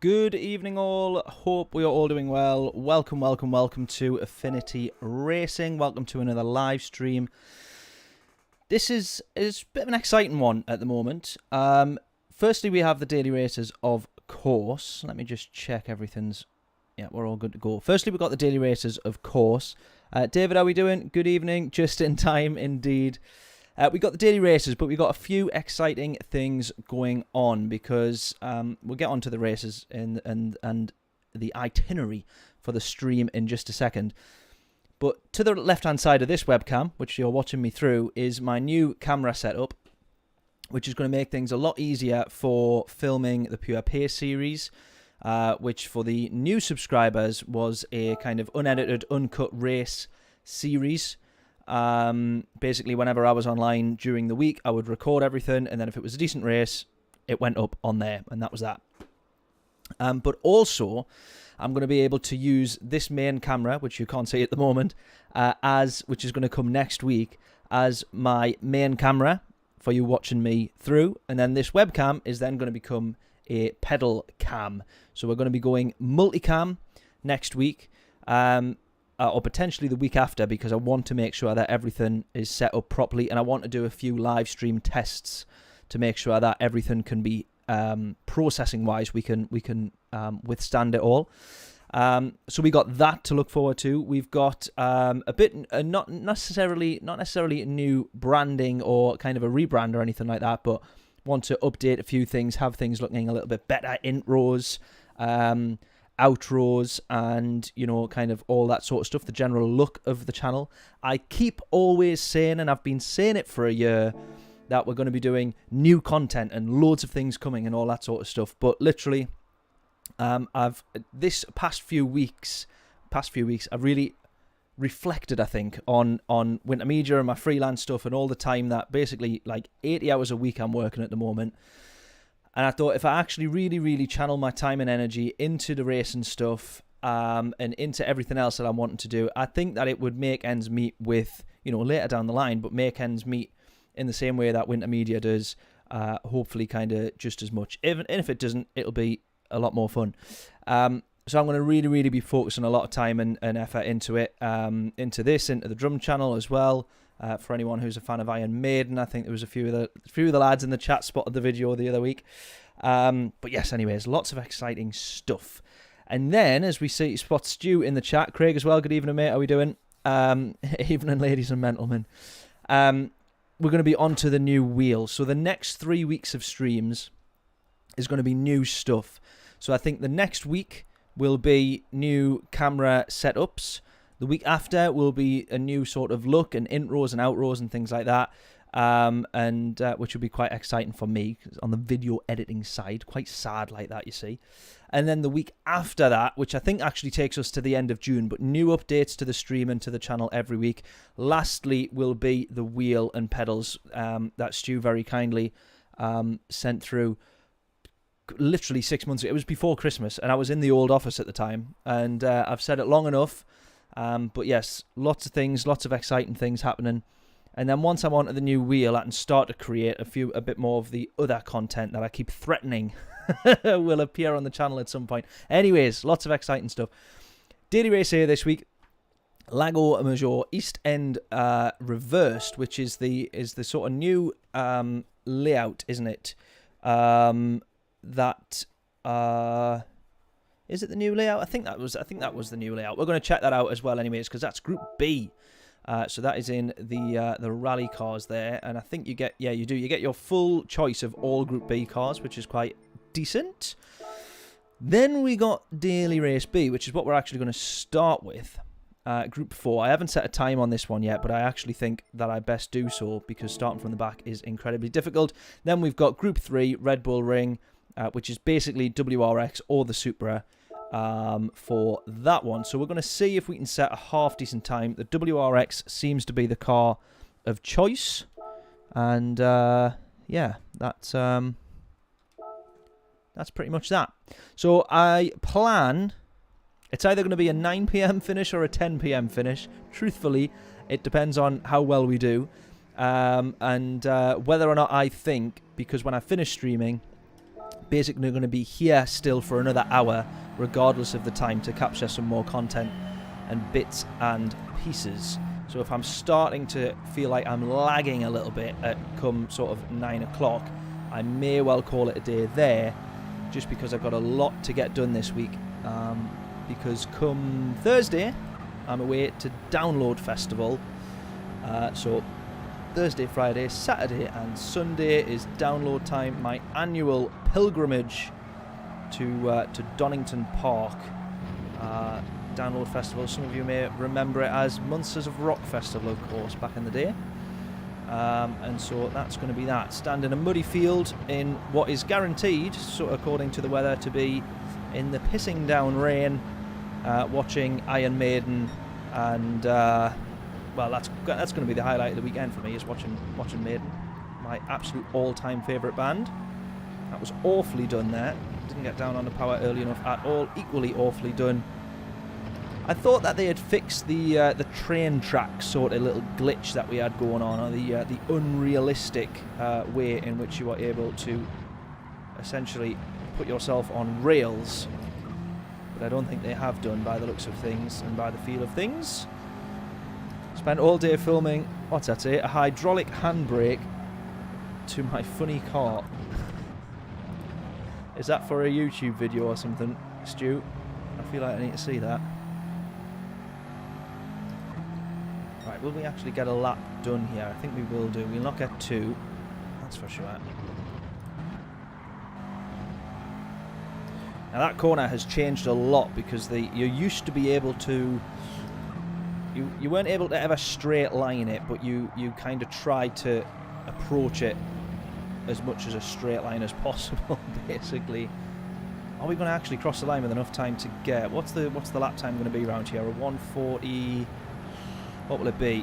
Good evening all, hope we are all doing well. Welcome to Affinity Racing. Welcome to another live stream. This is a bit of an exciting one at the moment. Firstly, we have the daily races, of course. Let me just check everything's... Yeah, we're all good to go. Firstly, we've got the daily races, of course. David, how are we doing? Good evening, just in time indeed. We got the daily races, but we got a few exciting things going on because we'll get onto the races and the itinerary for the stream in just a second. But to the left-hand side of this webcam, which you're watching me through, is my new camera setup, which is going to make things a lot easier for filming the Pure Pace series, which for the new subscribers was a kind of unedited, uncut race series. Basically, whenever I was online during the week, I would record everything, and then if it was a decent race, it went up on there, and that was that. But also, I'm going to be able to use this main camera, which you can't see at the moment, which is going to come next week, as my main camera for you watching me through, and then this webcam is then going to become a pedal cam. So we're going to be going multicam next week. Or potentially the week after, because I want to make sure that everything is set up properly, and I want to do a few live stream tests to make sure that everything can be processing wise we can withstand it all. So we got that to look forward to. We've got a bit not necessarily new branding or kind of a rebrand or anything like that, but want to update a few things, have things looking a little bit better, intros, outros, and kind of all that sort of stuff, the general look of the channel. I keep always saying, and I've been saying it for a year, that we're going to be doing new content and loads of things coming and all that sort of stuff, but literally I've this past few weeks I've really reflected, I think, on Winter Media and my freelance stuff and all the time that basically like 80 hours a week I'm working at the moment. And I thought if I actually really channel my time and energy into the racing stuff and into everything else that I'm wanting to do, I think that it would make ends meet with, later down the line, but make ends meet in the same way that Winter Media does, hopefully kind of just as much. Even if it doesn't, it'll be a lot more fun. So I'm going to really be focusing a lot of time and effort into it, into the drum channel as well. For anyone who's a fan of Iron Maiden, I think there was a few of the lads in the chat spotted the video the other week. But yes, anyways, lots of exciting stuff. And then, as we see, spot Stu in the chat, Craig as well. Good evening, mate. How are we doing? Evening, ladies and gentlemen. We're going to be onto the new wheel. So the next 3 weeks of streams is going to be new stuff. So I think the next week will be new camera setups. The week after will be a new sort of look and intros and outros and things like that, which will be quite exciting for me on the video editing side. Quite sad like that, you see. And then the week after that, which I think actually takes us to the end of June, but new updates to the stream and to the channel every week. Lastly will be the wheel and pedals that Stu very kindly sent through literally 6 months ago. It was before Christmas, and I was in the old office at the time, and I've said it long enough. But yes, lots of things, lots of exciting things happening. And then once I'm onto the new wheel, I can start to create a bit more of the other content that I keep threatening will appear on the channel at some point. Anyways, lots of exciting stuff. Daily race here this week. Lago Maggiore East End reversed, which is the sort of new layout, isn't it? Is it the new layout? I think that was the new layout. We're going to check that out as well, anyways, because that's Gr.B. So that is in the rally cars there, and I think you get your full choice of all Gr.B cars, which is quite decent. Then we got Daily Race B, which is what we're actually going to start with. Group 4. I haven't set a time on this one yet, but I actually think that I best do so because starting from the back is incredibly difficult. Then we've got Group 3, Red Bull Ring, which is basically WRX or the Supra for that one. So we're going to see if we can set a half decent time. The WRX seems to be the car of choice, and yeah, that's pretty much that. So I plan it's either going to be a 9 PM finish or a 10 PM finish. Truthfully, it depends on how well we do, and whether or not I think, because when I finish streaming, basically going to be here still for another hour, regardless of the time, to capture some more content and bits and pieces. So if I'm starting to feel like I'm lagging a little bit at come sort of 9 o'clock, I may well call it a day there, just because I've got a lot to get done this week. Because come Thursday, I'm away to Download Festival. So Thursday, Friday, Saturday and Sunday is download time, my annual pilgrimage to Donington Park. Download Festival, some of you may remember it as Monsters of Rock Festival, of course, back in the day. And so that's going to be that. Stand in a muddy field in what is guaranteed, so according to the weather, to be in the pissing down rain, watching Iron Maiden, and well, that's going to be the highlight of the weekend for me, is watching Maiden, my absolute all-time favourite band. That was awfully done there. Didn't get down on the power early enough at all. Equally awfully done. I thought that they had fixed the train track sort of little glitch that we had going on, or the unrealistic way in which you are able to essentially put yourself on rails. But I don't think they have done, by the looks of things and by the feel of things. Spent all day filming, what's that say, a hydraulic handbrake to my funny car. Is that for a YouTube video or something, Stu? I feel like I need to see that. Right, will we actually get a lap done here? I think we will do. We'll not get 2, that's for sure. Now that corner has changed a lot, because you used to be able to... You weren't able to ever straight line it, but you kind of tried to approach it as much as a straight line as possible, basically. Are we going to actually cross the line with enough time to get... What's the lap time going to be around here? A 140... What will it be?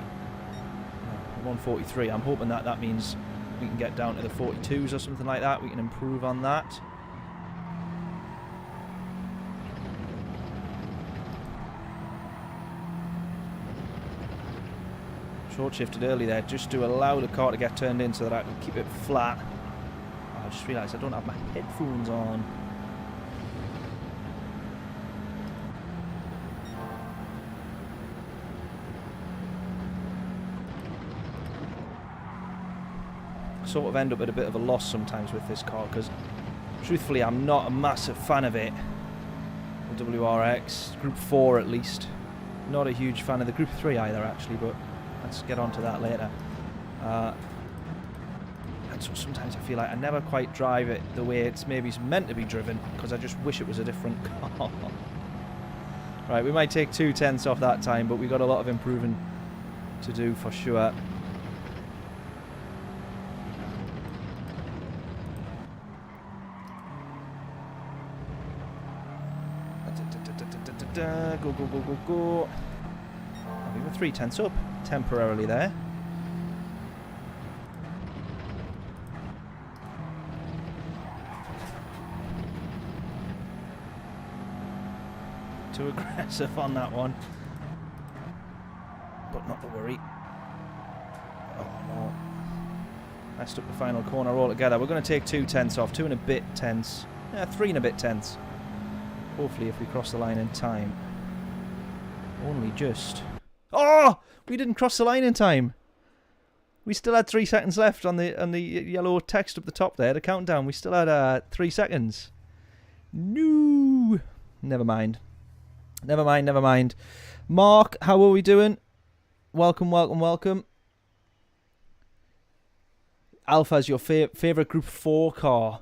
143. I'm hoping that means we can get down to the 42s or something like that. We can improve on that. Short shifted early there, just to allow the car to get turned in so that I can keep it flat. Oh, I just realised I don't have my headphones on. Sort of end up at a bit of a loss sometimes with this car, because truthfully I'm not a massive fan of it. The WRX, Group 4 at least. Not a huge fan of the Group 3 either, actually, but let's get on to that later. And so sometimes I feel like I never quite drive it the way it's maybe meant to be driven, because I just wish it was a different car. Right, we might take 2/10 off that time, but we've got a lot of improving to do for sure. Go, go, go, go, go. Oh, we were 3/10 up temporarily there. Too aggressive on that one. But not to worry. Oh no. Messed up the final corner altogether. We're going to take 2/10 off. 2 and a bit tenths. Yeah, 3 and a bit tenths. Hopefully if we cross the line in time. Only just. Oh! We didn't cross the line in time. We still had 3 seconds left on the yellow text up the top there, the countdown. We still had 3 seconds. No! Never mind. Never mind, never mind. Mark, how are we doing? Welcome, welcome, welcome. Alpha's your favourite Group 4 car.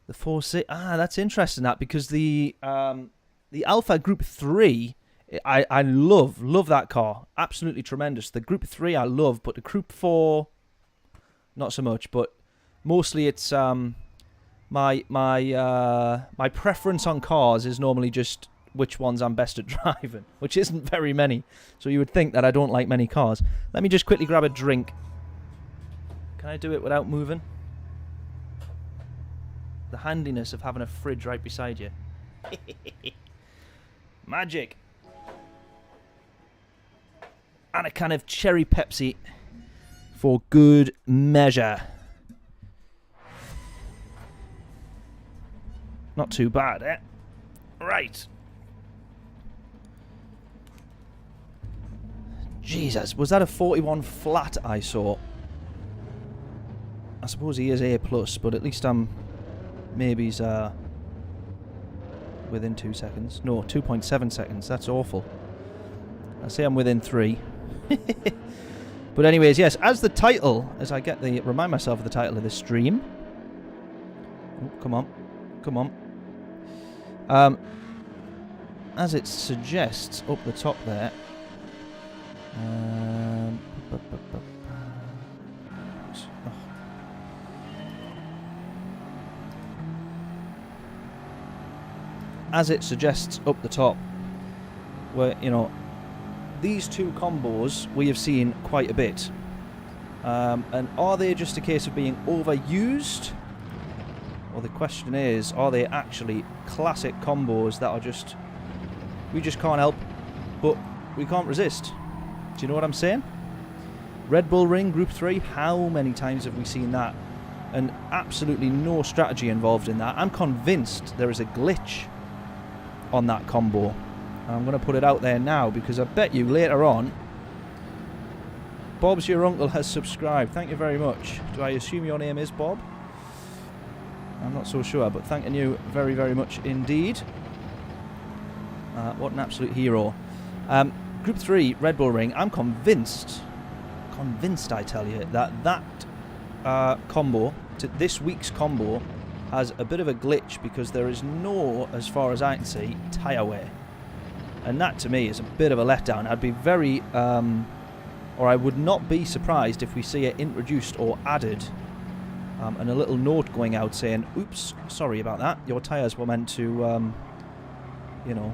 The 4C. Ah, that's interesting, that, because the Alpha Group 3, I love that car. Absolutely tremendous. The Group 3 I love, but the Group 4, not so much. But mostly it's my preference on cars is normally just which ones I'm best at driving, which isn't very many. So you would think that I don't like many cars. Let me just quickly grab a drink. Can I do it without moving? The handiness of having a fridge right beside you. Magic. And a can of cherry Pepsi for good measure. Not too bad, eh? Right. Jesus, was that a 41 flat I saw? I suppose he is A+, but at least I'm... maybe he's within 2 seconds. No, 2.7 seconds. That's awful. I say I'm within 3. But anyways, yes, as the title, as I get the... remind myself of the title of this stream. Oh, come on. Come on. As it suggests up the top there... as it suggests up the top, where, you know, these two combos we have seen quite a bit. And are they just a case of being overused? Or the question is, are they actually classic combos that are just... we just can't help, but we can't resist? Do you know what I'm saying? Red Bull Ring, Group 3, how many times have we seen that? And absolutely no strategy involved in that. I'm convinced there is a glitch on that combo. And I'm going to put it out there now, because I bet you later on, Bob's your uncle has subscribed. Thank you very much. Do I assume your name is Bob? I'm not so sure, but thanking you very, very much indeed. What an absolute hero. Group 3, Red Bull Ring, I'm convinced I tell you, that combo, to this week's combo, has a bit of a glitch, because there is no, as far as I can see, tyre wear. And that to me is a bit of a letdown. I'd be very, or I would not be surprised if we see it introduced or added, and a little note going out saying, oops, sorry about that, your tyres were meant to, you know,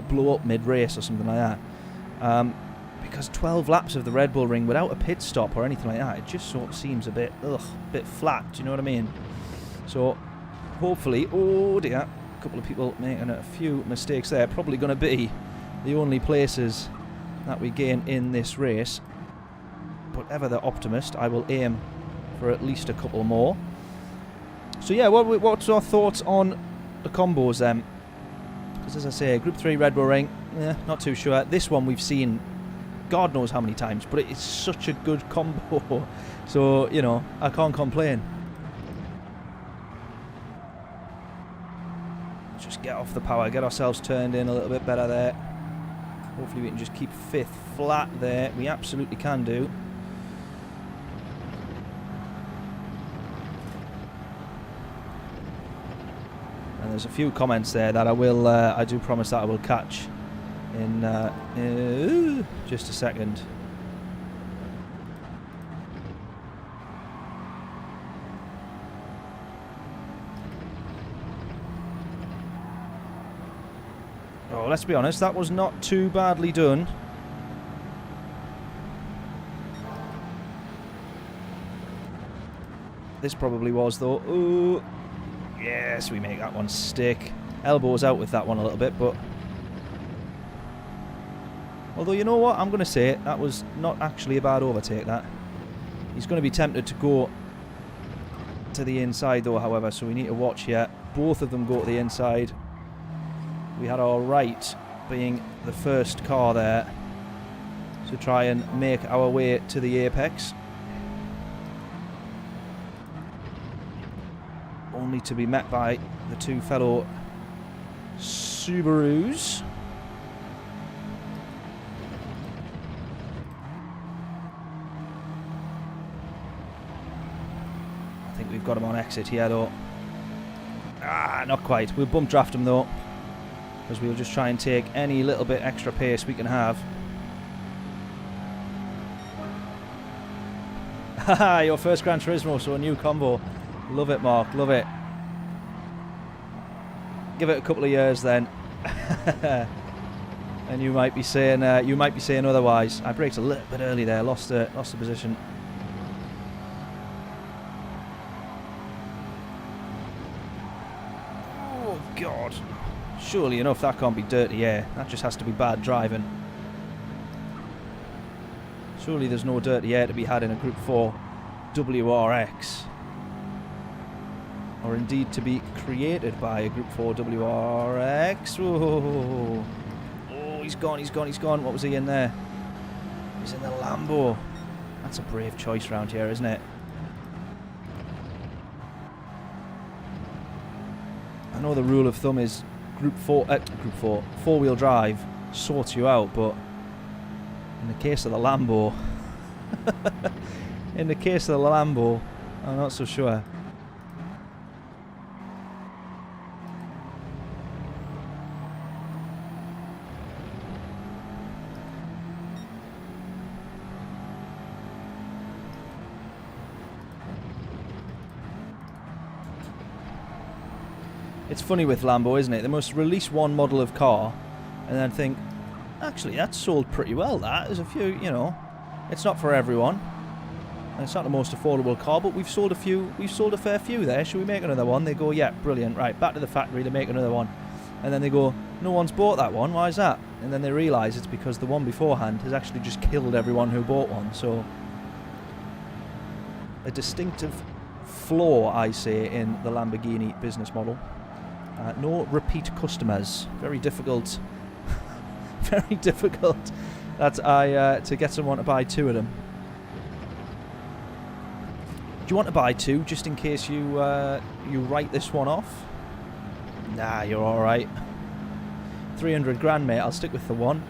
blow up mid-race or something like that. Because 12 laps of the Red Bull Ring without a pit stop or anything like that, it just sort of seems a bit, bit flat, do you know what I mean? So, hopefully, oh dear, a couple of people making a few mistakes there, probably going to be the only places that we gain in this race. But ever the optimist, I will aim for at least a couple more. So yeah, what's our thoughts on the combos then? Because as I say, Group 3 Red Bull Ring, not too sure. This one we've seen God knows how many times, but it's such a good combo. So, you know, I can't complain. Let's just get off the power, get ourselves turned in a little bit better there. Hopefully we can just keep 5th flat there. We absolutely can do. And there's a few comments there that I will, I do promise that I will catch in just a second. Oh, let's be honest, that was not too badly done. This probably was though. Ooh. Yes, we make that one stick. Elbows out with that one a little bit, but... although, you know what? I'm going to say it. That was not actually a bad overtake, that. He's going to be tempted to go to the inside, though, however, so we need to watch here. Both of them go to the inside. We had our right being the first car there to try and make our way to the apex. Only to be met by the two fellow Subarus. I think we've got him on exit here though. Ah, not quite. We'll bump draft him though, because we'll just try and take any little bit extra pace we can have. Haha, your first Gran Turismo, so a new combo. Love it, Mark, love it. Give it a couple of years then. And you might be saying otherwise. I braked a little bit early there, lost the position. Oh God. Surely enough that can't be dirty air. That just has to be bad driving. Surely there's no dirty air to be had in a Group 4 WRX. or indeed to be created by a Group 4 WRX. Whoa. Oh, he's gone, he's gone, he's gone. What was he in there? He's in the Lambo. That's a brave choice round here, isn't it? I know the rule of thumb is four-wheel drive sorts you out, but in the case of the Lambo, I'm not so sure. It's funny with Lambo, isn't it? They must release one model of car and then think, actually, that's sold pretty well, that. There's a few, you know, it's not for everyone. And it's not the most affordable car, but we've sold a fair few there. Should we make another one? They go, yeah, brilliant. Right, back to the factory to make another one. And then they go, no one's bought that one. Why is that? And then they realise it's because the one beforehand has actually just killed everyone who bought one. So, a distinctive flaw, I say, in the Lamborghini business model. No repeat customers. Very difficult. Very difficult to get someone to buy two of them. Do you want to buy two just in case you write this one off? Nah, you're alright. 300 grand, mate. I'll stick with the one.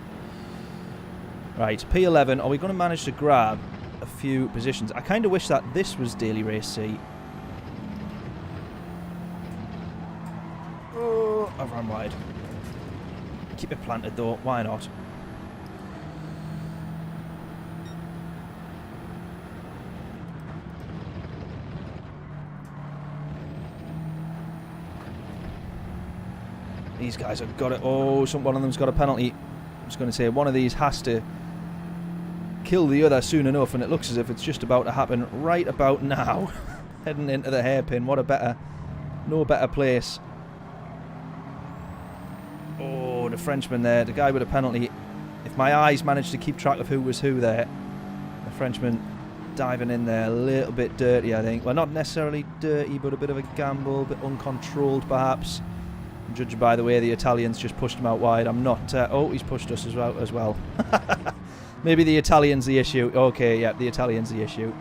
Right, P11. Are we going to manage to grab a few positions? I kind of wish that this was Daily Race C. Oh, I've run wide. Keep it planted though. Why not? These guys have got it. Oh, one of them's got a penalty. I'm just going to say one of these has to kill the other soon enough, and it looks as if it's just about to happen right about now. Heading into the hairpin. No better place. Oh, the Frenchman there, the guy with a penalty. If my eyes managed to keep track of who was who there, the Frenchman diving in there a little bit dirty, I think. Well, not necessarily dirty, but a bit of a gamble, a bit uncontrolled perhaps. Judging by the way the Italians just pushed him out wide, I'm not... oh, he's pushed us as well. Maybe the Italian's the issue. Okay, yeah, the Italian's the issue.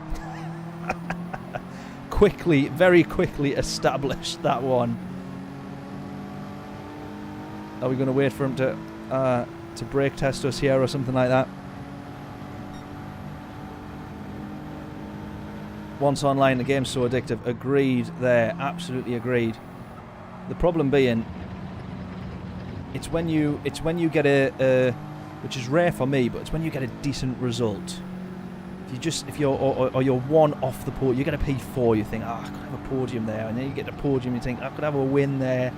Very quickly established that one. Are we going to wait for him to brake test us here or something like that? Once online, the game's so addictive. Agreed there. Absolutely agreed. The problem being, it's when you get a which is rare for me, but it's when you get a decent result. If you're one off the podium, you get a P4, you think, I could have a podium there, and then you get a podium, you think I could have a win there.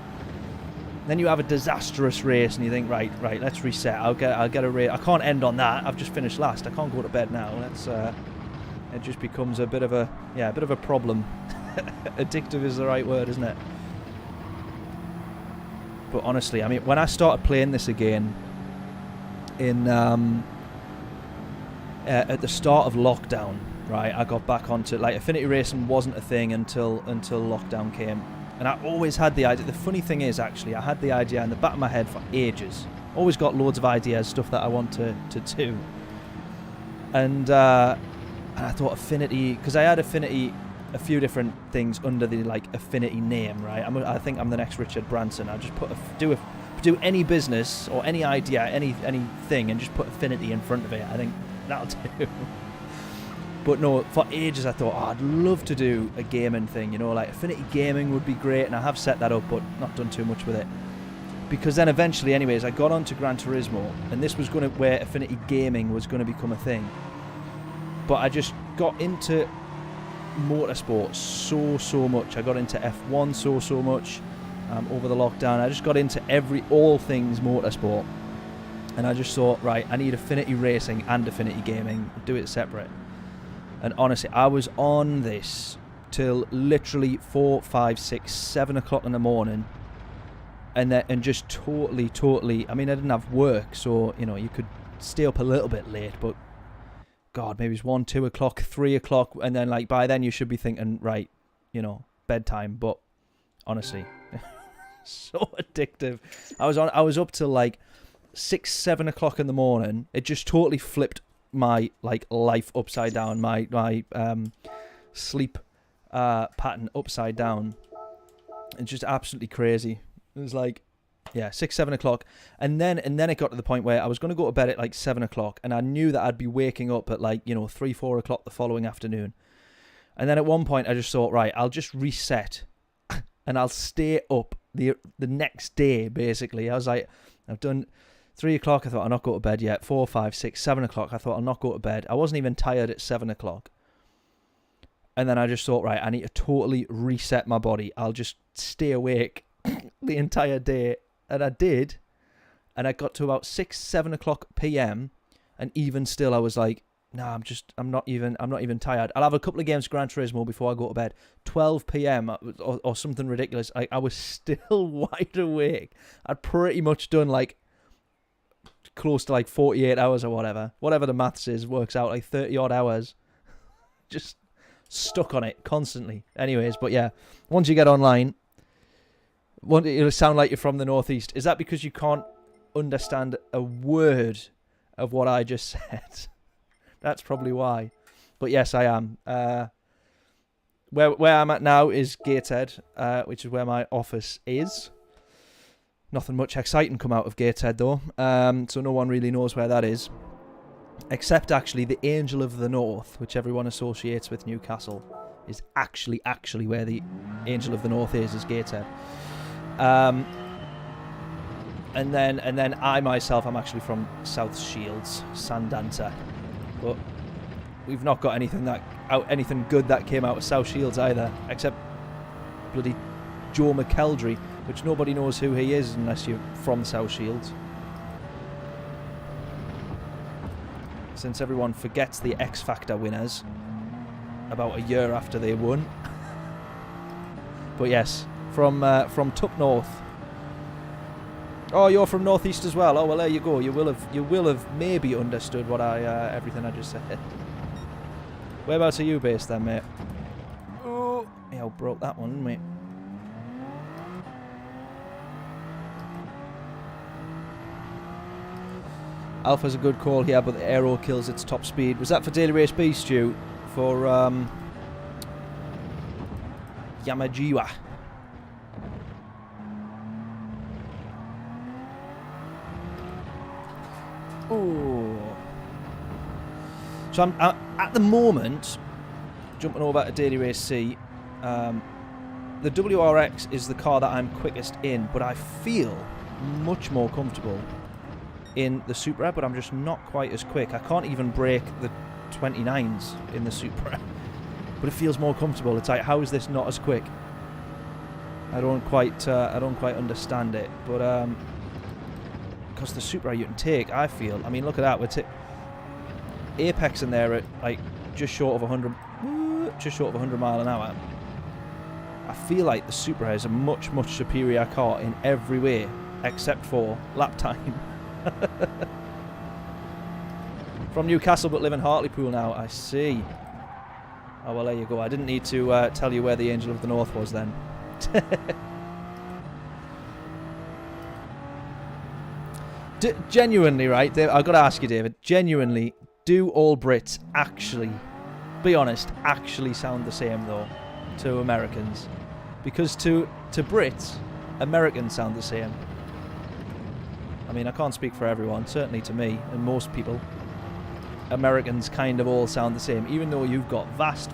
Then you have a disastrous race, and you think, right, let's reset. I'll get a race. I can't end on that. I've just finished last. I can't go to bed now. It just becomes a bit of a problem. Addictive is the right word, isn't it? But honestly, I mean, when I started playing this again at the start of lockdown, right, I got back onto, like, Affinity racing wasn't a thing until lockdown came. And I always had the idea. The funny thing is, actually, I had the idea in the back of my head for ages. Always got loads of ideas, stuff that I want to do. And I thought Affinity, because I had Affinity, a few different things under the Affinity name, right? I think I'm the next Richard Branson. I just do any business or any idea, anything, and just put Affinity in front of it. I think that'll do. But no, for ages I thought, I'd love to do a gaming thing, like Affinity Gaming would be great, and I have set that up, but not done too much with it. Because then eventually, anyways, I got onto Gran Turismo, and this was where Affinity Gaming was going to become a thing. But I just got into motorsport so much. I got into F1 so much over the lockdown. I just got into all things motorsport, and I just thought, right, I need Affinity Racing and Affinity Gaming. Do it separate. And honestly, I was on this till literally 4, 5, 6, 7 o'clock in the morning, and just totally. I mean, I didn't have work, so you could stay up a little bit late, but God, maybe it's 1, 2 o'clock, 3 o'clock, and then by then you should be thinking, right, bedtime. But Honestly. So addictive. I was up till like 6, 7 o'clock in the morning. It just totally flipped my like life upside down. My sleep pattern upside down. It's just absolutely crazy. It was like, yeah, 6, 7 o'clock, and then it got to the point where I was going to go to bed at like 7 o'clock, and I knew that I'd be waking up at like 3, 4 o'clock the following afternoon. And then at one point I just thought, right, I'll just reset and I'll stay up the next day, basically. I was like, I've done 3 o'clock, I thought I'll not go to bed yet. 4, 5, 6, 7 o'clock, I thought I'll not go to bed. I wasn't even tired at 7 o'clock. And then I just thought, right, I need to totally reset my body. I'll just stay awake the entire day. And I did. And I got to about 6, 7 o'clock PM. And even still, I was like, nah, I'm not even tired. I'll have a couple of games of Gran Turismo before I go to bed. 12 p.m. or something ridiculous. I was still wide awake. I'd pretty much done like close to like 48 hours or whatever. Whatever the maths is, works out like 30 odd hours. Just stuck on it constantly. Anyways, but yeah, once you get online, it'll sound like you're from the Northeast. Is that because you can't understand a word of what I just said? That's probably why. But yes, I am. Where I'm at now is Gateshead, which is where my office is. Nothing much exciting come out of Gateshead though. So no one really knows where that is. Except actually the Angel of the North, which everyone associates with Newcastle, is actually where the Angel of the North is Gateshead. And then I myself, I'm actually from South Shields, Sandancer. But we've not got anything good that came out of South Shields either, except bloody Joe McKeldry, which nobody knows who he is unless you're from South Shields. Since everyone forgets the X Factor winners about a year after they won. But yes, from Tup North. Oh, you're from Northeast as well. Oh well, there you go. You will have maybe understood what everything I just said. Whereabouts are you based then, mate? Oh, yeah, I broke that one, mate. Alpha's a good call here, but the aero kills its top speed. Was that for Daily Race B, Stu? For Yamagiwa. Oh. So I'm at the moment jumping over to Daily Race C. The WRX is the car that I'm quickest in, but I feel much more comfortable in the Supra, but I'm just not quite as quick. I can't even break the 29s in the Supra, but it feels more comfortable. It's like, how is this not as quick? I don't quite understand it, but because the Supra you can take, I feel. I mean, look at that. We're apex in there at like just short of 100 mile an hour. I feel like the Supra is a much superior car in every way, except for lap time. From Newcastle but live in Hartlepool now. I see. Oh well, there you go. I didn't need to tell you where the Angel of the North was then. Genuinely, right? I've got to ask you, David. Genuinely, do all Brits actually, be honest, actually sound the same though to Americans? Because to Brits, Americans sound the same. I mean, I can't speak for everyone. Certainly to me and most people, Americans kind of all sound the same, even though you've got vast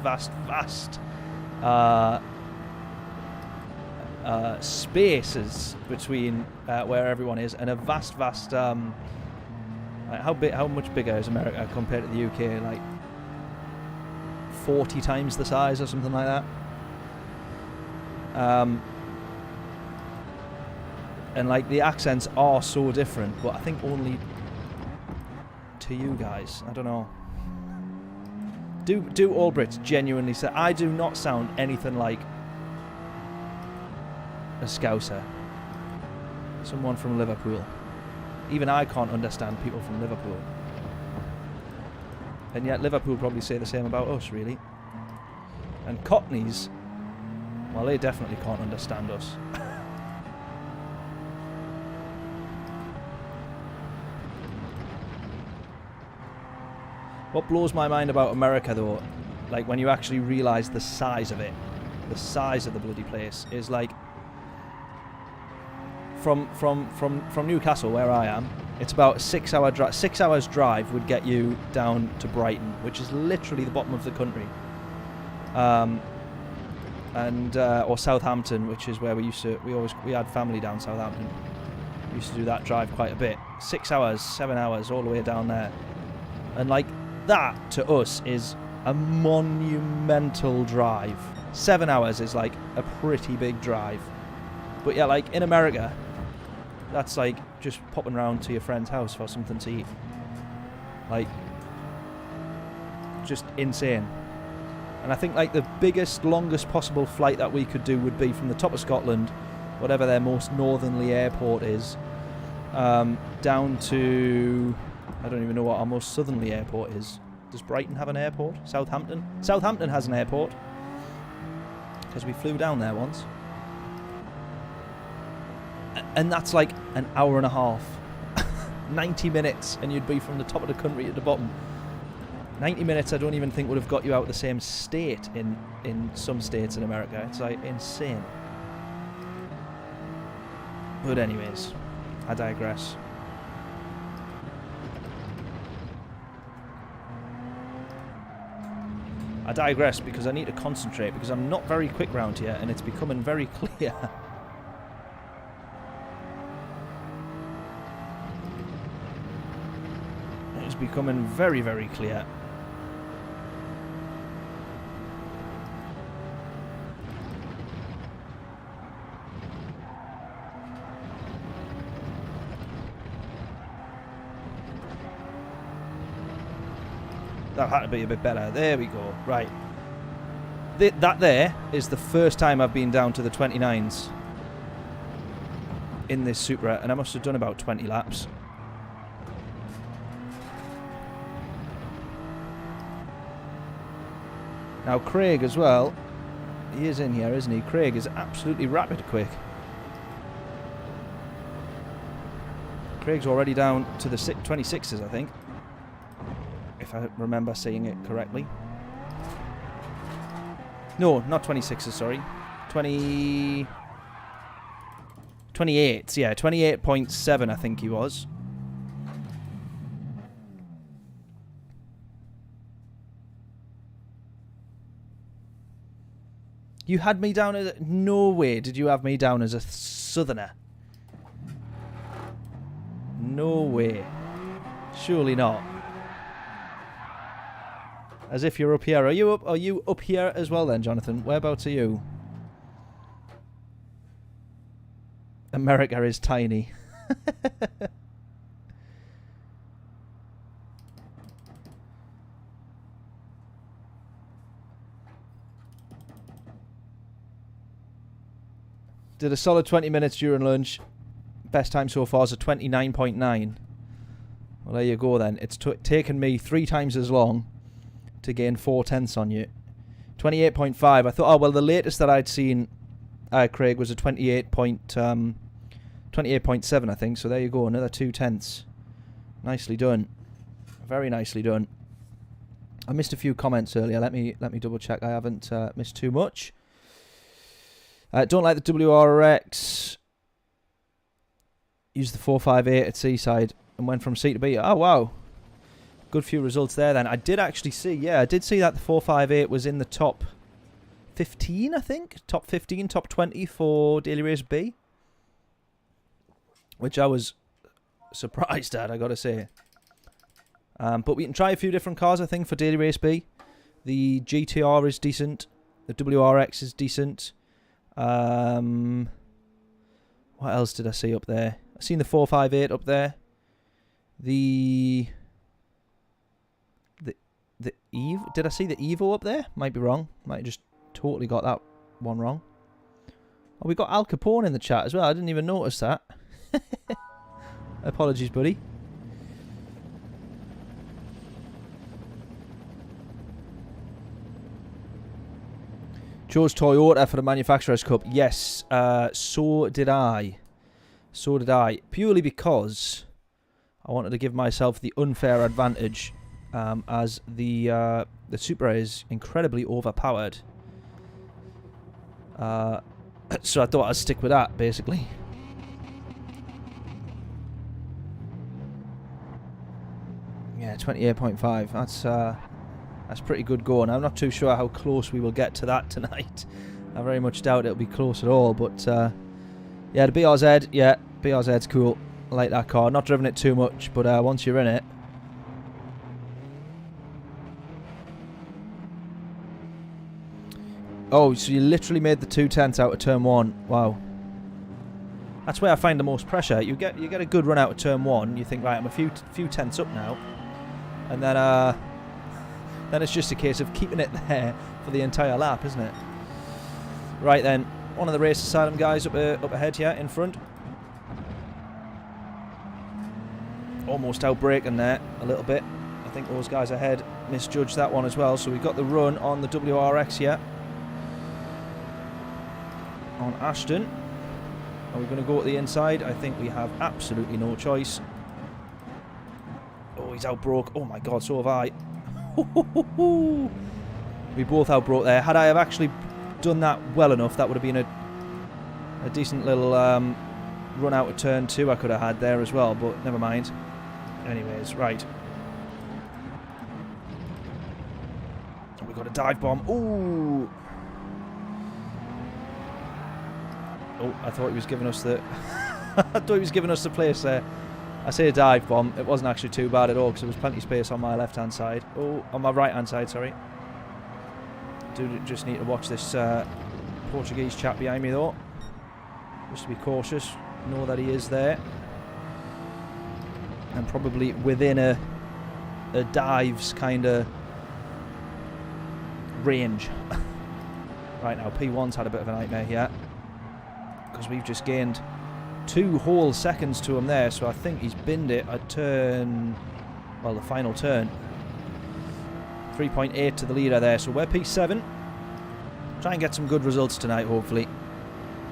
spaces between where everyone is, and a vast how much bigger is America compared to the UK? Like 40 times the size or something like that. And like the accents are so different, but I think only to you guys. I don't know. Do all Brits genuinely say? I do not sound anything like a Scouser. Someone from Liverpool. Even I can't understand people from Liverpool. And yet Liverpool probably say the same about us, really. And Cockneys Well, they definitely can't understand us. What blows my mind about America, though, like when you actually realise the size of it, the size of the bloody place, is like from Newcastle, where I am, it's about a 6 hour drive. 6 hours drive would get you down to Brighton, which is literally the bottom of the country, or Southampton, which is where we had family down Southampton. We used to do that drive quite a bit. 6 hours, 7 hours, all the way down there, and like that to us is a monumental drive. 7 hours is like a pretty big drive, but yeah, like in America, that's like just popping round to your friend's house for something to eat. Like, just insane. And I think like the biggest, longest possible flight that we could do would be from the top of Scotland, whatever their most northernly airport is, down to, I don't even know what our most southerly airport is. Does Brighton have an airport? Southampton? Southampton has an airport, because we flew down there once. And that's like an hour and a half. 90 minutes, and you'd be from the top of the country to the bottom. 90 minutes I don't even think would have got you out of the same state in some states in America. It's like insane. But anyways, I digress. I digress because I need to concentrate, because I'm not very quick round here and it's becoming very clear. It's becoming very, very clear. That had to be a bit better. There we go. Right. That there is the first time I've been down to the 29s in this Supra, and I must have done about 20 laps. Now Craig as well, he is in here, isn't he? Craig is absolutely rapid quick. Craig's already down to the 26s, I think, if I remember saying it correctly. No, not 26s, sorry. 28s, yeah, 28.7 I think he was. You had me down as... No way did you have me down as a southerner. No way. Surely not. As if you're up here. Are you up here as well then, Jonathan? Whereabouts are you? America is tiny. Did a solid 20 minutes during lunch. Best time so far is a 29.9. Well, there you go then. It's taken me 3 times as long to gain 4/10 on you. 28.5. I thought, oh, well, the latest that I'd seen, Craig, was a 28.7, I think. So there you go. Another 2/10. Nicely done. Very nicely done. I missed a few comments earlier. Let me double check. I haven't missed too much. Don't like the WRX. Used the 458 at Seaside and went from C to B. Oh, wow. Good few results there then. I did actually see, yeah, I did see that the 458 was in the top 15, I think. Top 15, top 20 for Daily Race B. Which I was surprised at, I gotta say. But we can try a few different cars, I think, for Daily Race B. The GTR is decent. The WRX is decent. What else did I see up there? I seen the 458 up there. The Evo. Did I see the Evo up there? Might be wrong. Might have just totally got that one wrong. Oh, we got Al Capone in the chat as well. I didn't even notice that. Apologies, buddy. Chose Toyota for the Manufacturers Cup. Yes, so did I. So did I. Purely because I wanted to give myself the unfair advantage, as the Supra is incredibly overpowered. So I thought I'd stick with that, basically. Yeah, 28.5. That's pretty good going. I'm not too sure how close we will get to that tonight. I very much doubt it'll be close at all. But yeah, the BRZ, yeah, BRZ's cool. I like that car. Not driven it too much, but once you're in it. Oh, so you literally made the 2/10 out of turn 1. Wow. That's where I find the most pressure. You get a good run out of turn 1. You think, right, I'm a few tenths up now, and then it's just a case of keeping it there for the entire lap, isn't it? Right then, one of the race asylum guys up ahead here in front. Almost outbraking there a little bit. I think those guys ahead misjudged that one as well. So we've got the run on the WRX here. On Ashton. Are we going to go to the inside? I think we have absolutely no choice. Oh, he's outbroke. Oh my god, so have I. We both outbroke there. Had I have actually done that well enough, that would have been a decent little run out of turn 2 I could have had there as well, but never mind. Anyways, right. We've got a dive bomb. Ooh. Oh, I thought he was giving us the I thought he was giving us the place there. I say a dive bomb. It wasn't actually too bad at all because there was plenty of space on my left-hand side. Oh, on my right-hand side, sorry. Do just need to watch this Portuguese chap behind me though. Just to be cautious. Know that he is there. And probably within a dive's kind of range. Right now, P1's had a bit of a nightmare here. Because we've just gained 2 whole seconds to him there, so I think he's binned it at turn, well, the final turn. 3.8 to the leader there, so we're P7. Try and get some good results tonight, hopefully.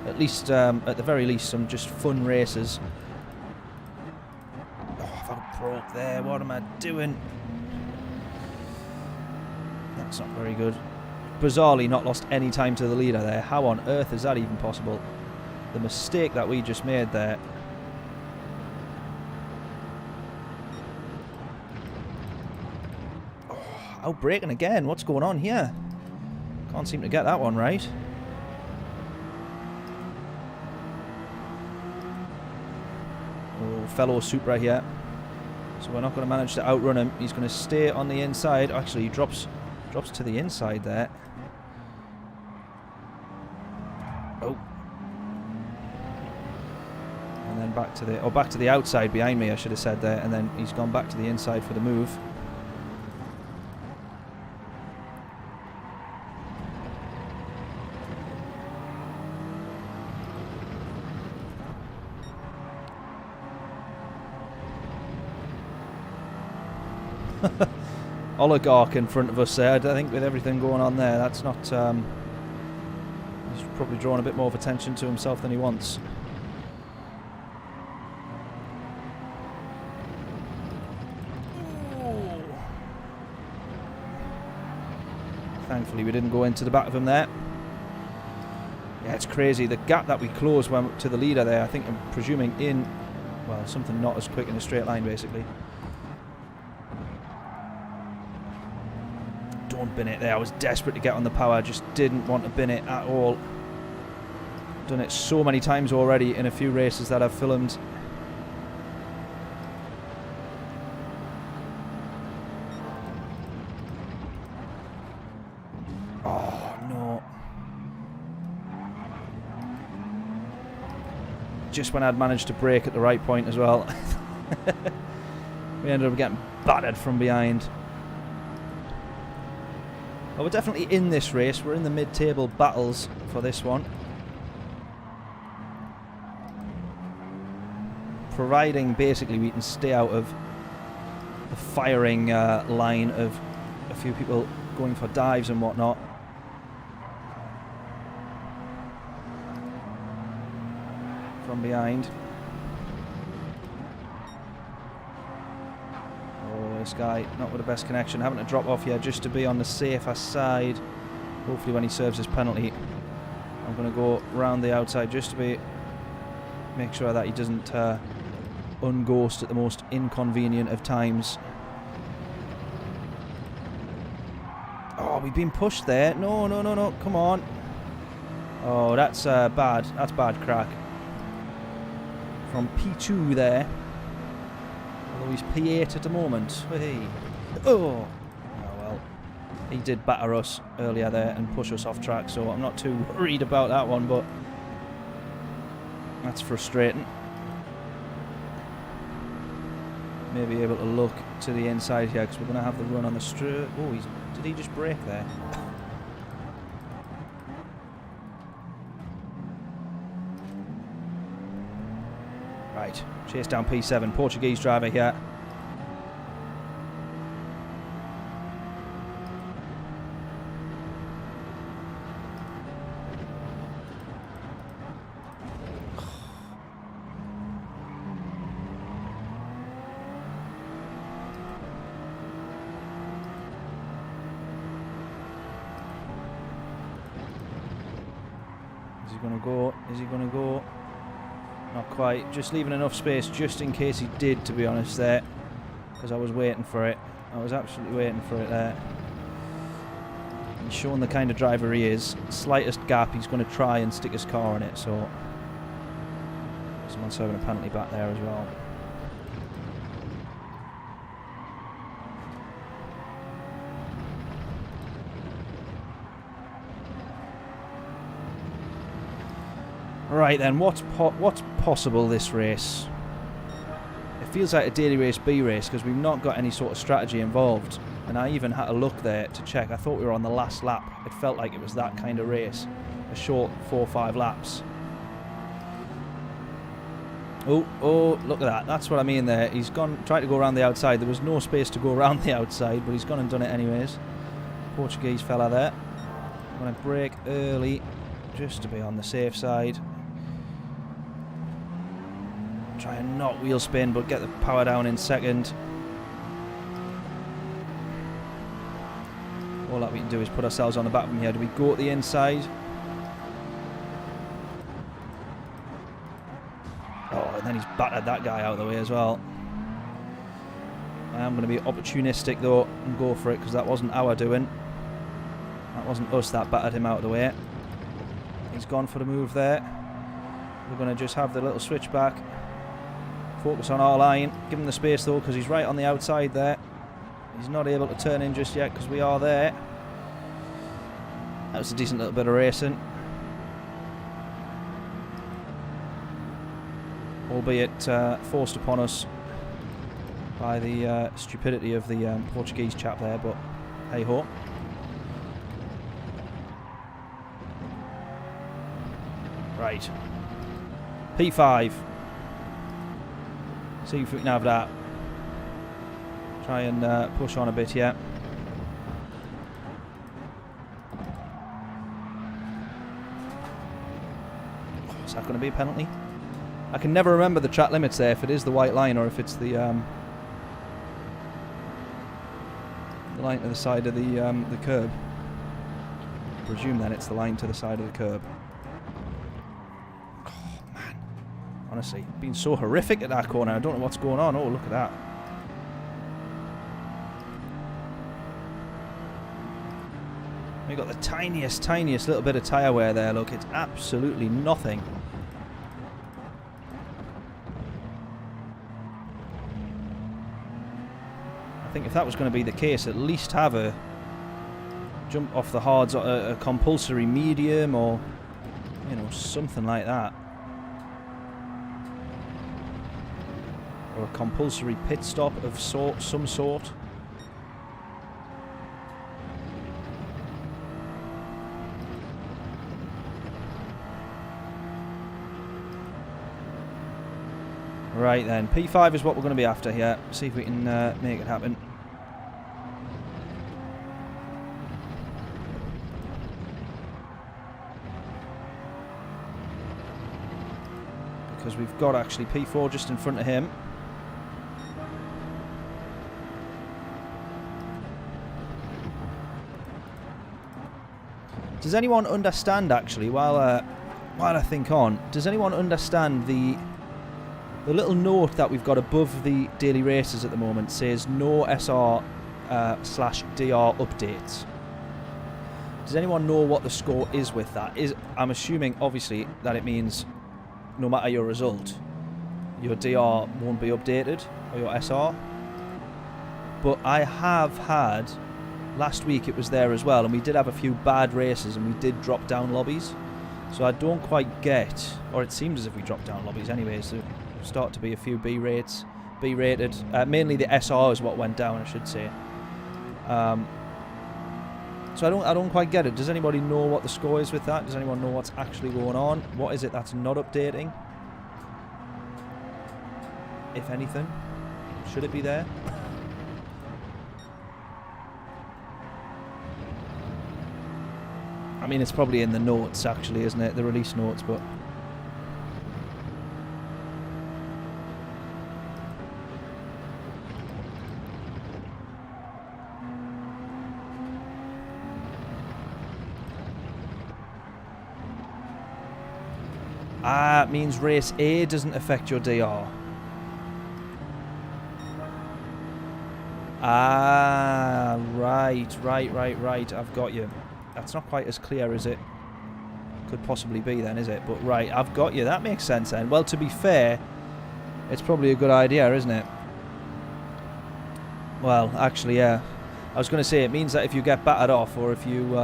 At least, at the very least, some just fun races. Oh, I've broke there. What am I doing? That's not very good. Bizarrely not lost any time to the leader there. How on earth is that even possible? The mistake that we just made there. Oh, outbraking again. What's going on here? Can't seem to get that one right. Oh, fellow Supra here. So we're not going to manage to outrun him. He's going to stay on the inside. Actually, he drops to the inside there. Oh. And then back to the outside behind me, I should have said there, and then he's gone back to the inside for the move. Oligarch in front of us there. I think with everything going on there, that's not... he's probably drawing a bit more of attention to himself than he wants. Ooh. Thankfully we didn't go into the back of him there. Yeah, it's crazy. The gap that we closed went to the leader there, I think I'm presuming in... well, something not as quick in a straight line, basically. Don't bin it there. I was desperate to get on the power. I just didn't want to bin it at all. Done it so many times already in a few races that I've filmed. Oh, no. Just when I'd managed to brake at the right point as well. We ended up getting battered from behind. Well, we're definitely in this race. We're in the mid-table battles for this one. Providing, basically, we can stay out of the firing line of a few people going for dives and whatnot. from behind. Oh, this guy, not with the best connection. Having to drop off here just to be on the safer side. Hopefully when he serves his penalty, I'm going to go round the outside just to make sure that he doesn't unghost at the most inconvenient of times. Oh, we've been pushed there. No, no, no, no. Come on. Oh, that's bad. That's bad crack. From P2 there. Although he's P8 at the moment. Hey. Oh. Well. He did batter us earlier there and push us off track, so I'm not too worried about that one, but that's frustrating. Maybe able to look to the inside here because we're going to have the run on the straight. Oh, did he just brake there? Right, chase down P7, Portuguese driver here. Is he going to go? Is he going to go? Not quite. Just leaving enough space just in case he did, to be honest, there. Because I was waiting for it. I was absolutely waiting for it there. He's showing the kind of driver he is. Slightest gap, he's going to try and stick his car on it, so... Someone's serving a penalty back there as well. Right then, what's possible this race? It feels like a daily race B race because we've not got any sort of strategy involved. And I even had a look there to check. I thought we were on the last lap. It felt like it was that kind of race. A short 4 or 5 laps. Oh, look at that. That's what I mean there. He's tried to go around the outside. There was no space to go around the outside, but he's gone and done it anyways. Portuguese fella there. I'm going to brake early just to be on the safe side. Try and not wheel spin, but get the power down in second. All that we can do is put ourselves on the back of him here. Do we go to the inside? Oh, and then he's battered that guy out of the way as well. I am going to be opportunistic though and go for it because that wasn't our doing. That wasn't us that battered him out of the way. He's gone for the move there. We're going to just have the little switchback. Focus on our line. Give him the space though because he's right on the outside there. He's not able to turn in just yet because we are there. That was a decent little bit of racing. Albeit forced upon us by the stupidity of the Portuguese chap there, but hey ho. Right. P5. See if we can have that. Try and push on a bit here. Oh, is that going to be a penalty? I can never remember the track limits there, if it is the white line or if it's the line to the side of the curb. I presume then it's the line to the side of the curb. Oh man, honestly, been so horrific at that corner. I don't know what's going on. Oh, look at that. We've got the tiniest little bit of tyre wear there. Look, it's absolutely nothing. I think if that was going to be the case, at least have a jump off the hards, a compulsory medium, or you know, something like that, or a compulsory pit stop of some sort. Right then, P5 is what we're going to be after here. See if we can make it happen. because we've got actually P4 just in front of him. Does anyone understand, actually, while I think on, does anyone understand the little note that we've got above the daily races at the moment says no SR /DR updates? Does anyone know what the score is with that? I'm assuming, obviously, that it means no matter your result, your DR won't be updated, or your SR. But I have had, last week it was there as well, and we did have a few bad races, and we did drop down lobbies. So I don't quite get, or it seems as if we dropped down lobbies anyway, so there start to be a few B rated. Mainly the SR is what went down, I should say. So I don't quite get it. Does anybody know what the score is with that? Does anyone know what's actually going on? What is it that's not updating? If anything, should it be there? I mean, it's probably in the notes, actually, isn't it? The release notes, but... Ah, it means race A doesn't affect your DR. Ah, right. I've got you. That's not quite as clear as it could possibly be then, is it? But right, I've got you. That makes sense then. Well, to be fair, it's probably a good idea, isn't it? Well, actually, yeah. I was going to say, it means that if you get battered off, or if you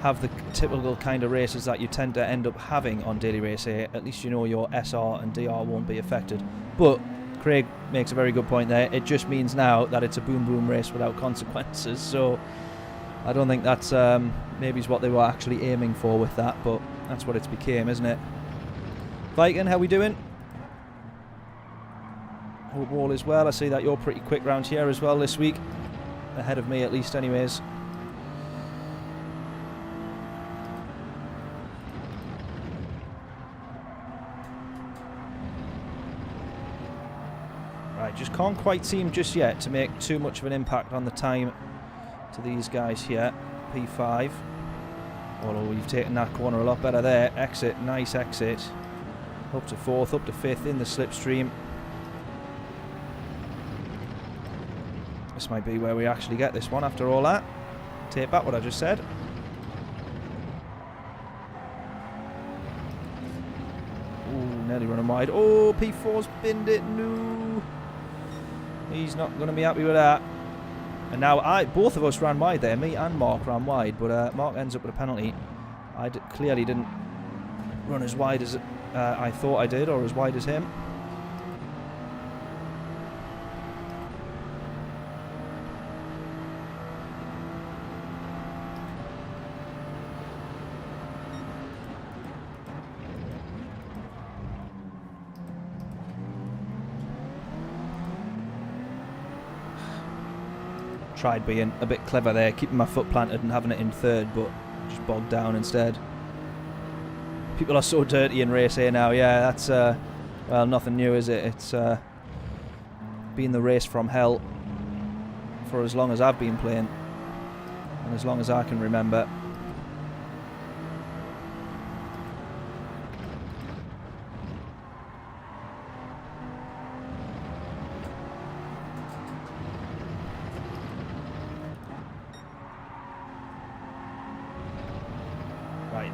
have the typical kind of races that you tend to end up having on Daily Race A, at least you know your SR and DR won't be affected. But Craig makes a very good point there. It just means now that it's a boom boom race without consequences, so I don't think that's maybe what they were actually aiming for with that, but that's what it's became, isn't it? Viking, how we doing? Hope all is well. I see that you're pretty quick round here as well this week. Ahead of me at least anyways. Right, just can't quite seem just yet to make too much of an impact on the time to these guys here. P5. Although we've taken that corner a lot better there. Exit, nice exit. Up to 4th, up to 5th in the slipstream. This might be where we actually get this one after all that. Take back what I just said. Ooh, nearly running wide. Oh, P4's binned it. No. He's not going to be happy with that. And now both of us ran wide there. Me and Mark ran wide, but Mark ends up with a penalty. I clearly didn't run as wide as I thought I did, or as wide as him. Tried being a bit clever there, keeping my foot planted and having it in 3rd, but just bogged down instead. People are so dirty in race A now. Yeah, that's well, nothing new, is it? It's been the race from hell for as long as I've been playing, and as long as I can remember.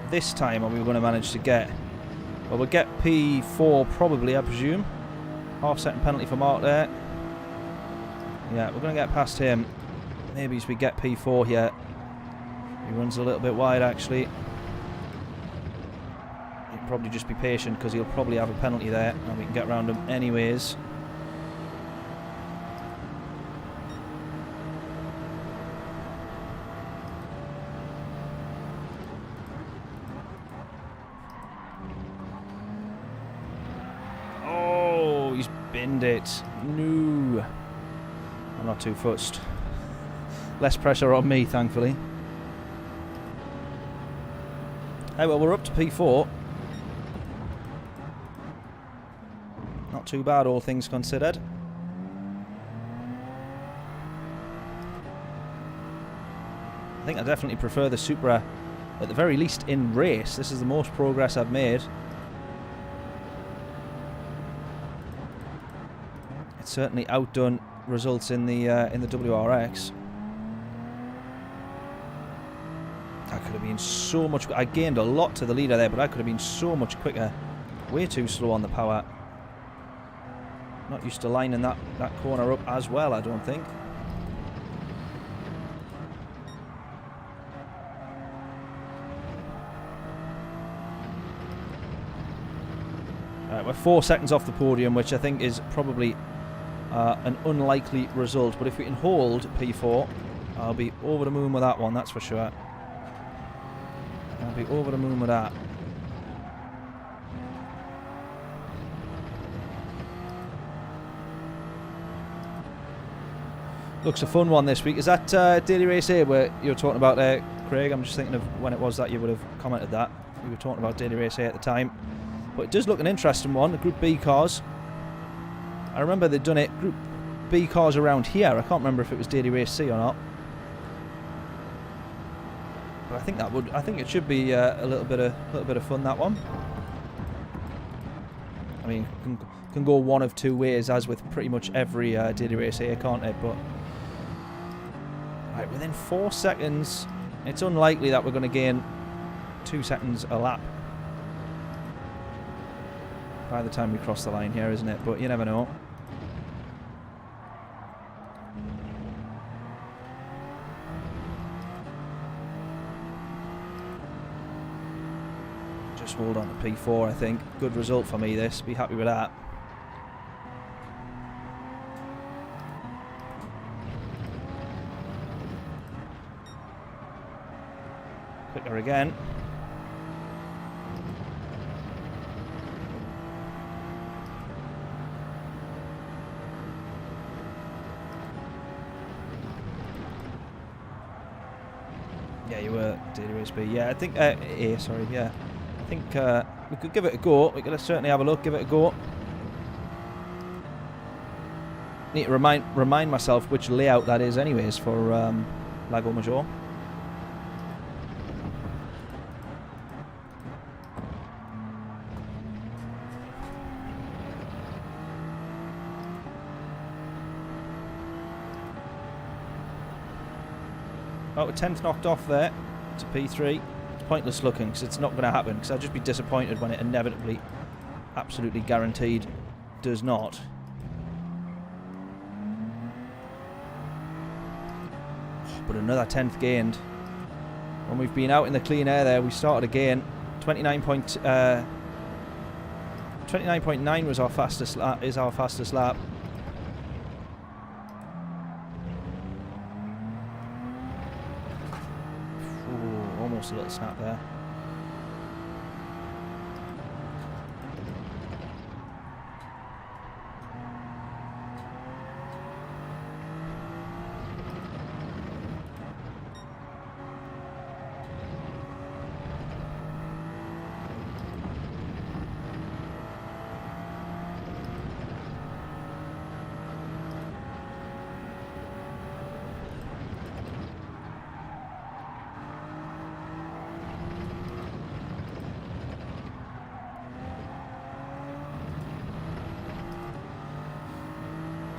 This time are we going to manage to get, well, we'll get P4 probably, I presume. Half-second penalty for Mark there. Yeah, we're going to get past him. Maybe as we get P4 here. He runs a little bit wide actually. He'll probably just be patient because he'll probably have a penalty there, and we can get around him anyways. It. No. I'm not too fussed. Less pressure on me, thankfully. Hey, well, we're up to P4. not too bad, all things considered. I think I definitely prefer the Supra, at the very least in race. This is the most progress I've made. It's certainly outdone results in the WRX. I could have been so much. I gained a lot to the leader there, but I could have been so much quicker. Way too slow on the power. Not used to lining that corner up as well, I don't think. Alright, we're 4 seconds off the podium, which I think is probably an unlikely result. But if we can hold P4, I'll be over the moon with that one, that's for sure. I'll be over the moon with that. Looks a fun one this week. Is that Daily Race A where you were talking about there, Craig? I'm just thinking of when it was that you would have commented that. We were talking about Daily Race A at the time. But it does look an interesting one, the Group B cars. I remember they'd done it, Group B cars around here. I can't remember if it was Daily Race C or not. But I think it should be a little bit of fun, that one. I mean, can go one of two ways, as with pretty much every Daily Race A, can't it? But right, within 4 seconds, it's unlikely that we're going to gain 2 seconds a lap by the time we cross the line here, isn't it? But you never know. Just hold on to P4, I think. Good result for me, this. Be happy with that. Quicker again. Yeah, you were Daily Race B. Yeah, I think A. Sorry. Yeah, I think we could give it a go. We could certainly have a look. Give it a go. Need to remind myself which layout that is, anyways, for Lago Maggiore. Oh, 10th knocked off there to P3. It's pointless looking because it's not going to happen, because I'd just be disappointed when it inevitably, absolutely guaranteed, does not. But another 10th gained. When we've been out in the clean air there, we started again. 29.9 was our fastest lap, is our fastest lap. Almost a little snap there.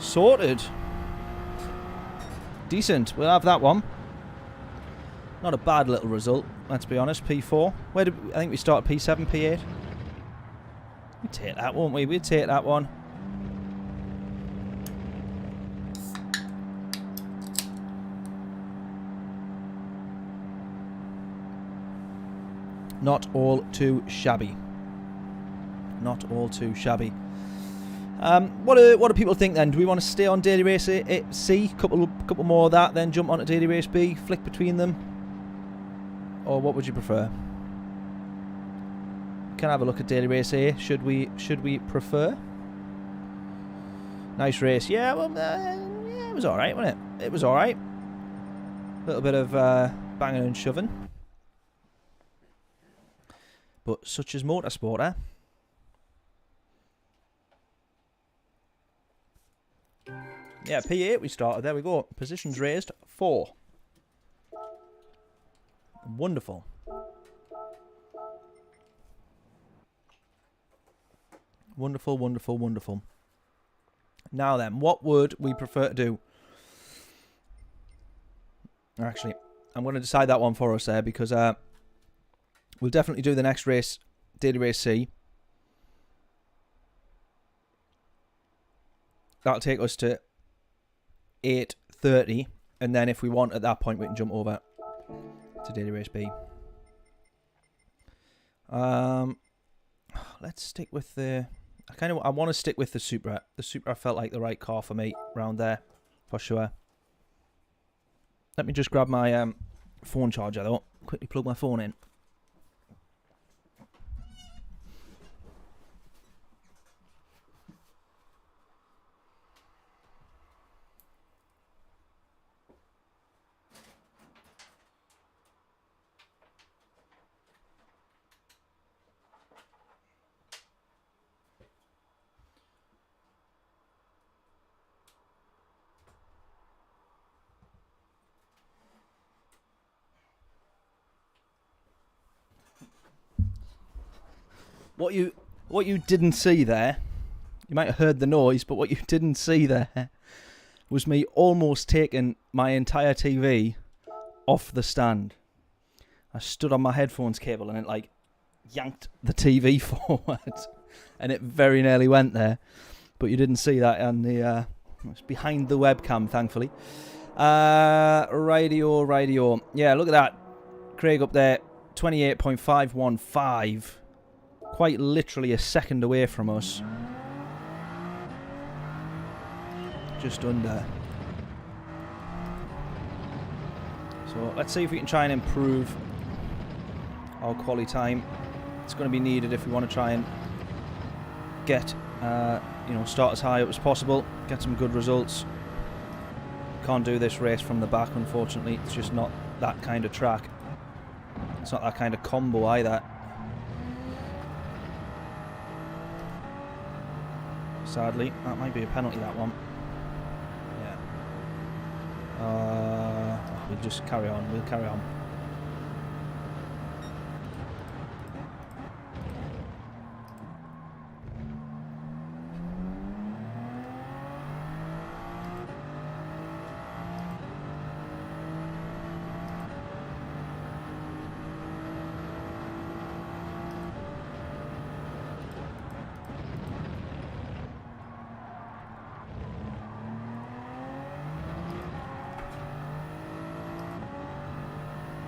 Sorted. Decent. We'll have that one. Not a bad little result, let's be honest. P4. Where did I think we started? P7, P8. We'd take that, won't we? We'd take that one. Not all too shabby. Not all too shabby. What do people think then? Do we want to stay on Daily Race C, couple more of that, then jump onto Daily Race B, flick between them, or what would you prefer? Can I have a look at Daily Race A? Should we prefer? Nice race, yeah. Well, yeah, it was all right, wasn't it? It was all right. A little bit of banging and shoving, but such is motorsport, eh? Yeah, P8 we started. There we go. Positions raised 4. Wonderful. Wonderful, wonderful, wonderful. Now then, what would we prefer to do? Actually, I'm going to decide that one for us there because we'll definitely do the next race, Daily Race C. That'll take us to 8:30, and then if we want at that point we can jump over to Daily Race B. Let's stick with the... I want to stick with the Supra. The Supra felt like the right car for me around there, for sure. Let me just grab my phone charger though. Quickly plug my phone in. What you didn't see there, you might have heard the noise, but what you didn't see there was me almost taking my entire TV off the stand. I stood on my headphones cable and it like yanked the TV forward, and it very nearly went there. But you didn't see that on the it's behind the webcam, thankfully. Radio. Yeah, look at that. Craig up there, 28.515. Quite literally a second away from us. Just under. So let's see if we can try and improve our quali time. It's going to be needed if we want to try and get, start as high up as possible, get some good results. Can't do this race from the back, unfortunately. It's just not that kind of track. It's not that kind of combo either. Sadly, that might be a penalty, that one. Yeah. We'll just carry on. We'll carry on.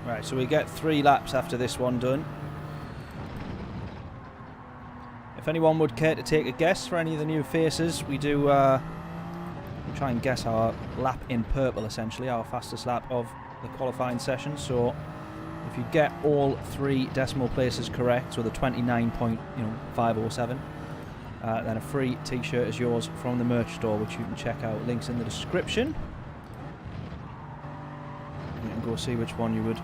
Right, so we get 3 laps after this one done. If anyone would care to take a guess for any of the new faces, we do we try and guess our lap in purple, essentially, our fastest lap of the qualifying session. So if you get all 3 decimal places correct, so the 29.507, then a free t-shirt is yours from the merch store, which you can check out. Links in the description. You can go see which one you would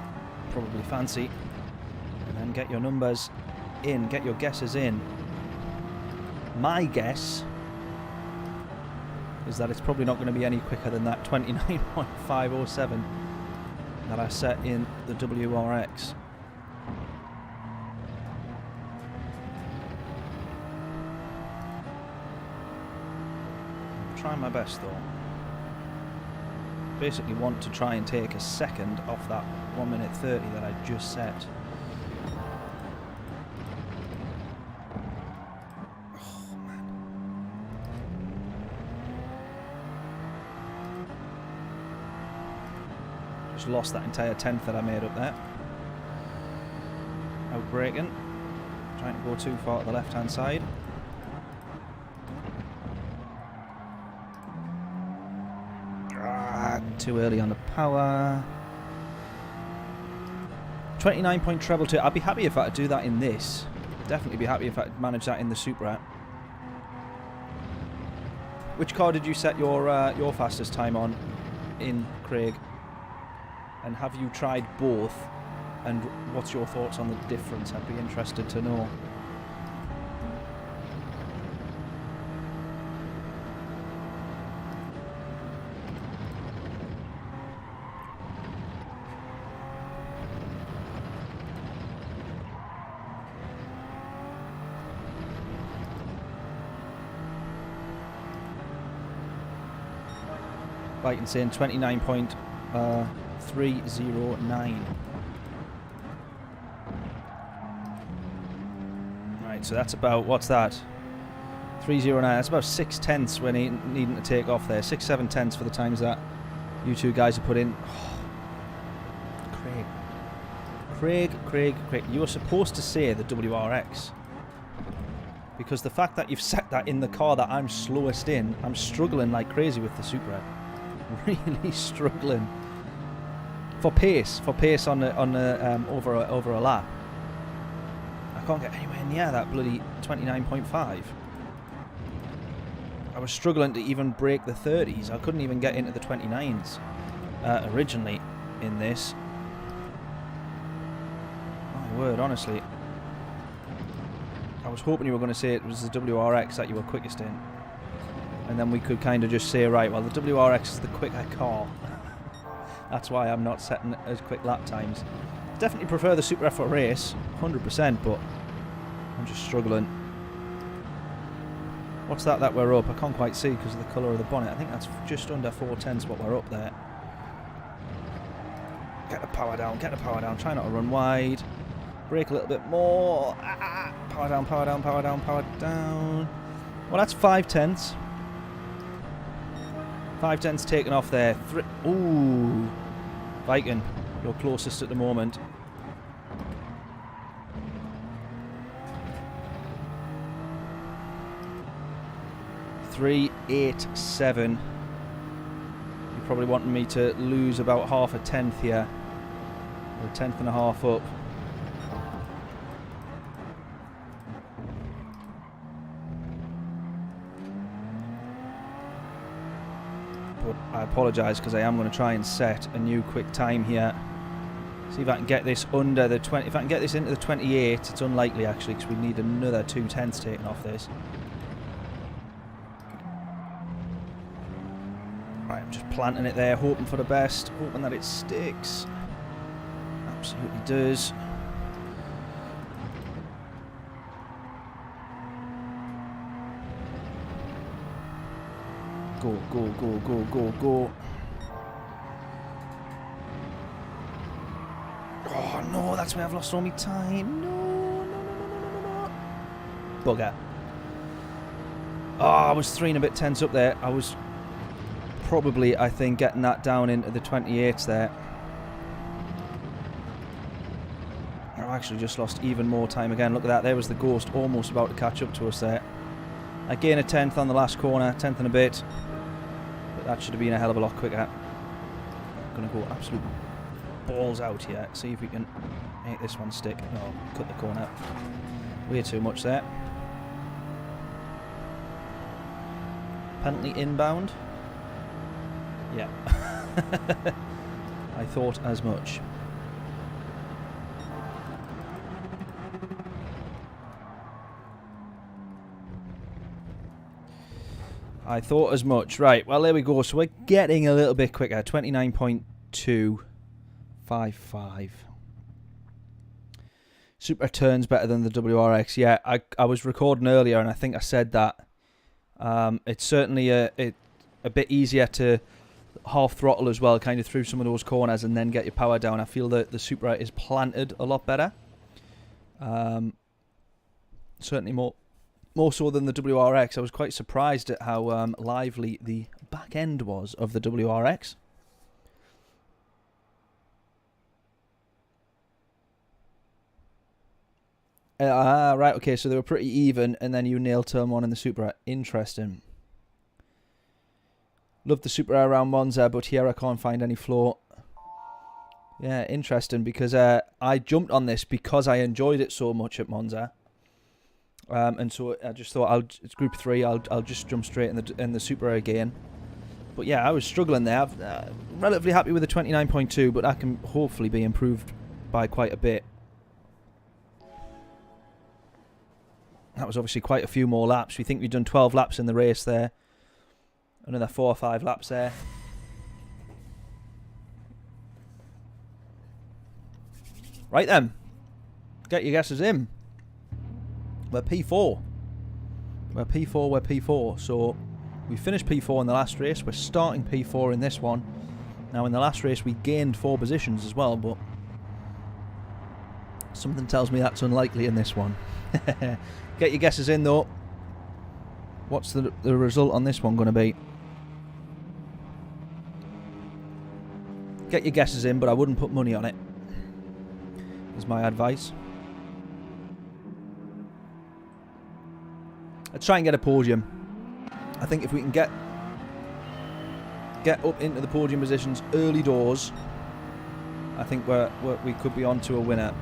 probably fancy, and then get your numbers in, get your guesses in. My guess is that it's probably not going to be any quicker than that 29.507 that I set in the WRX. I'm trying my best though. Basically want to try and take a second off that 1:30 that I just set. Oh man. Just lost that entire 10th that I made up there. Outbraking. Trying to go too far to the left hand side. Too early on the power. 29 point treble to. I'd be happy if I could do that in this. Definitely be happy if I could manage that in the Supra. Which car did you set your fastest time on in, Craig? And have you tried both? And what's your thoughts on the difference? I'd be interested to know. Right, and saying 29.309. Right, so that's about, what's that? 309, that's about 6/10 we're needing to take off there. 6-7 for the times that you two guys have put in. Oh, Craig, you were supposed to say the WRX. Because the fact that you've set that in the car that I'm slowest in, I'm struggling like crazy with the Supra. Really struggling. For pace on the over a lap. I can't get anywhere near that bloody 29.5. I was struggling to even break the 30s. I couldn't even get into the 29s originally in this. My word, honestly. I was hoping you were going to say it was the WRX that you were quickest in. And then we could kind of just say, right, well, the WRX is the quicker car. That's why I'm not setting as quick lap times. Definitely prefer the Supra for race, 100%, but I'm just struggling. What's that we're up? I can't quite see because of the colour of the bonnet. I think that's just under 4/10 what we're up there. Get the power down, try not to run wide. Brake a little bit more. Power down. Well, that's 5/10. 5/10 taken off there. Ooh. Viking, you're closest at the moment. .387. You're probably wanting me to lose about half a tenth here. Or a tenth and a half up. But I apologise because I am going to try and set a new quick time here. See if I can get this under the 20. If I can get this into the 28, it's unlikely actually because we need another 2/10 taken off this. Right, I'm just planting it there, hoping for the best, hoping that it sticks. Absolutely does. Go. Oh no, that's where I've lost all my time. No. Bugger. Oh, I was 3 and a bit tenths up there. I was probably, I think, getting that down into the 28s there. I've actually just lost even more time again. Look at that, there was the Ghost almost about to catch up to us there. I gained a tenth on the last corner, tenth and a bit. But that should have been a hell of a lot quicker. I'm going to go absolute balls out here. See if we can make this one stick. No, cut the corner. Way too much there. Penalty inbound. Yeah. I thought as much. I thought as much. Right, well, there we go. So we're getting a little bit quicker. 29.255. Super turns better than the WRX. Yeah, I was recording earlier and I think I said that. It's certainly a bit easier to half throttle as well, kind of through some of those corners and then get your power down. I feel that the Supra is planted a lot better. Certainly more so than the WRX. I was quite surprised at how lively the back end was of the WRX. Right, okay, so they were pretty even, and then you nailed turn one in the Supra. Interesting. Love the Supra around Monza, but here I can't find any floor. Yeah, interesting, because I jumped on this because I enjoyed it so much at Monza. And so I just thought, it's Group 3, I'll just jump straight in the Supra again. But yeah, I was struggling there. I'm relatively happy with the 29.2, but that can hopefully be improved by quite a bit. That was obviously quite a few more laps. We think we've done 12 laps in the race there. Another 4 or 5 laps there. Right then. Get your guesses in. We're P4. We're P4. So We finished P4 in the last race. We're starting P4 in this one. Now, in the last race, we gained 4 positions as well, but something tells me that's unlikely in this one. Get your guesses in, though. What's the result on this one going to be? Get your guesses in, but I wouldn't put money on it, is my advice. Let's try and get a podium. I think if we can get up into the podium positions early doors, I think we could be on to a winner.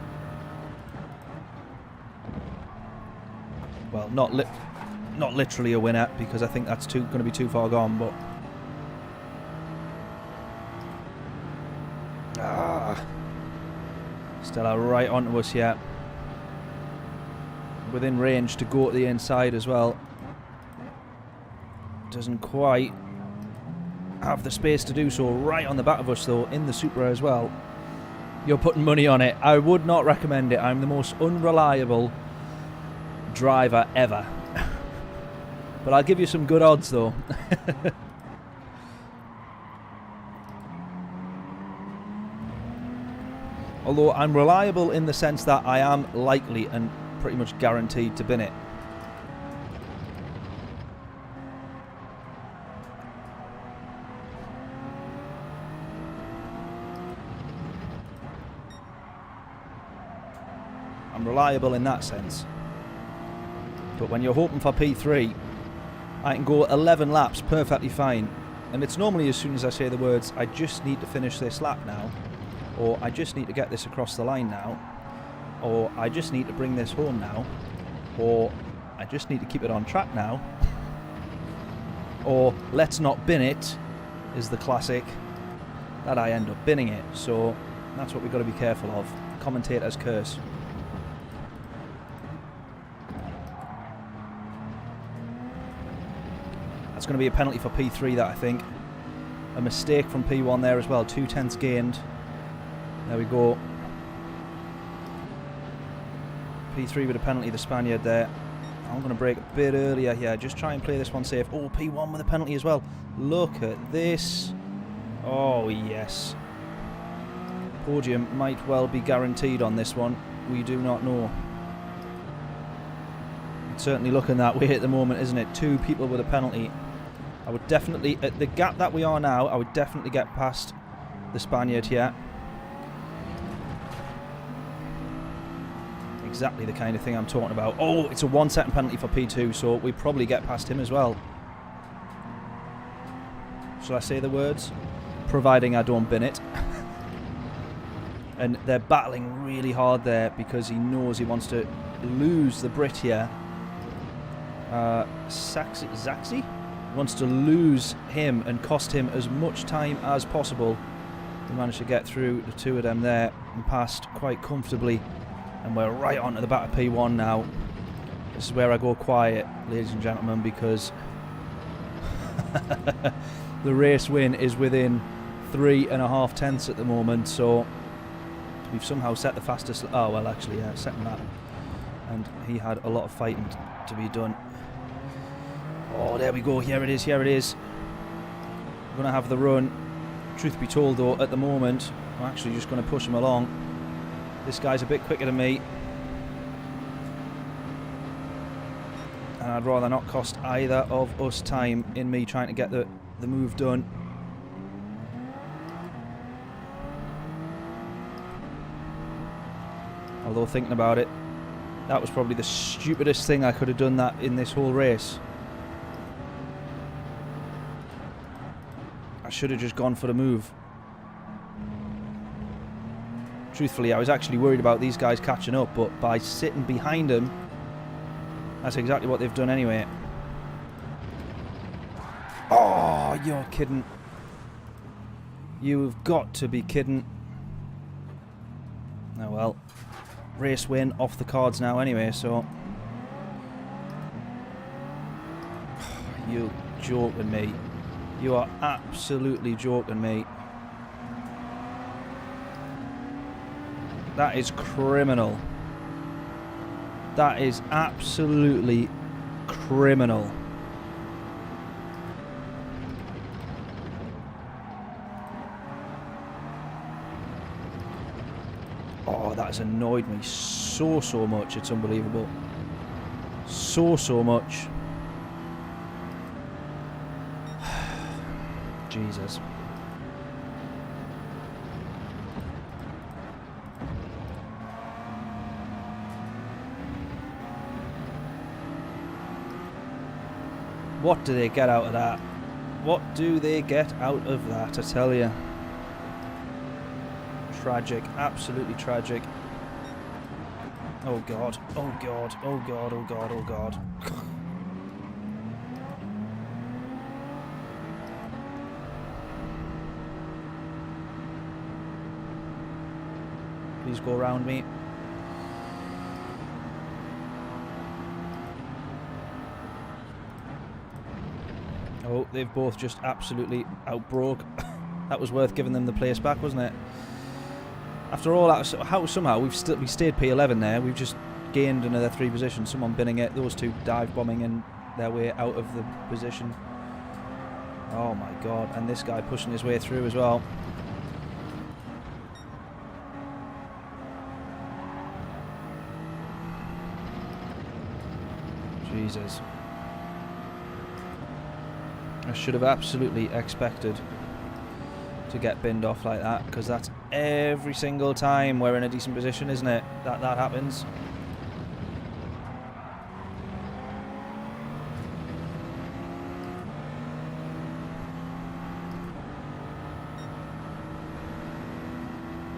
Well, not literally a winner, because I think that's going to be too far gone, but still right onto us yet. Within range to go to the inside as well. Doesn't quite have the space to do so. Right on the back of us though, in the Supra as well. You're putting money on it. I would not recommend it. I'm the most unreliable driver ever. But I'll give you some good odds though. Although I'm reliable in the sense that I am likely and pretty much guaranteed to bin it. I'm reliable in that sense. But when you're hoping for P3, I can go 11 laps perfectly fine. And it's normally as soon as I say the words, I just need to finish this lap now, or I just need to get this across the line now, or I just need to bring this home now, or I just need to keep it on track now, or let's not bin it is the classic, that I end up binning it. So that's what we've got to be careful of. Commentator's curse. That's going to be a penalty for P3, that I think. A mistake from P1 there as well. 2/10 gained. There we go. P3 with a penalty, the Spaniard there. I'm going to break a bit earlier here. Just try and play this one safe. Oh, P1 with a penalty as well. Look at this. Oh, yes. Podium might well be guaranteed on this one. We do not know. It's certainly looking that way at the moment, isn't it? 2 people with a penalty. I would definitely, at the gap that we are now, I would definitely get past the Spaniard here. Exactly the kind of thing I'm talking about. Oh, it's a 1-second penalty for P2, so we probably get past him as well. Shall I say the words? Providing I don't bin it. And they're battling really hard there because he knows he wants to lose the Brit here. Zaxi wants to lose him and cost him as much time as possible. We managed to get through the 2 of them there and passed quite comfortably. And we're right onto the back of P1 now. This is where I go quiet, ladies and gentlemen, because the race win is within 3.5 tenths at the moment. So we've somehow set the fastest. Oh, well, actually, yeah, second lap. And he had a lot of fighting to be done. Oh, there we go. Here it is. Here it is. We're going to have the run. Truth be told, though, at the moment, I'm actually just going to push him along. This guy's a bit quicker than me. And I'd rather not cost either of us time in me trying to get the move done. Although thinking about it, that was probably the stupidest thing I could have done that in this whole race. I should have just gone for the move. Truthfully, I was actually worried about these guys catching up, but by sitting behind them, that's exactly what they've done anyway. Oh, you're kidding. You've got to be kidding. Oh well. Race win off the cards now anyway, so... You joking me. You are absolutely joking me. That is criminal. That is absolutely criminal. God, that has annoyed me so much. It's unbelievable. So much. Jesus. What do they get out of that? What do they get out of that, I tell you? Tragic, absolutely tragic. Oh God, oh God, oh God, oh God, oh God. Please go around me. Oh, they've both just absolutely outbroke. That was worth giving them the place back, wasn't it? After all that, somehow we stayed P11 there. We've just gained another 3 positions. Someone binning it. Those two dive bombing in their way out of the position. Oh my God! And this guy pushing his way through as well. Jesus. I should have absolutely expected to get binned off like that, because that's every single time we're in a decent position, isn't it? That happens.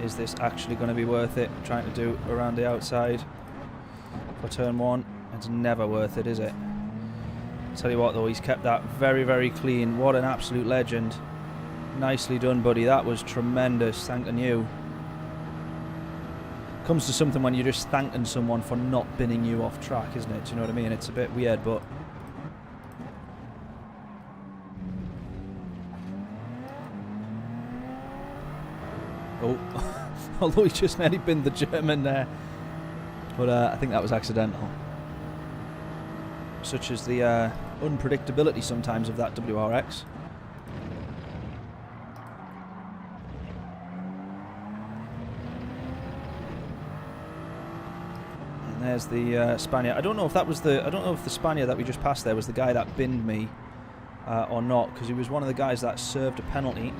Is this actually going to be worth it, trying to do around the outside for turn 1? It's never worth it, is it? Tell you what though, he's kept that very clean. What an absolute legend. Nicely done, buddy. That was tremendous. Thanking you. Comes to something when you're just thanking someone for not binning you off track, isn't it? Do you know what I mean? It's a bit weird, but oh, although he just nearly binned the German there, but I think that was accidental. Such as the unpredictability sometimes of that WRX. And there's the Spaniard. I don't know if that was the. I don't know if the Spaniard that we just passed there was the guy that binned me or not, because he was one of the guys that served a penalty.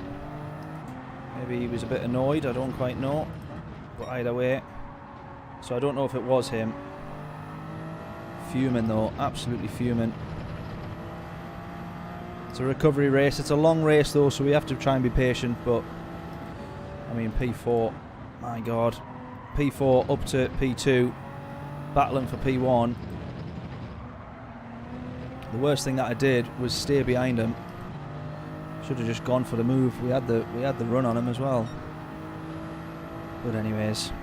Maybe he was a bit annoyed. I don't quite know. But either way, so I don't know if it was him. Fuming though, absolutely fuming. It's a recovery race. It's a long race though, so we have to try and be patient. But I mean, P4, my God, P4 up to P2, battling for P1. The worst thing that I did was stay behind him. Should have just gone for the move. We had the run on him as well. But anyways.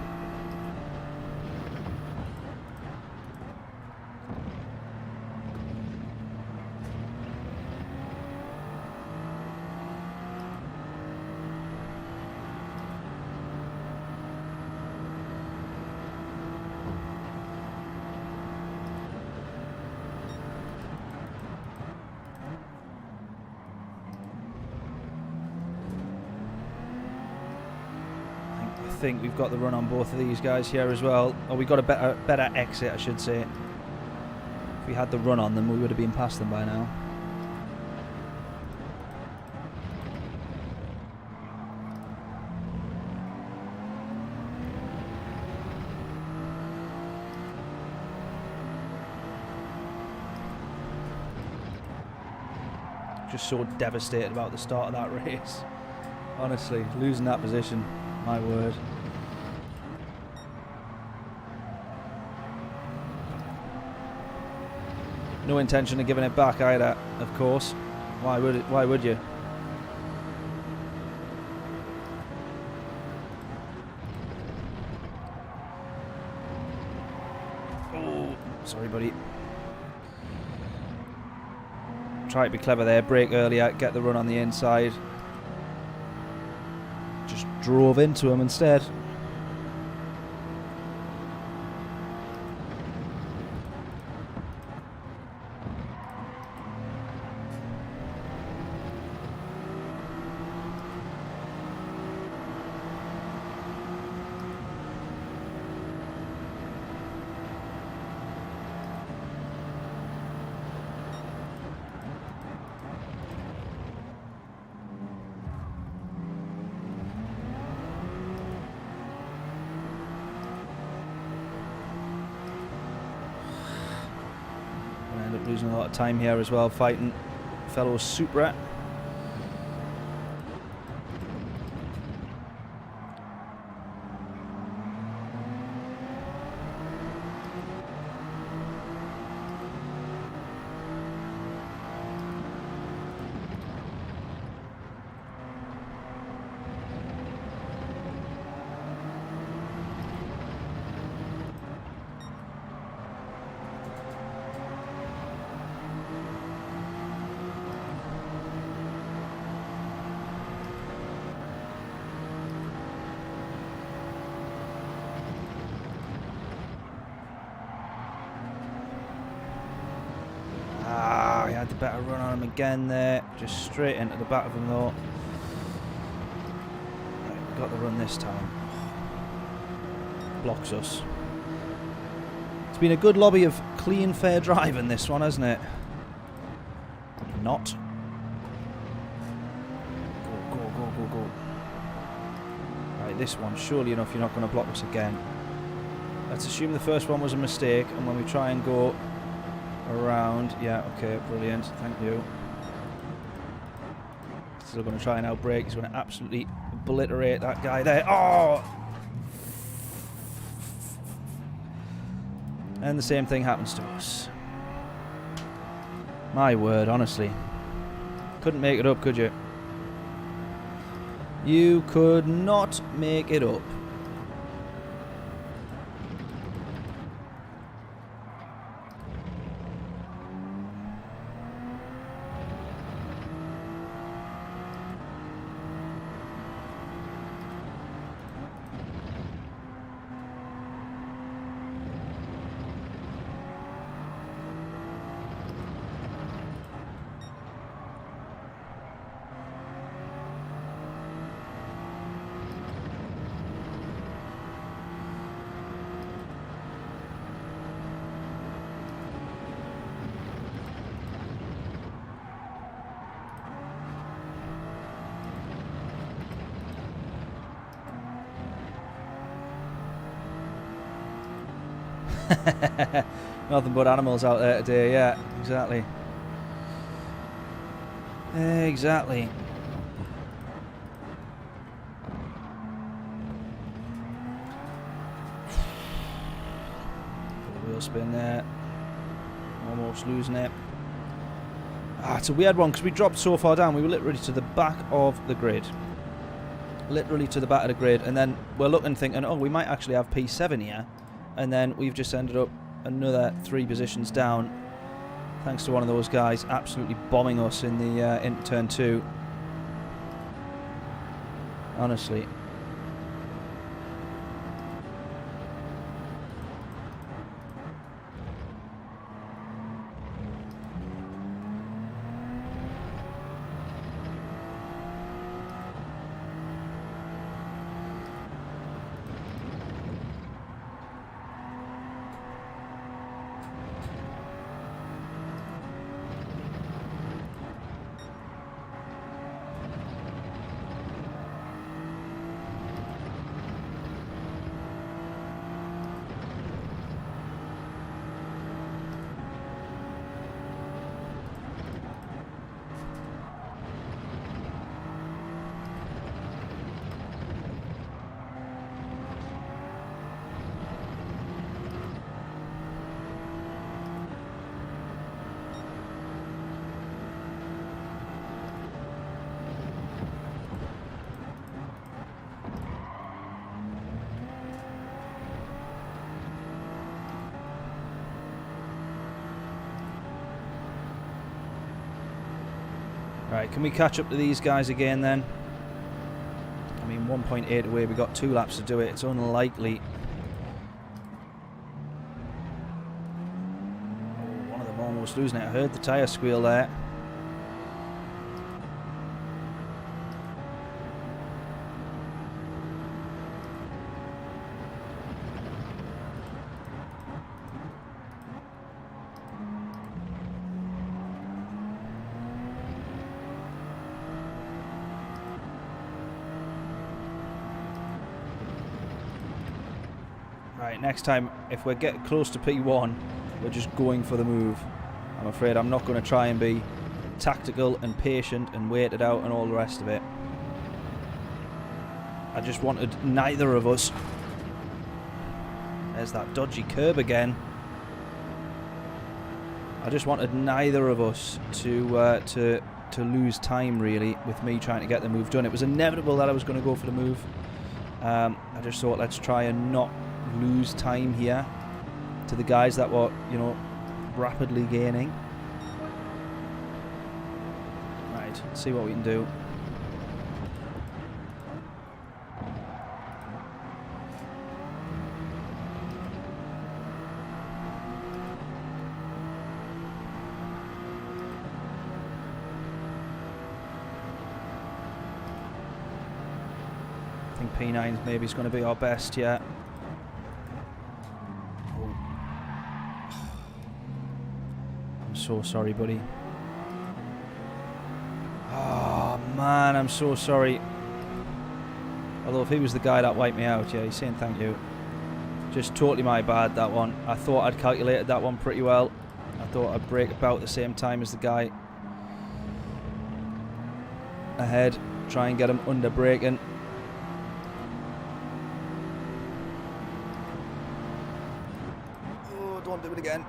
I think we've got the run on both of these guys here as well. Or we got a better exit, I should say. If we had the run on them, we would have been past them by now. Just so devastated about the start of that race. Honestly, losing that position, my word. No intention of giving it back either, of course. Why would you? Oh, sorry, buddy. Try to be clever there, brake earlier, get the run on the inside. Just drove into him instead. Losing a lot of time here as well, fighting fellow Supra. Had the better run on him again there, just straight into the back of him though. Right, got the run this time. Blocks us. It's been a good lobby of clean, fair driving this one, hasn't it? Not. Go, go, go, go, go. Right, this one, surely enough, you're not going to block us again. Let's assume the first one was a mistake, and when we try and go around, yeah, okay, brilliant, thank you. Still going to try and outbrake. He's going to absolutely obliterate that guy there. Oh! And the same thing happens to us. My word, honestly. Couldn't make it up, could you? You could not make it up. Nothing but animals out there today, yeah, exactly. Exactly. Wheel spin there. Almost losing it. Ah, it's a weird one because we dropped so far down. We were literally to the back of the grid. Literally to the back of the grid. And then we're looking thinking, oh, we might actually have P7 here. And then we've just ended up another 3 positions down, thanks to one of those guys absolutely bombing us in the into turn 2. Honestly. Right, can we catch up to these guys again then? I mean, 1.8 away, we've got 2 laps to do it. It's unlikely. Oh, one of them almost losing it. I heard the tyre squeal there. Right, next time, if we're getting close to P1, we're just going for the move. I'm afraid I'm not going to try and be tactical and patient and wait it out and all the rest of it. I just wanted neither of us. There's that dodgy curb again. I just wanted neither of us to lose time, really, with me trying to get the move done. It was inevitable that I was going to go for the move. I just thought, let's try and not lose time here to the guys that were, you know, rapidly gaining. Right, let's see what we can do. I think P9 maybe is going to be our best yet. Oh. I'm so sorry, buddy. Oh man, I'm so sorry. Although if he was the guy that wiped me out, yeah, he's saying thank you. Just totally my bad, that one. I thought I'd calculated that one pretty well. I thought I'd brake about the same time as the guy ahead. Try and get him under braking. Oh, don't do it again.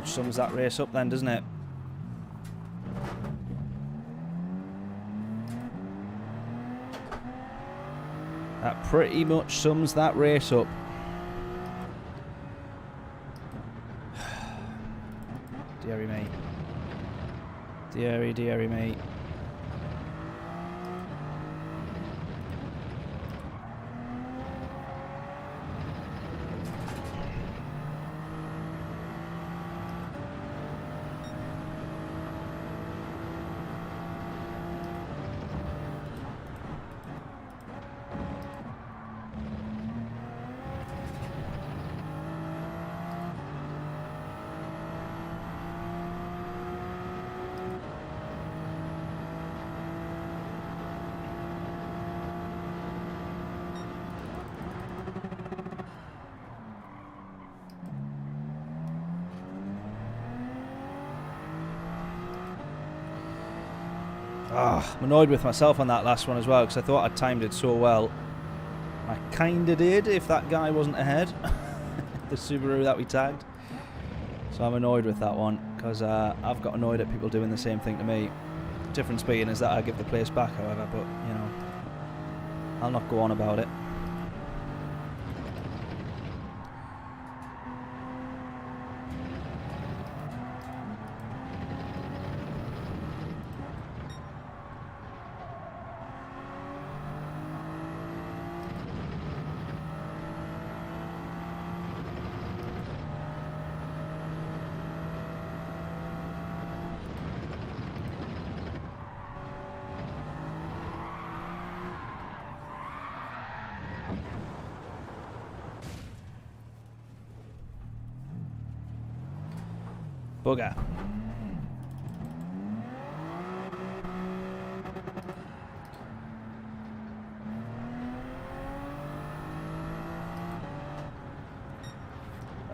Sums that race up then, doesn't it? That pretty much sums that race up. Deary me. Deary, deary me. I'm annoyed with myself on that last one as well because I thought I timed it so well. I kinda did if that guy wasn't ahead. The Subaru that we tagged. So I'm annoyed with that one because I've got annoyed at people doing the same thing to me. Difference being is that I give the place back, however, but you know, I'll not go on about it. Bugger.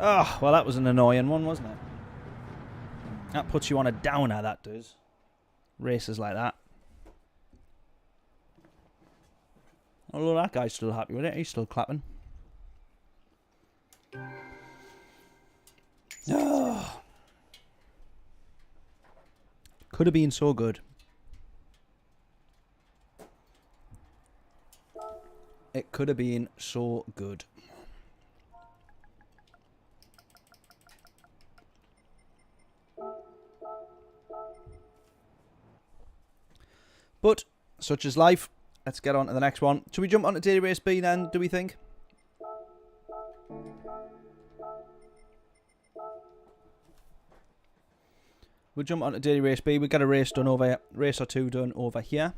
Oh, well that was an annoying one, wasn't it? That puts you on a downer, that does. Races like that. Although that guy's still happy with it, he's still clapping. Oh. Could have been so good. It could have been so good. But such is life. Let's get on to the next one. Should we jump on to Daily Race B then, do we think? We'll jump on to Daily Race B. We've got a race done over here. Race or two done over here.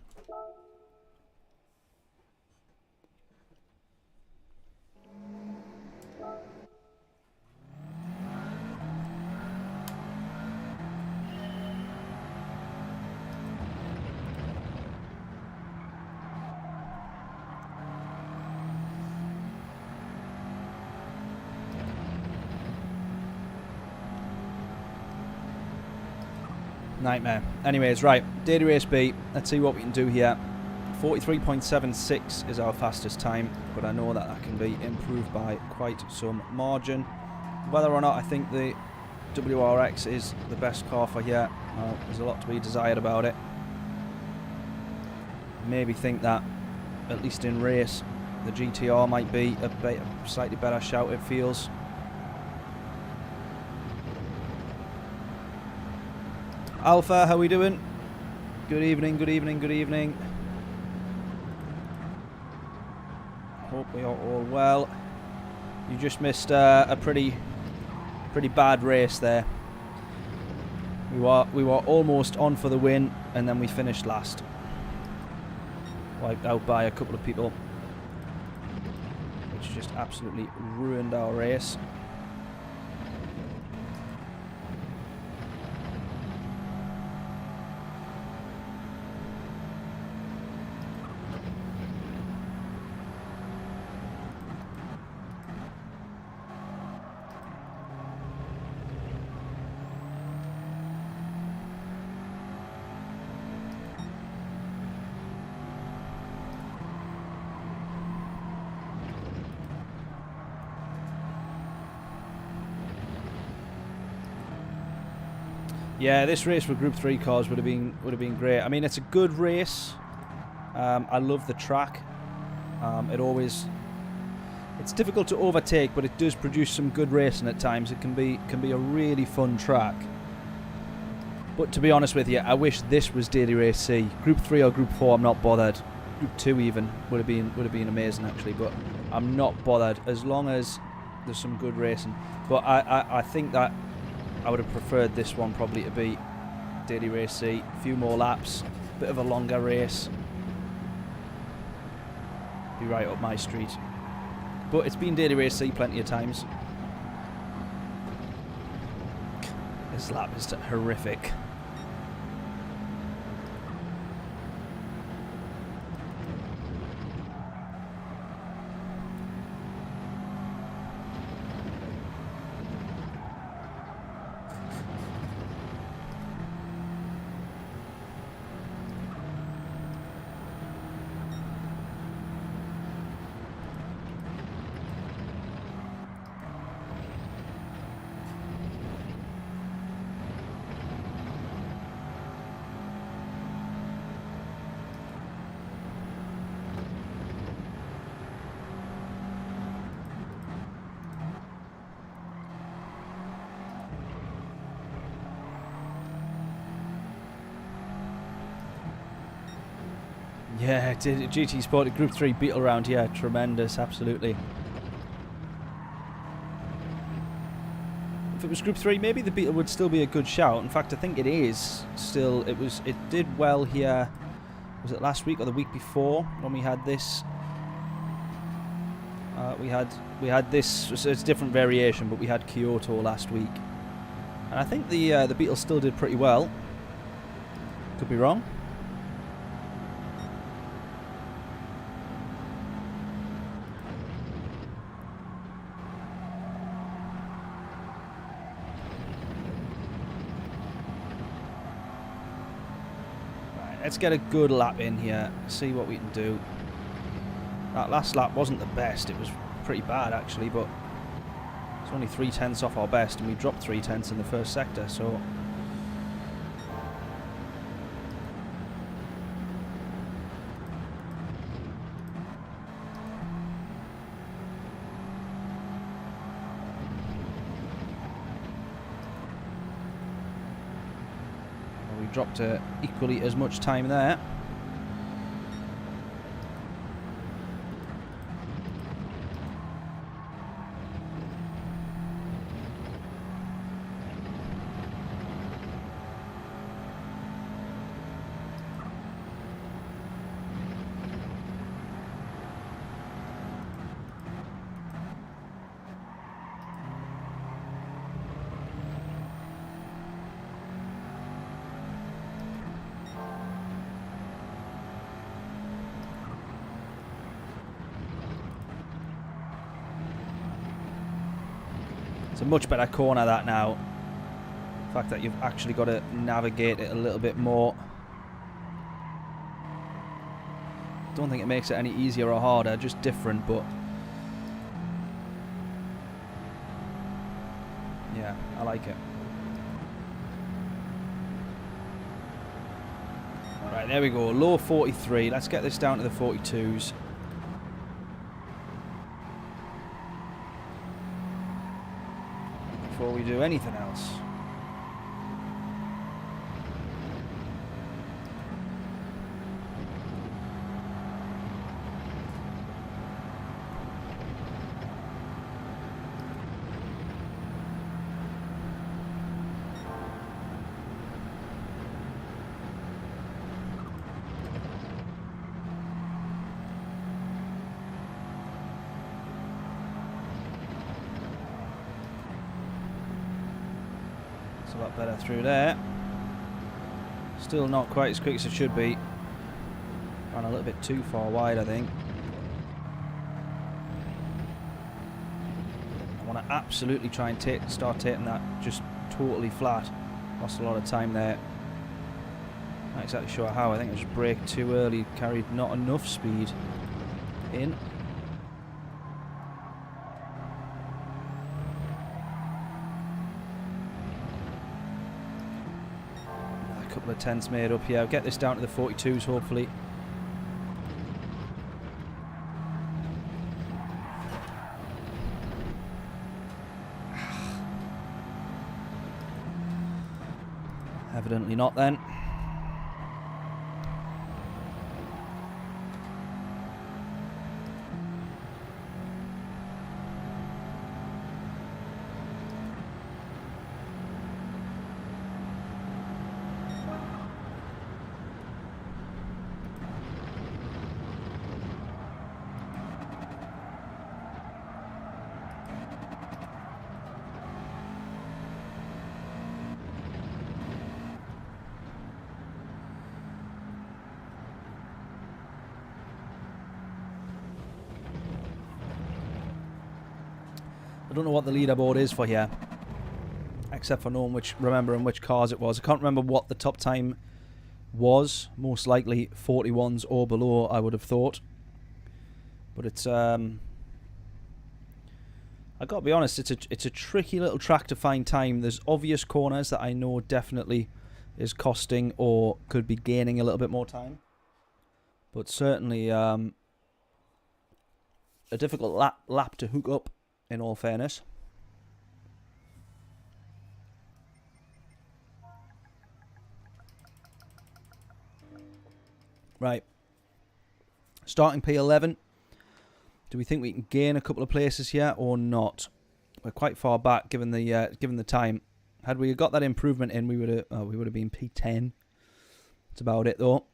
Nightmare. Anyways, right, Daily Race B. Let's see what we can do here. 43.76 is our fastest time, but I know that that can be improved by quite some margin. Whether or not I think the WRX is the best car for here, there's a lot to be desired about it. Maybe think that, at least in race, the GTR might be a slightly better shout, it feels. Alpha, how we doing? Good evening, good evening, good evening. Hope we are all well. You just missed a pretty bad race there. We were almost on for the win, and then we finished last. Wiped out by a couple of people, which just absolutely ruined our race. Yeah, this race for Group 3 cars would have been great. I mean, it's a good race. I love the track. It's difficult to overtake, but it does produce some good racing at times. It can be a really fun track. But to be honest with you, I wish this was Daily Race C. Group 3 or Group 4, I'm not bothered. Group 2 even would have been amazing actually, but I'm not bothered as long as there's some good racing. But I think that I would have preferred this one probably to be Daily Race C. A few more laps, bit of a longer race. Be right up my street. But it's been Daily Race C plenty of times. This lap is horrific. Yeah, GT Sport Group 3 Beetle round here, tremendous, absolutely. If it was Group 3, maybe the Beetle would still be a good shout. In fact, I think it is still. It did well here. Was it last week or the week before when we had this? We had this. So it's a different variation, but we had Kyoto last week, and I think the Beetle still did pretty well. Could be wrong. Let's get a good lap in here, see what we can do. That last lap wasn't the best, it was pretty bad actually, but it's only 3/10 off our best and we dropped 3/10 in the first sector, so... dropped equally as much time there. It's a much better corner that now. The fact that you've actually got to navigate it a little bit more. Don't think it makes it any easier or harder, just different, but yeah, I like it. Right, there we go, low 43. Let's get this down to the 42s. Before we do anything else. It's a lot better through there. Still not quite as quick as it should be. Ran a little bit too far wide, I think. I want to absolutely try and start taking that just totally flat. Lost a lot of time there. Not exactly sure how. I think I just braked too early, carried not enough speed in. Couple of tenths made up here. I'll get this down to the 42s hopefully. Evidently not then. I don't know what the leaderboard is for here, except for knowing remembering which cars it was. I can't remember what the top time was. Most likely 41s or below, I would have thought. But it's I gotta be honest, it's a tricky little track to find time. There's obvious corners that I know definitely is costing or could be gaining a little bit more time. But certainly a difficult lap to hook up, in all fairness. Right. Starting P11. Do we think we can gain a couple of places here or not? We're quite far back given the time. Had we got that improvement in, we would have been P10. That's about it though.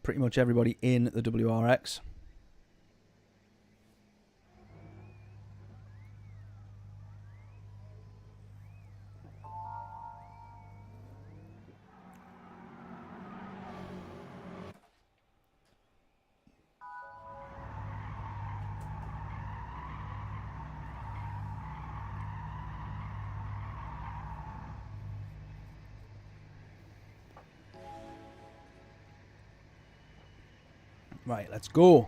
Pretty much everybody in the WRX. Right, let's go.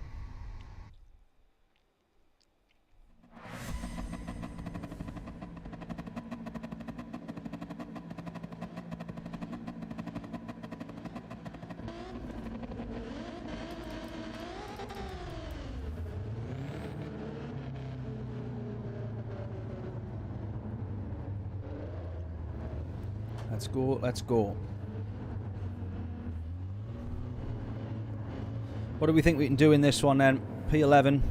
Let's go, let's go. What do we think we can do in this one then? P11.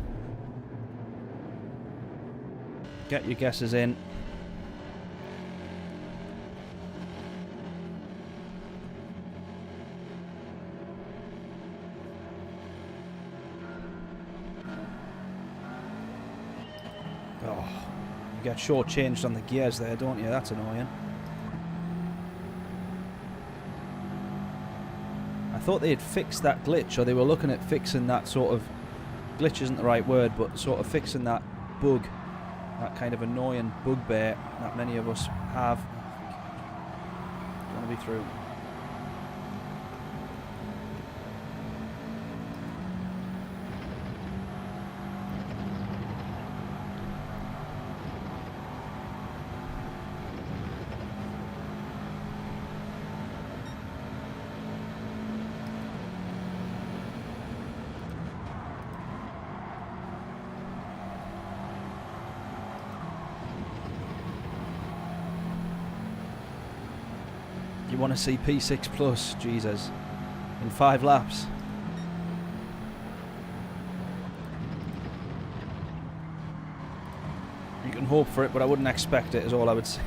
Get your guesses in. Oh, you get shortchanged on the gears there, don't you? That's annoying. I thought they had fixed that glitch, or they were looking at fixing that sort of... Glitch isn't the right word, but sort of fixing that bug. That kind of annoying bugbear that many of us have. Don't want to be through. You want to see P6 Plus, Jesus, in 5 laps. You can hope for it, but I wouldn't expect it, is all I would say.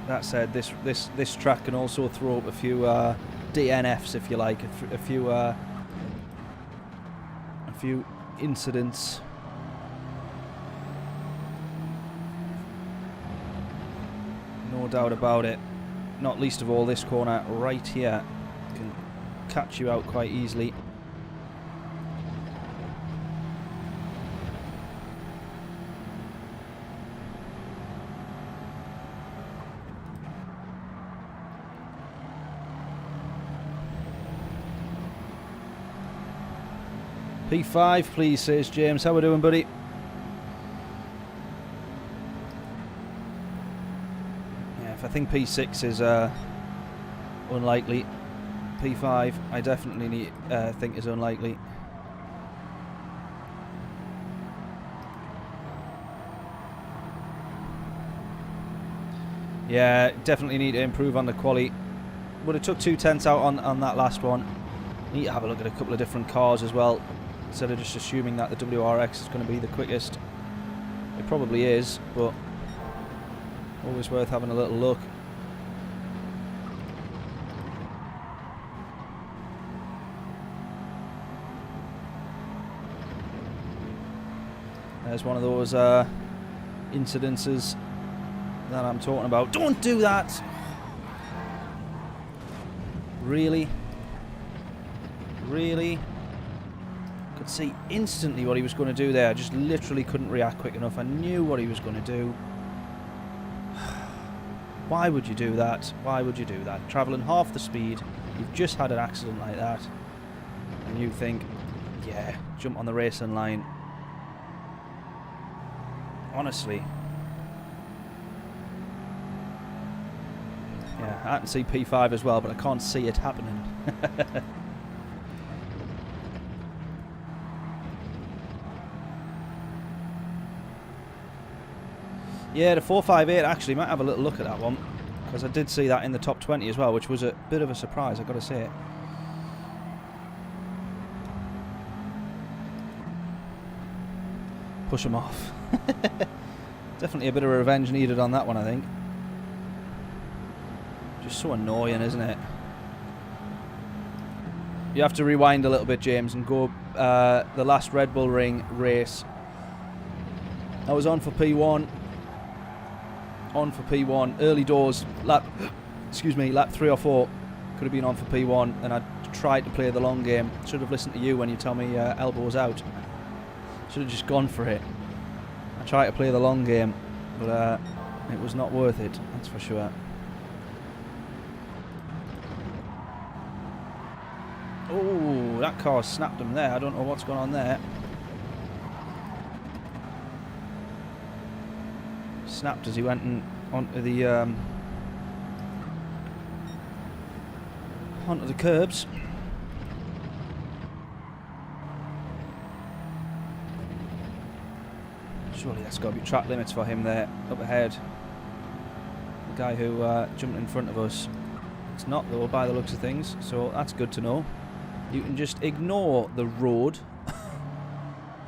That said, this track can also throw up a few DNFs, if you like, a few incidents. No doubt about it. Not least of all this corner right here can catch you out quite easily. P5 please, says James. How we doing, buddy? I think P6 is unlikely. P5 I definitely think is unlikely. Yeah, definitely need to improve on the quality. Would have took 2/10 out on that last one. Need to have a look at a couple of different cars as well, instead of just assuming that the WRX is going to be the quickest. It probably is, but always worth having a little look. There's one of those incidences that I'm talking about. Don't do that! Really? Really? Could see instantly what he was going to do there. I just literally couldn't react quick enough. I knew what he was going to do. Why would you do that? Why would you do that? Travelling half the speed, you've just had an accident like that, and you think, yeah, jump on the racing line. Honestly. Yeah, I can see P5 as well, but I can't see it happening. Yeah, the 458 actually, might have a little look at that one, because I did see that in the top 20 as well, which was a bit of a surprise, I've got to say it. Push him off. Definitely a bit of revenge needed on that one, I think. Just so annoying, isn't it? You have to rewind a little bit, James, and go the last Red Bull Ring race. I was on for P1. On for P1, early doors, lap 3 or 4, could have been on for P1, and I tried to play the long game. Should have listened to you when you tell me elbows out. Should have just gone for it. I tried to play the long game, but it was not worth it, that's for sure. Oh, that car snapped him there. I don't know what's going on there. Snapped as he went onto the curbs. Surely that's got to be track limits for him there up ahead. The guy who jumped in front of us. It's not though, by the looks of things, so that's good to know. You can just ignore the road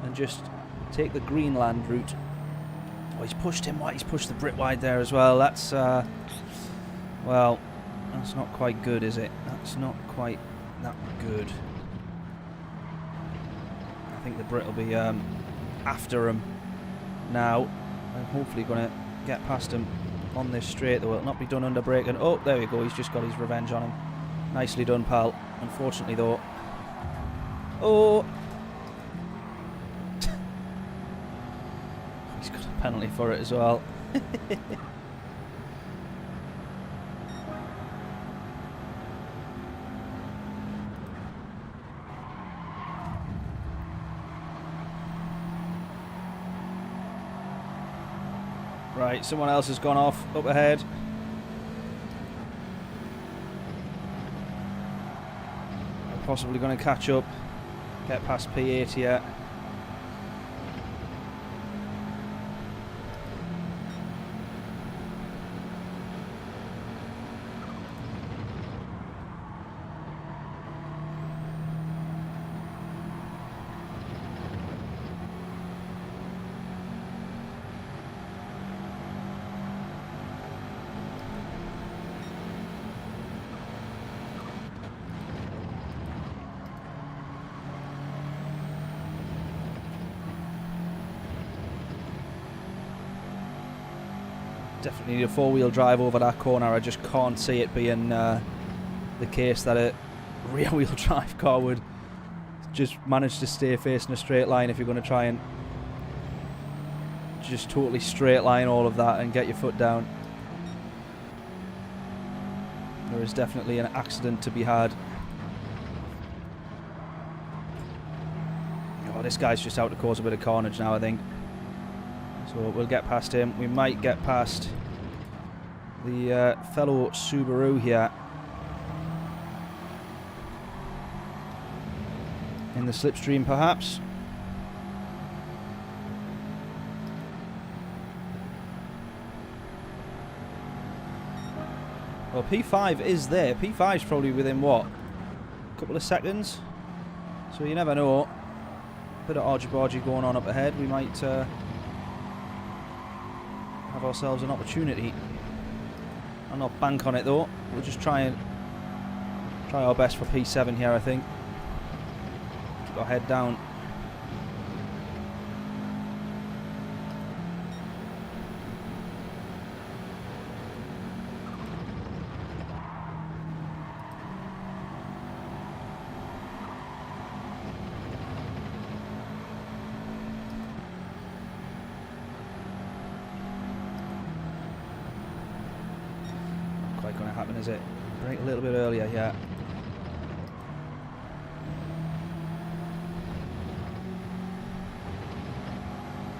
and just take the Greenland route. Oh, he's pushed him wide. He's pushed the Brit wide there as well. That's, well, that's not quite good, is it? That's not quite that good. I think the Brit will be after him now. I'm hopefully going to get past him on this straight, though. It'll not be done under braking. Oh, there we go. He's just got his revenge on him. Nicely done, pal. Unfortunately, though. Oh! penalty for it as well. Right, someone else has gone off up ahead. Possibly going to catch up, get past P8 yet. Definitely need a four-wheel drive over that corner. I just can't see it being the case that a rear-wheel drive car would just manage to stay facing a straight line if you're going to try and just totally straight line all of that and get your foot down. There is definitely an accident to be had. Oh, this guy's just out to cause a bit of carnage now, I think. So we'll get past him. We might get past the fellow Subaru here in the slipstream, perhaps. Well, P5 is there. P5's probably within, what, a couple of seconds? So you never know. Bit of argy-bargy going on up ahead. We might have ourselves an opportunity. I'll not bank on it though. We'll just try our best for P7 here, I think. Keep our head down. Is it? Brake a little bit earlier, yeah.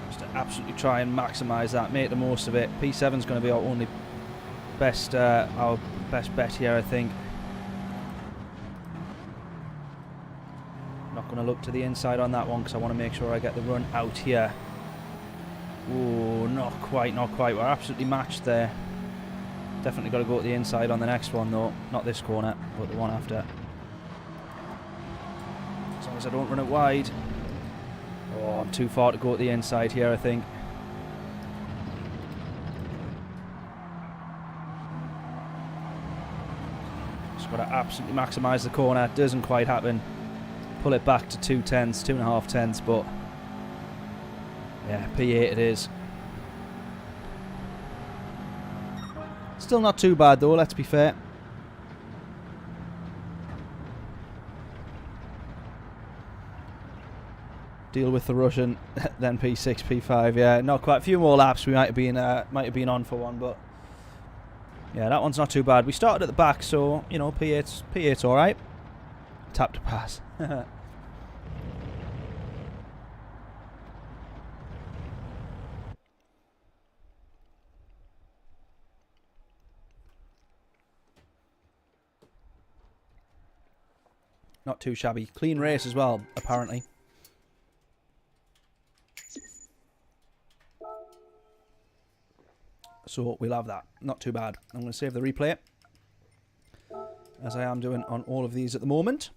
Just to absolutely try and maximise that, make the most of it. P7's going to be our only best, our best bet here, I think. Not going to look to the inside on that one because I want to make sure I get the run out here. Oh, not quite, not quite. We're absolutely matched there. Definitely got to go to the inside on the next one though. Not this corner, but the one after. As long as I don't run it wide. Oh, I'm too far to go to the inside here, I think. Just got to absolutely maximise the corner. Doesn't quite happen. Pull it back to 2 tenths, 2.5 tenths, but yeah, P8 it is. Still not too bad though, let's be fair. Deal with the Russian, then P6, P5. Yeah, not quite. A few more laps. We might have been on for one, but yeah, that one's not too bad. We started at the back, so you know, P8's all right. Tap to pass. Not too shabby. Clean race as well, apparently. So we'll have that. Not too bad. I'm going to save the replay, as I am doing on all of these at the moment.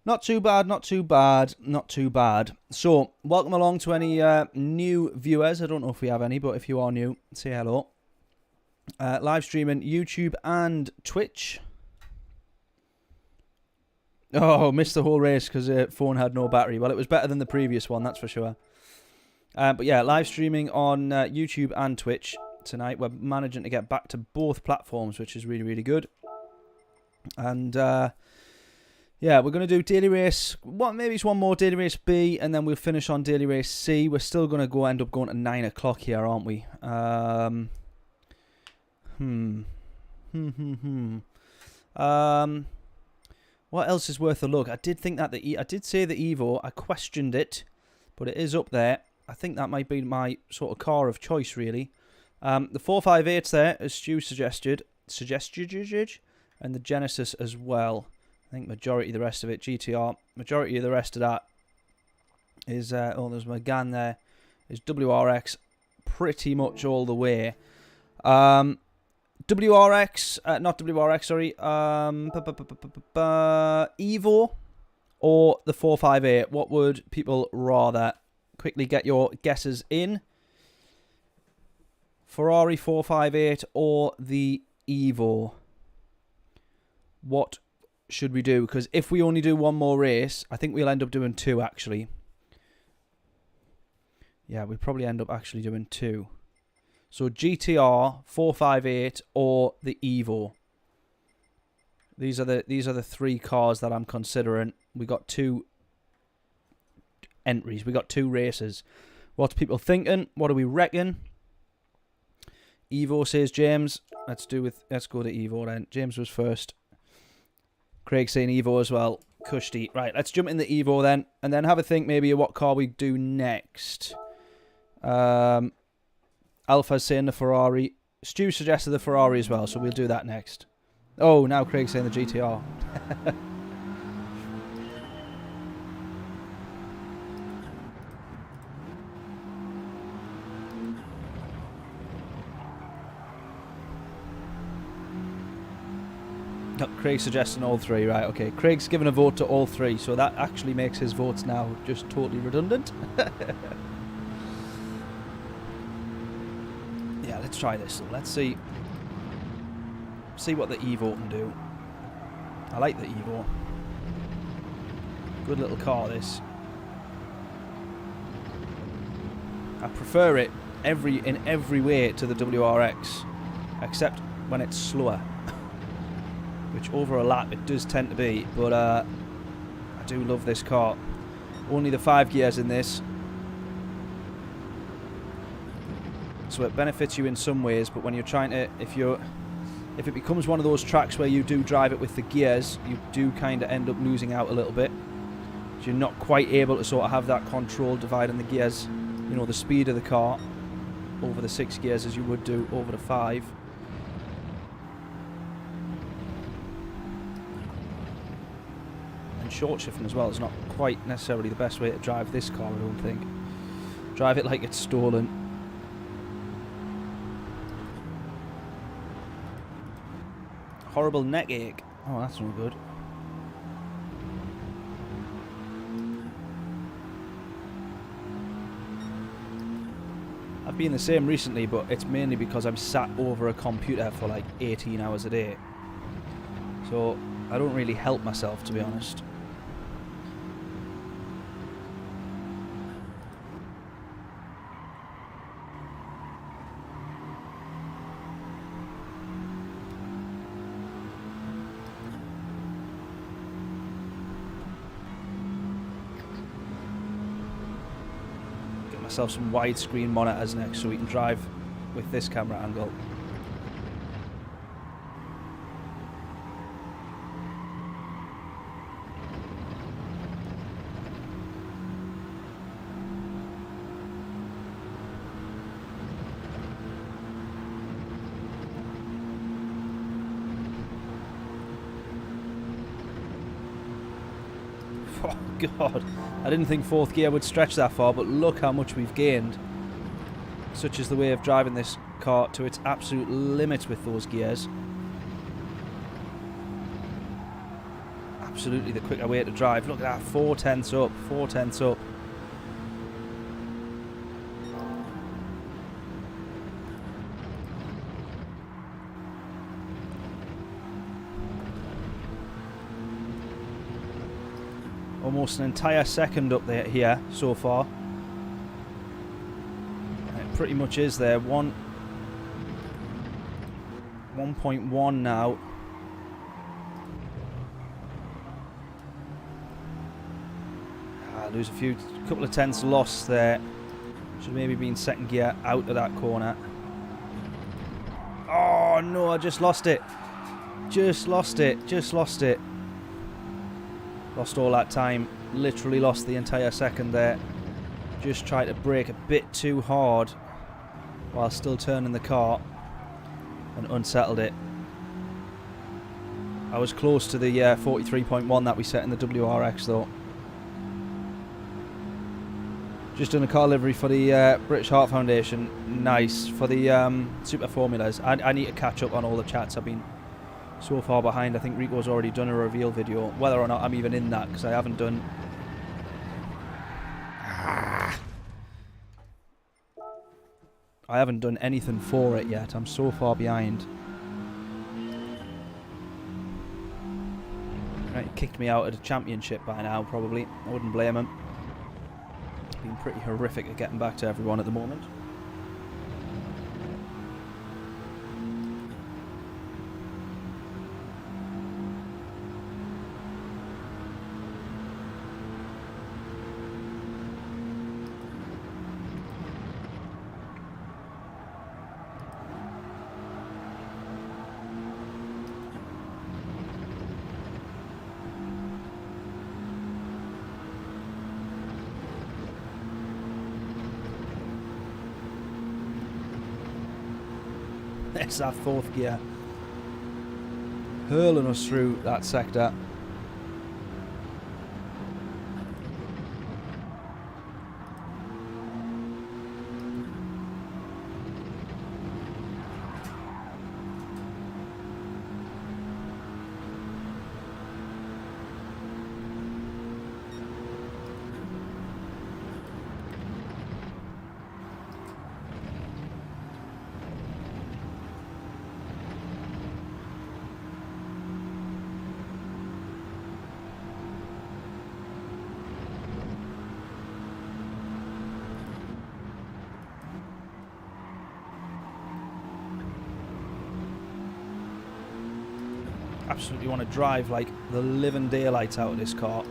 Not too bad, not too bad, not too bad. So, welcome along to any new viewers. I don't know if we have any, but if you are new, say hello. Live streaming YouTube and Twitch. Oh, missed the whole race because the phone had no battery. Well, it was better than the previous one, that's for sure. But yeah, live streaming on YouTube and Twitch tonight. We're managing to get back to both platforms, which is really, really good. And Yeah, we're going to do Daily Race, maybe it's one more Daily Race B, and then we'll finish on Daily Race C. We're still going to end up going to 9 o'clock here, aren't we? What else is worth a look? I did think that I did say the Evo. I questioned it, but it is up there. I think that might be my sort of car of choice, really. The 458's there, as Stu suggested, and the Genesis as well. I think majority of the rest of it, GTR. Majority of the rest of that is, there's Megane there, is WRX pretty much all the way. Not WRX, sorry. Evo or the 458. What would people rather? Quickly get your guesses in. Ferrari 458 or the Evo? What should we do? Because if we only do one more race, I think we'll end up doing 2 actually. Yeah, we'll probably end up actually doing 2. So GTR, 458 or the Evo. These are the 3 cars that I'm considering. We got 2 entries. We got 2 races. What's people thinking? What do we reckon? Evo, says James. Let's go to Evo then. James was first. Craig saying Evo as well. Kushti. Right, let's jump in the Evo then, and then have a think maybe of what car we do next. Alpha's saying the Ferrari. Stu suggested the Ferrari as well, so we'll do that next. Oh, now Craig's saying the GTR. No, Craig's suggesting all 3, right, okay. Craig's given a vote to all 3, so that actually makes his votes now just totally redundant. Yeah, let's try this. Let's see what the Evo can do. I like the Evo. Good little car, this. I prefer it in every way to the WRX, except when it's slower. Which over a lap it does tend to be, but I do love this car. Only the 5 gears in this, so it benefits you in some ways, but when you're trying to, if it becomes one of those tracks where you do drive it with the gears, you do kind of end up losing out a little bit. So you're not quite able to sort of have that control dividing the gears, you know, the speed of the car over the 6 gears as you would do over the 5. Short shifting as well is not quite necessarily the best way to drive this car, I don't think. Drive it like it's stolen. Horrible neck ache. Oh, that's no good. I've been the same recently, but it's mainly because I'm sat over a computer for like 18 hours a day. So I don't really help myself, to be honest. Myself some widescreen monitors next so we can drive with this camera angle. Oh God, I didn't think 4th gear would stretch that far, but look how much we've gained. Such is the way of driving this car to its absolute limits with those gears. Absolutely the quicker way to drive. Look at that, 4/10 up, 4/10 up. Almost an entire second up there here so far. And it pretty much is there. 1.1 now. Lose a couple of tenths lost there. Should have maybe been second gear out of that corner. Oh no, I just lost it. Just lost it. Lost all that time. Literally lost the entire second there. Just tried to brake a bit too hard while still turning the car and unsettled it. I was close to the 43.1 that we set in the WRX though. Just done a car livery for the British Heart Foundation. Nice. For the Super Formulas. I need to catch up on all the chats. I've been so far behind. I think Rico's already done a reveal video. Whether or not I'm even in that, because I haven't done... I haven't done anything for it yet. I'm so far behind. Right, he kicked me out of the championship by now, probably. I wouldn't blame him. Been pretty horrific at getting back to everyone at the moment. There's that fourth gear hurling us through that sector. Absolutely want to drive like the living daylights out of this car.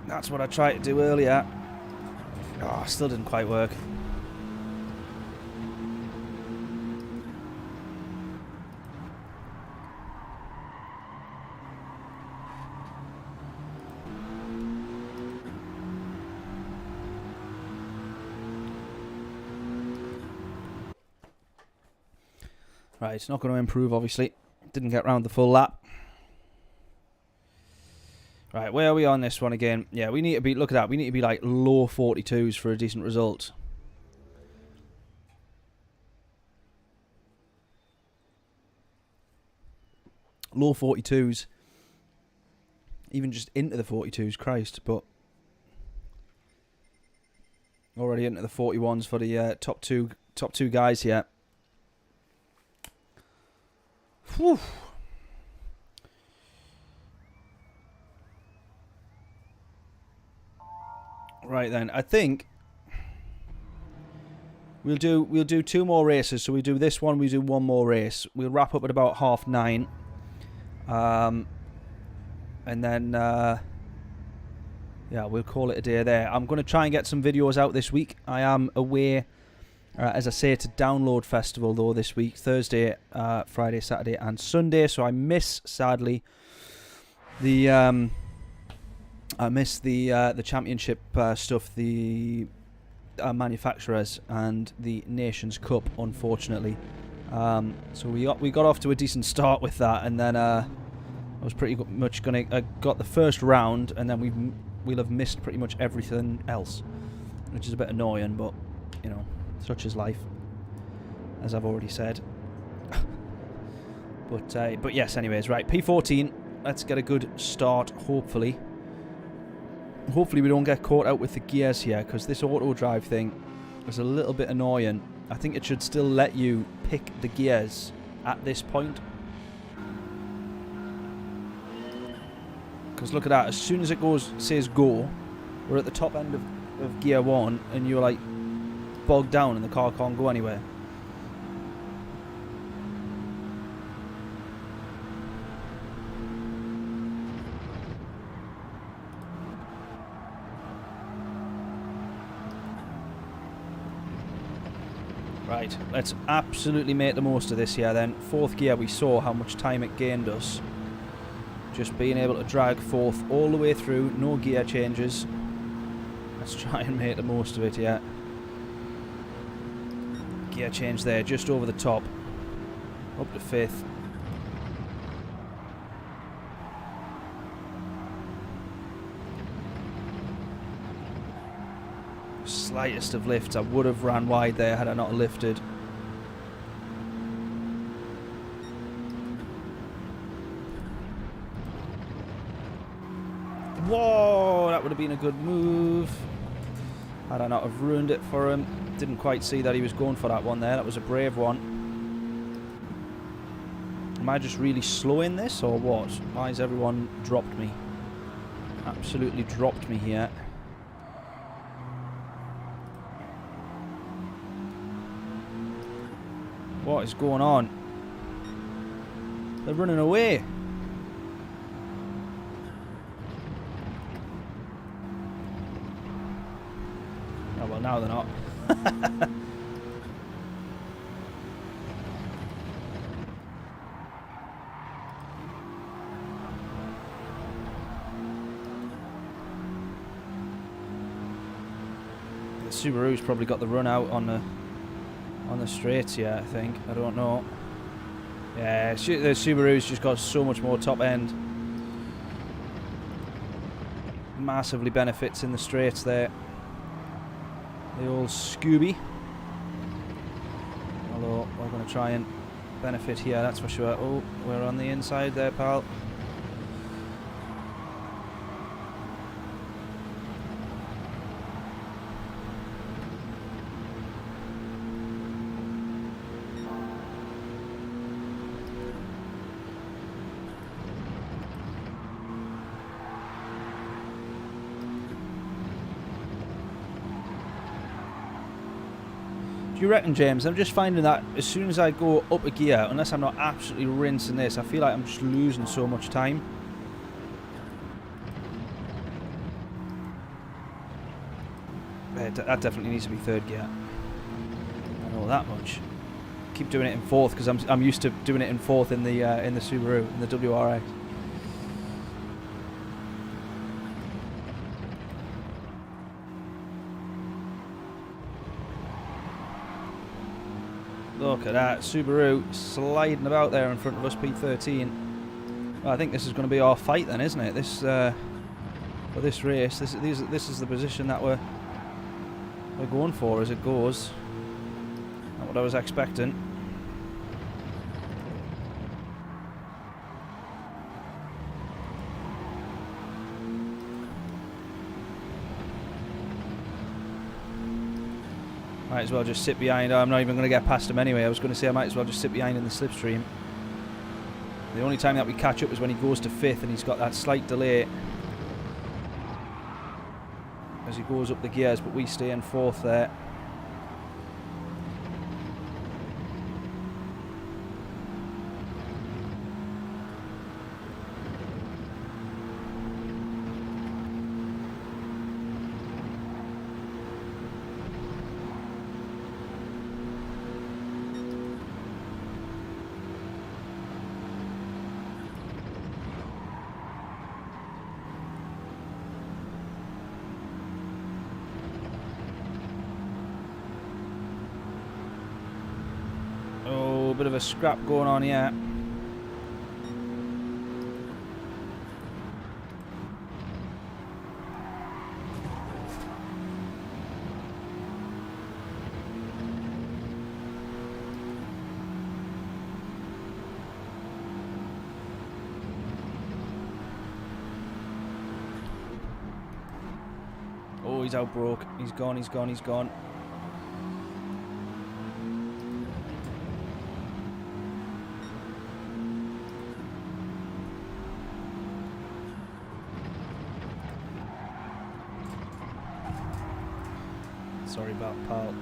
That's what I tried to do earlier. Oh, still didn't quite work. Right, it's not going to improve, obviously. Didn't get round the full lap. Right, where are we on this one again? Yeah, we need to be, look at that, we need to be like low 42s for a decent result. Low 42s. Even just into the 42s, Christ, but already into the 41s for the top two guys here. Whew. Right then, I think we'll do two more races. So we do this one, we do one more race. We'll wrap up at about 9:30, and then yeah, we'll call it a day there. I'm going to try and get some videos out this week. I am away. As I say, it's a download festival though this week, Thursday, Friday, Saturday and Sunday, so I miss, sadly, the championship stuff, the manufacturers and the Nations Cup, unfortunately. So we got off to a decent start with that, and then I was pretty much got the first round, and then we'll have missed pretty much everything else, which is a bit annoying, but you know, such is life, as I've already said. But yes, anyways, right, P14. Let's get a good start, hopefully. Hopefully we don't get caught out with the gears here, because this auto drive thing is a little bit annoying. I think it should still let you pick the gears at this point. Because look at that, as soon as it says go, we're at the top end of gear 1, and you're like bogged down and the car can't go anywhere. Right, let's absolutely make the most of this here then. Fourth gear, we saw how much time it gained us. Just being able to drag fourth all the way through, no gear changes. Let's try and make the most of it, yeah. Gear change there, just over the top. Up to fifth. Slightest of lifts. I would have ran wide there had I not lifted. Whoa, that would have been a good move. Had I not have ruined it for him. Didn't quite see that he was going for that one there. That was a brave one. Am I just really slow in this or what? Why has everyone dropped me? Absolutely dropped me here. What is going on? They're running away. Oh well, now they're not. The Subaru's probably got the run out on the straights, yeah, I think. I don't know. Yeah, the Subaru's just got so much more top end. Massively benefits in the straights there. The old Scooby. Although we're going to try and benefit here, that's for sure. Oh, we're on the inside there, pal. Do you reckon, James? I'm just finding that as soon as I go up a gear, unless I'm not absolutely rinsing this, I feel like I'm just losing so much time. That definitely needs to be third gear. I know that much. Keep doing it in fourth because I'm used to doing it in fourth in the Subaru, in the WRX. Look at that, Subaru sliding about there in front of us, P13. Well, I think this is going to be our fight then, isn't it? This for this race, this is the position that we're going for as it goes. Not what I was expecting. Might as well just sit behind. I'm not even going to get past him anyway. I was going to say I might as well just sit behind in the slipstream. The only time that we catch up is when he goes to fifth and he's got that slight delay as he goes up the gears, but we stay in fourth there. Bit of a scrap going on here. Oh, he's out broke. He's gone, he's gone, he's gone. Sorry about pal.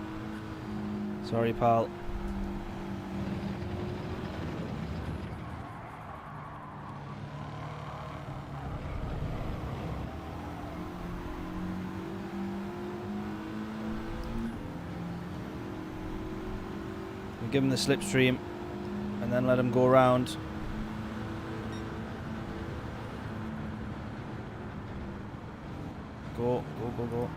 Sorry, pal. give him the slipstream, and then let him go around. Go, go, go, go.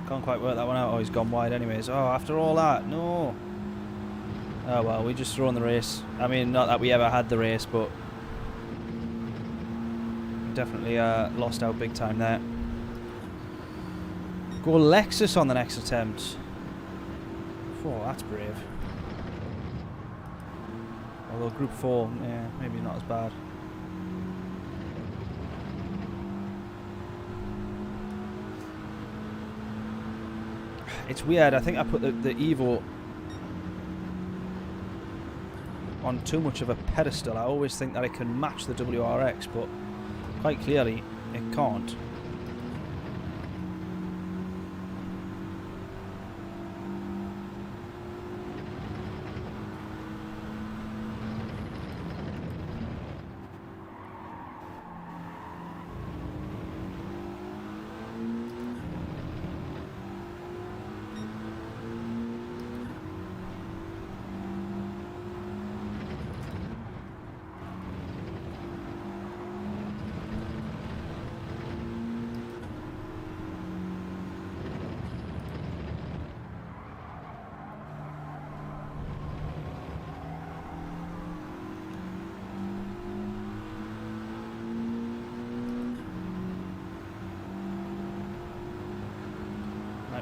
Can't quite work that one out. Oh, he's gone wide anyways. Oh, after all that, no. Oh well, we just thrown the race. I mean, not that we ever had the race, but definitely lost out big time there. Go Lexus on the next attempt. Oh, that's brave. Although Group 4, yeah, maybe not as bad. It's weird, I think I put the Evo on too much of a pedestal. I always think that it can match the WRX, but quite clearly it can't.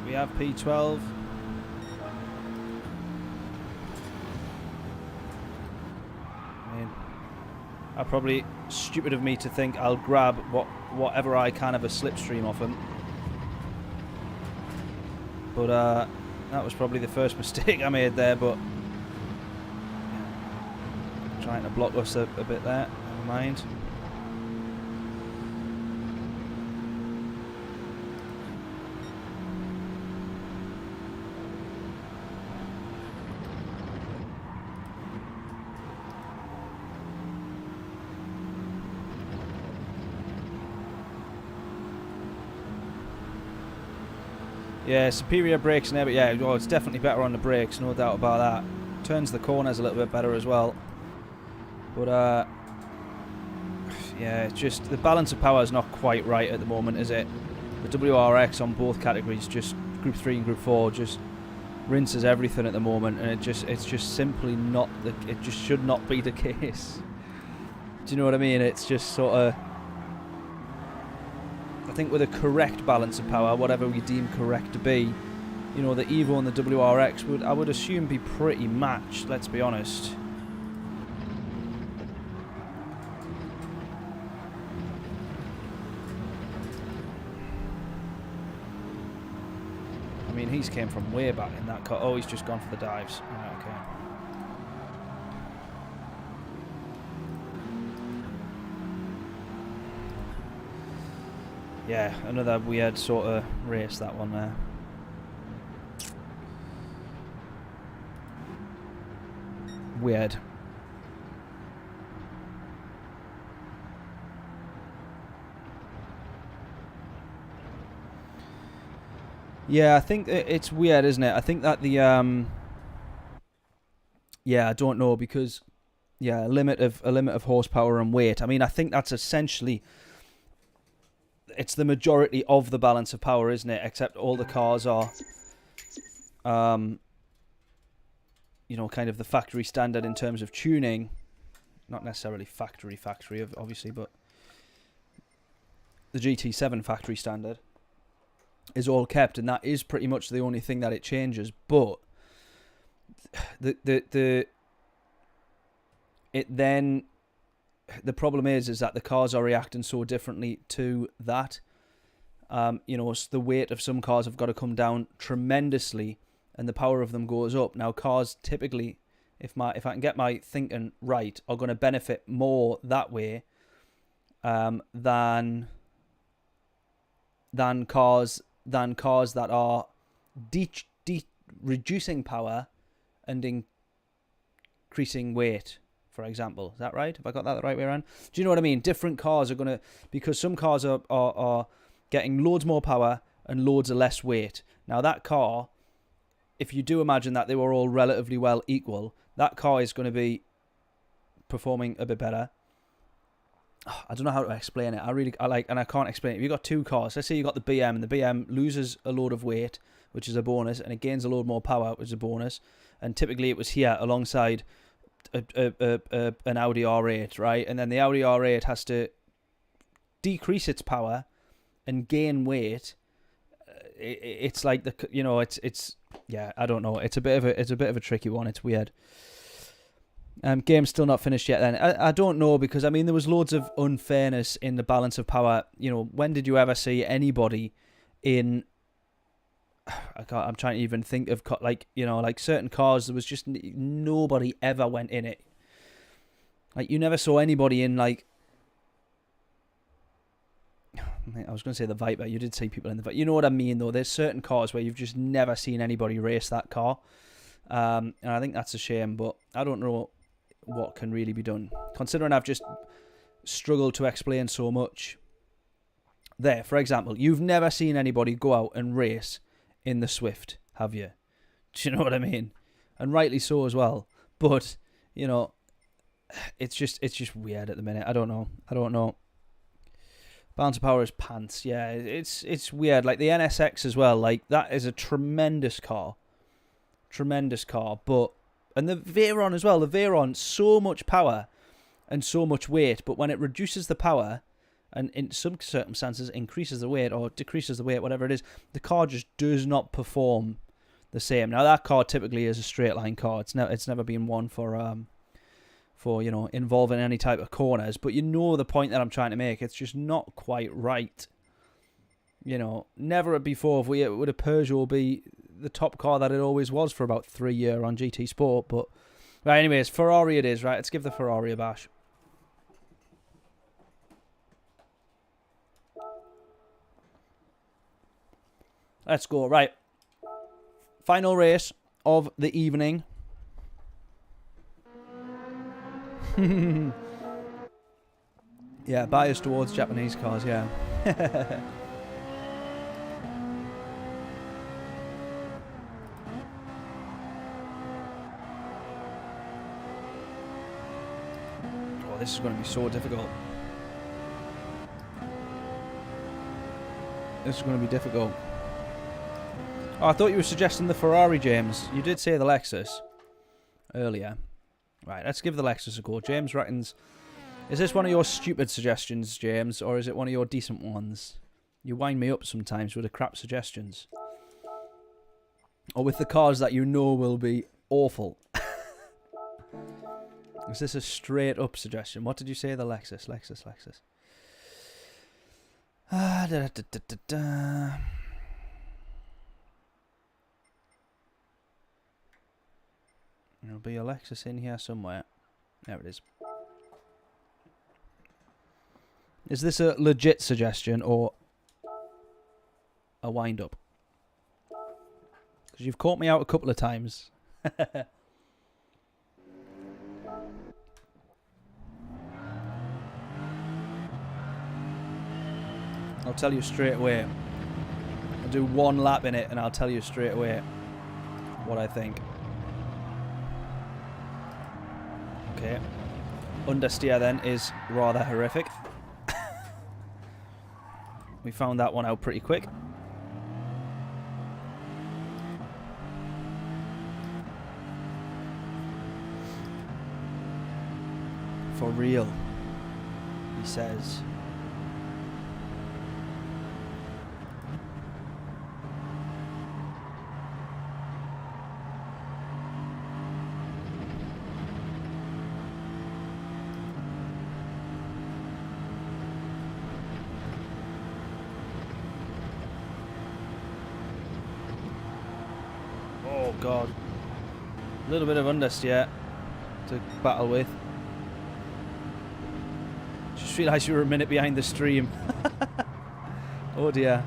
We have P12. I mean, probably stupid of me to think I'll grab whatever I can of a slipstream off him. But that was probably the first mistake I made there, but trying to block us a bit there, never mind. Yeah, superior brakes and everything. Yeah, well, it's definitely better on the brakes, no doubt about that. Turns the corners a little bit better as well. But, yeah, it's just the balance of power is not quite right at the moment, is it? The WRX on both categories, just Group 3 and Group 4, just rinses everything at the moment, and it's just simply not, it just should not be the case. Do you know what I mean? It's just sort of, I think with a correct balance of power, whatever we deem correct to be, you know, the Evo and the WRX I would assume be pretty matched, let's be honest. I mean, he's came from way back in that car. Oh, he's just gone for the dives. Right, okay. Yeah, another weird sort of race, that one there. Weird. Yeah, I think it's weird, isn't it? I think that the yeah, I don't know, because yeah, a limit of horsepower and weight. I mean, I think that's essentially, it's the majority of the balance of power, isn't it? Except all the cars are, you know, kind of the factory standard in terms of tuning. Not necessarily factory, obviously, but the GT7 factory standard is all kept, and that is pretty much the only thing that it changes. But the problem is that the cars are reacting so differently to that. You know, the weight of some cars have got to come down tremendously, and the power of them goes up. Now, cars typically, if I can get my thinking right, are going to benefit more that way than cars that are reducing power and increasing weight, for example. Is that right? Have I got that the right way around? Do you know what I mean? Different cars are going to, because some cars are getting loads more power and loads of less weight. Now that car, if you do imagine that they were all relatively well equal, that car is going to be performing a bit better. I don't know how to explain it. And I can't explain it. If you've got two cars, let's say you've got the BM, and the BM loses a load of weight, which is a bonus, and it gains a load more power, which is a bonus. And typically it was here alongside an Audi R8, right? And then the Audi R8 has to decrease its power and gain weight. It's like it's yeah, I don't know. It's a bit of a tricky one. It's weird. Game's still not finished yet then. I don't know, because I mean there was loads of unfairness in the balance of power. When did you ever see anybody in I'm trying to even think of like certain cars, there was just nobody ever went in it. Like you never saw anybody in like I was going to say the Viper. You did see people in the Viper. You know what I mean though. There's certain cars where you've just never seen anybody race that car. And I think that's a shame, but I don't know what can really be done, considering I've just struggled to explain so much. There, for example, you've never seen anybody go out and race in the Swift, have you? Do you know what I mean? And rightly so as well. But, it's just weird at the minute. I don't know. Balance of power is pants. Yeah, it's weird. Like the NSX as well. Like that is a tremendous car. But and the Veyron as well. The Veyron, so much power and so much weight, but when it reduces the power and in some circumstances increases the weight or decreases the weight, whatever it is, the car just does not perform the same. Now that car typically is a straight line car. It's never been one for involving any type of corners. But the point that I'm trying to make. It's just not quite right. Never before would a Peugeot be the top car that it always was for about 3 years on GT Sport. But right, anyways, Ferrari it is, right? Let's give the Ferrari a bash. Let's go. Right, final race of the evening. Yeah, bias towards Japanese cars, yeah. This is going to be so difficult. This is going to be difficult. Oh, I thought you were suggesting the Ferrari, James. You did say the Lexus earlier. Right, let's give the Lexus a go. James reckons... Is this one of your stupid suggestions, James, or is it one of your decent ones? You wind me up sometimes with the crap suggestions. Or with the cars that you know will be awful. Is this a straight up suggestion? What did you say? The Lexus. There'll be a Lexus in here somewhere. There it is. Is this a legit suggestion or a wind up? Because you've caught me out a couple of times. I'll tell you straight away. I'll do one lap in it and I'll tell you straight away what I think. Okay. Understeer then is rather horrific. We found that one out pretty quick. For real, he says. Oh god. A little bit of understeer to battle with. Just realised you were a minute behind the stream. Oh dear.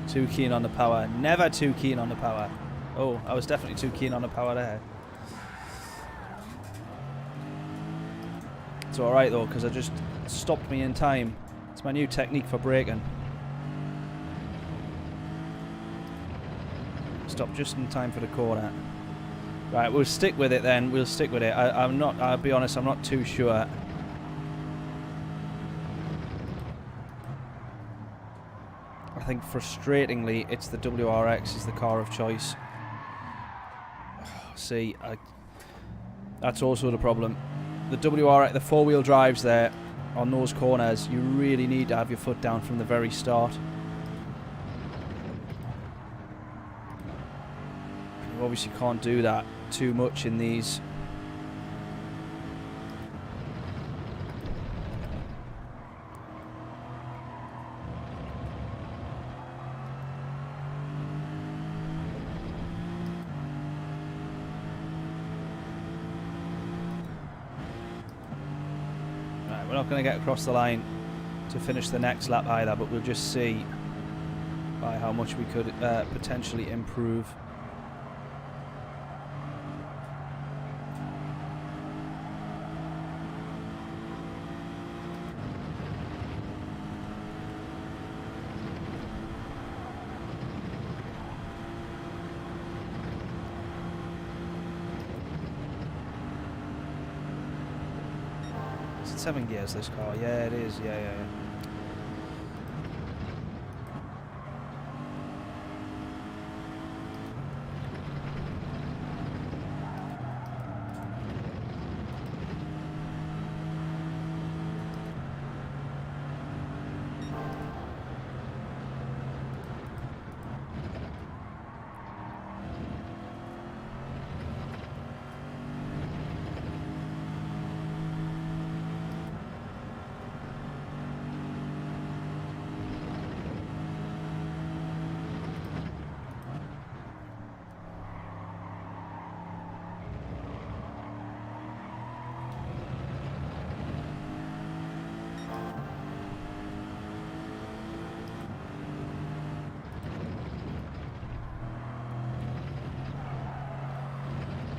Too keen on the power. Never too keen on the power. Oh, I was definitely too keen on the power there. It's alright though, because I just stopped me in time. It's my new technique for braking. Stop just in time for the corner. Right, we'll stick with it then. We'll stick with it. I'm not, I'll be honest, I'm not too sure. I think frustratingly, it's the WRX is the car of choice. See, that's also the problem. The WRX, the four-wheel drives there on those corners, you really need to have your foot down from the very start. You obviously can't do that too much in these. Right, we're not going to get across the line to finish the next lap either, but we'll just see by how much we could potentially improve. Is it 7 gears, this car? Yeah, it is. Yeah.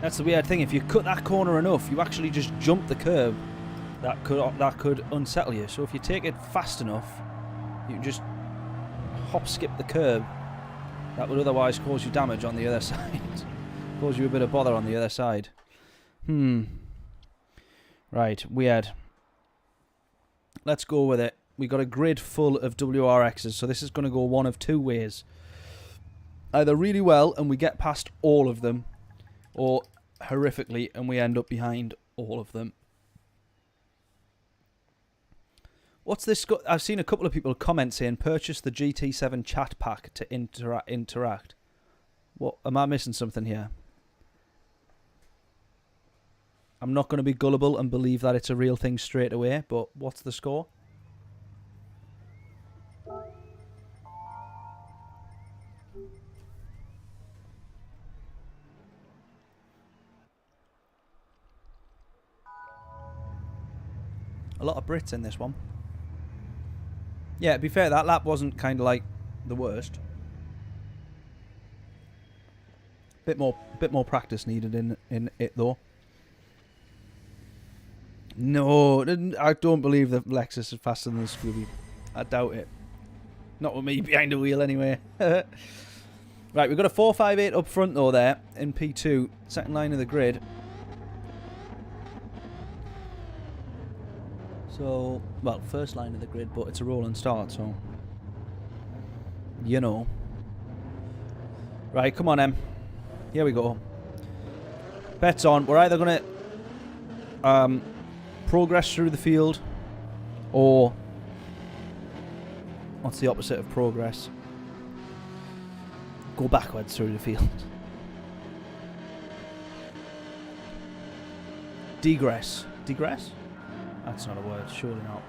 That's the weird thing. If you cut that corner enough, you actually just jump the curb. That could unsettle you. So if you take it fast enough, you just hop skip the curb. That would otherwise cause you damage on the other side. Cause you a bit of bother on the other side. Right, weird. Let's go with it. We got a grid full of WRXs, so this is going to go one of two ways. Either really well and we get past all of them, or horrifically and we end up behind all of them. What's this? I've seen a couple of people comment saying purchase the GT7 chat pack to interact. What? Am I missing something here? I'm not going to be gullible and believe that it's a real thing straight away, but what's the score? A lot of Brits in this one. Yeah, to be fair, that lap wasn't kind of like the worst. Bit more practice needed in it though. No, I don't believe that Lexus is faster than the Scooby. I doubt it. Not with me behind the wheel anyway. Right, we've got a 458 up front though there in P2, second line of the grid. So, well, first line of the grid, but it's a roll and start, so you know. Right, come on, Em. Here we go. Bets on. We're either going to progress through the field, or what's the opposite of progress? Go backwards through the field. Degress. Degress? That's not a word, surely not.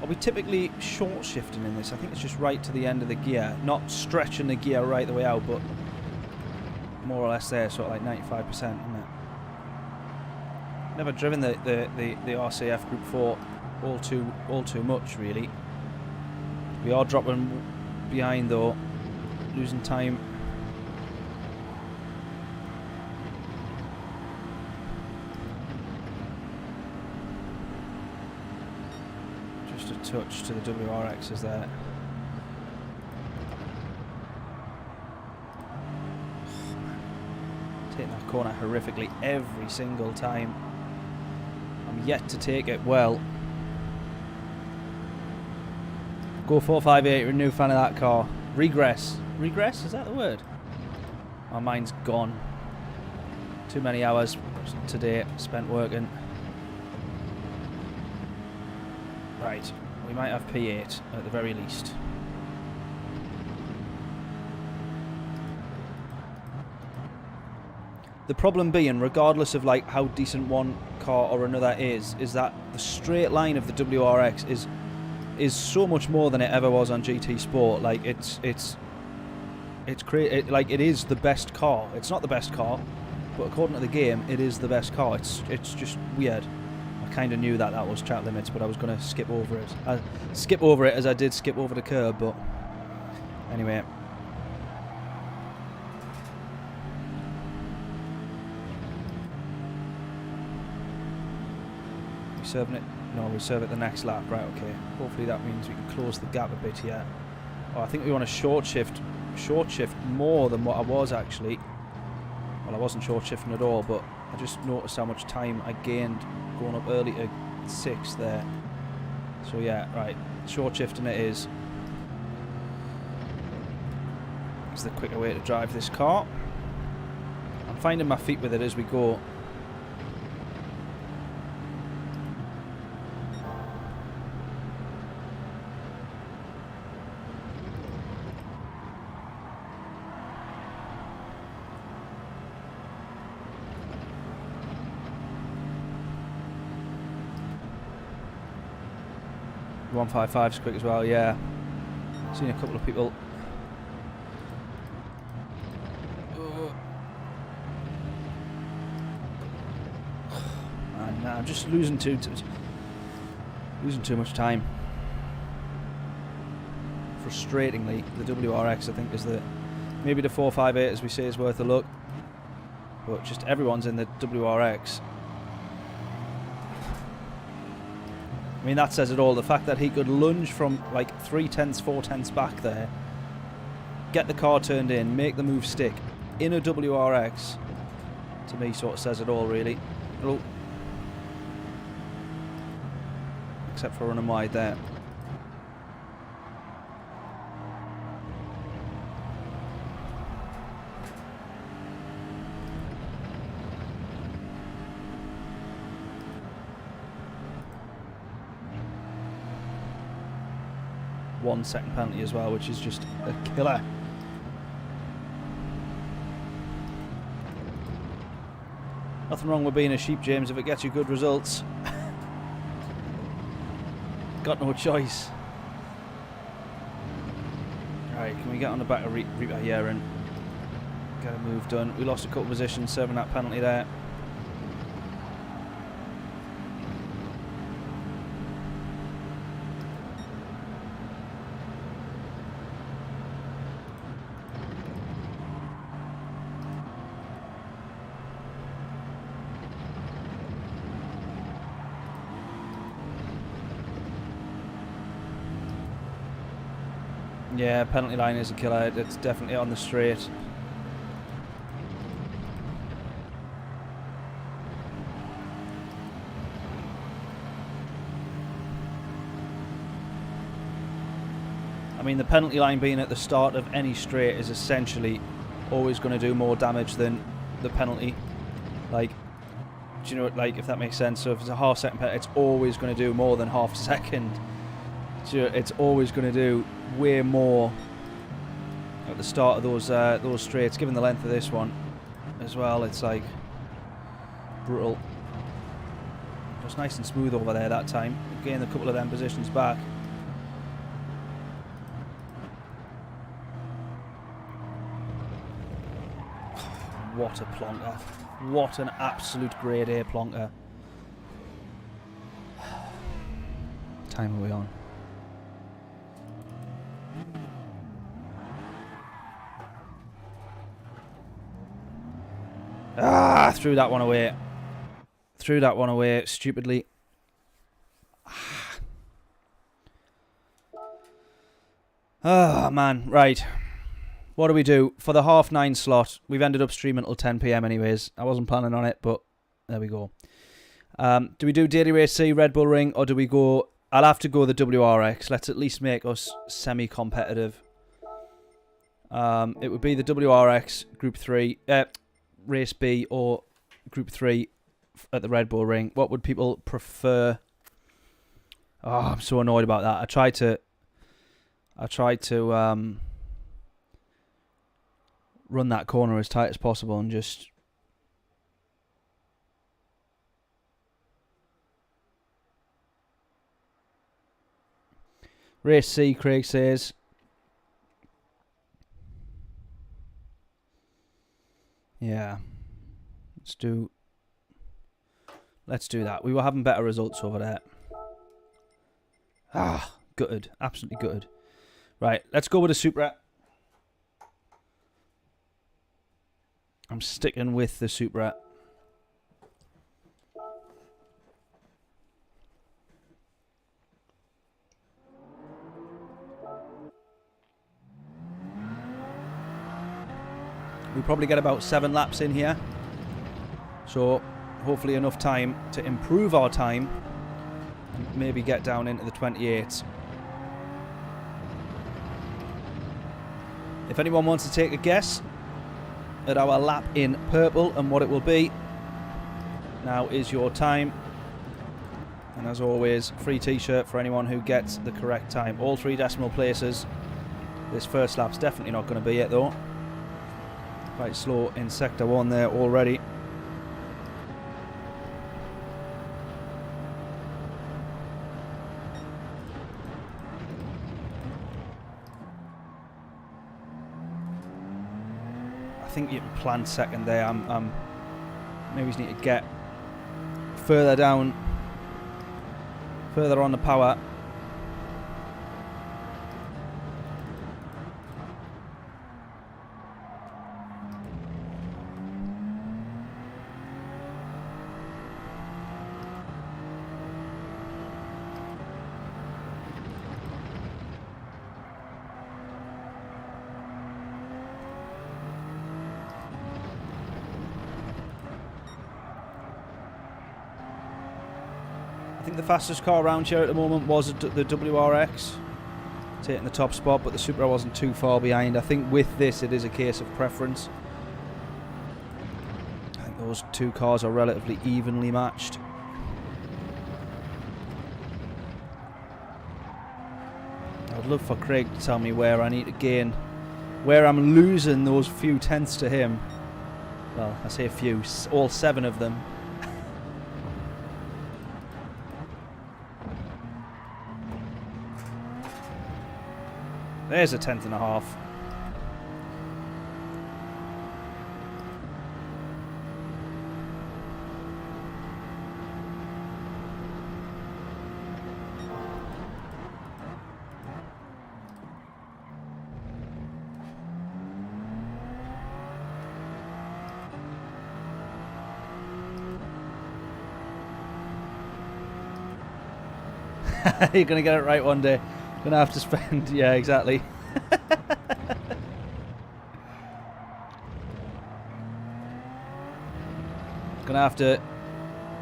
Are we typically short shifting in this? I think it's just right to the end of the gear. Not stretching the gear right the way out, but more or less there, sort of like 95%, isn't it? Never driven the RCF Group 4 all too much, really. We are dropping behind though, losing time. a touch to the WRXs there. Taking that corner horrifically every single time. I'm yet to take it well. Go 458, you're a new fan of that car. Regress. Regress? Is that the word? My mind's gone. Too many hours today spent working. Right, we might have P8 at the very least. The problem being, regardless of like how decent one car or another is that the straight line of the WRX is so much more than it ever was on GT Sport. Like it's great. Like it is the best car. It's not the best car, but according to the game, it is the best car. It's just weird. I kind of knew that was track limits, but I was going to skip over it. Skip over it as I did skip over the curb, but anyway. We serving it? No, we serve it the next lap. Right, okay. Hopefully that means we can close the gap a bit here. Oh, I think we want to short shift more than what I was actually. Well, I wasn't short shifting at all, but I just noticed how much time I gained going up early to 6 there. So yeah, right, short shifting it is. It's the quicker way to drive this car. I'm finding my feet with it as we go. The 155 is quick as well, yeah. Seen a couple of people. And I'm just losing too much time. Frustratingly, the WRX I think is maybe the 458 as we say is worth a look, but just everyone's in the WRX. I mean, that says it all. The fact that he could lunge from like 3/10, 4/10 back there, get the car turned in, make the move stick in a WRX, to me sort of says it all, really. Oh. Except for running wide there. One second penalty as well, which is just a killer. Nothing wrong with being a sheep, James, if it gets you good results. Got no choice. Alright, can we get on the back of Reaper here and get a move done? We lost a couple of positions serving that penalty there. Yeah, penalty line is a killer. It's definitely on the straight. I mean, the penalty line being at the start of any straight is essentially always going to do more damage than the penalty. Like, do you know, like, if that makes sense? So if it's a half second penalty, it's always going to do more than half a second. So it's always going to do way more at the start of those straights, given the length of this one as well. It's like brutal. It was nice and smooth over there that time. Gained a couple of them positions back. What a plonker. What an absolute grade A plonker. Time are we on? Ah, threw that one away. Threw that one away stupidly. Oh, man. Right. What do we do? For the 9:30 slot, we've ended up streaming until 10 p.m. anyways. I wasn't planning on it, but there we go. Do we do Daily Race C, Red Bull Ring, or do we go... I'll have to go the WRX. Let's at least make us semi-competitive. It would be the WRX Group 3, Race B, or Group 3 at the Red Bull Ring. What would people prefer? Oh, I'm so annoyed about that. I tried to run that corner as tight as possible and just... Race C, Craig says. Yeah. Let's do that. We were having better results over there. Ah, gutted. Absolutely gutted. Right, let's go with a Supra. I'm sticking with the Supra. We probably get about 7 laps in here. So, hopefully enough time to improve our time. And maybe get down into the 28s. If anyone wants to take a guess at our lap in purple and what it will be, now is your time. And as always, free t-shirt for anyone who gets the correct time. All 3 decimal places. This first lap's definitely not going to be it though. Quite slow in sector 1 there already. I think you can plan second there. Maybe just need to get further down, further on the power. I think the fastest car around here at the moment was the WRX, taking the top spot, but the Supra wasn't too far behind. I think with this it is a case of preference. I think those 2 cars are relatively evenly matched. I'd love for Craig to tell me where I need to gain, where I'm losing those few tenths to him. Well, I say a few, all 7 of them. There's a 10th and a half. You're going to get it right one day. Gonna have to spend, yeah, exactly. Gonna have to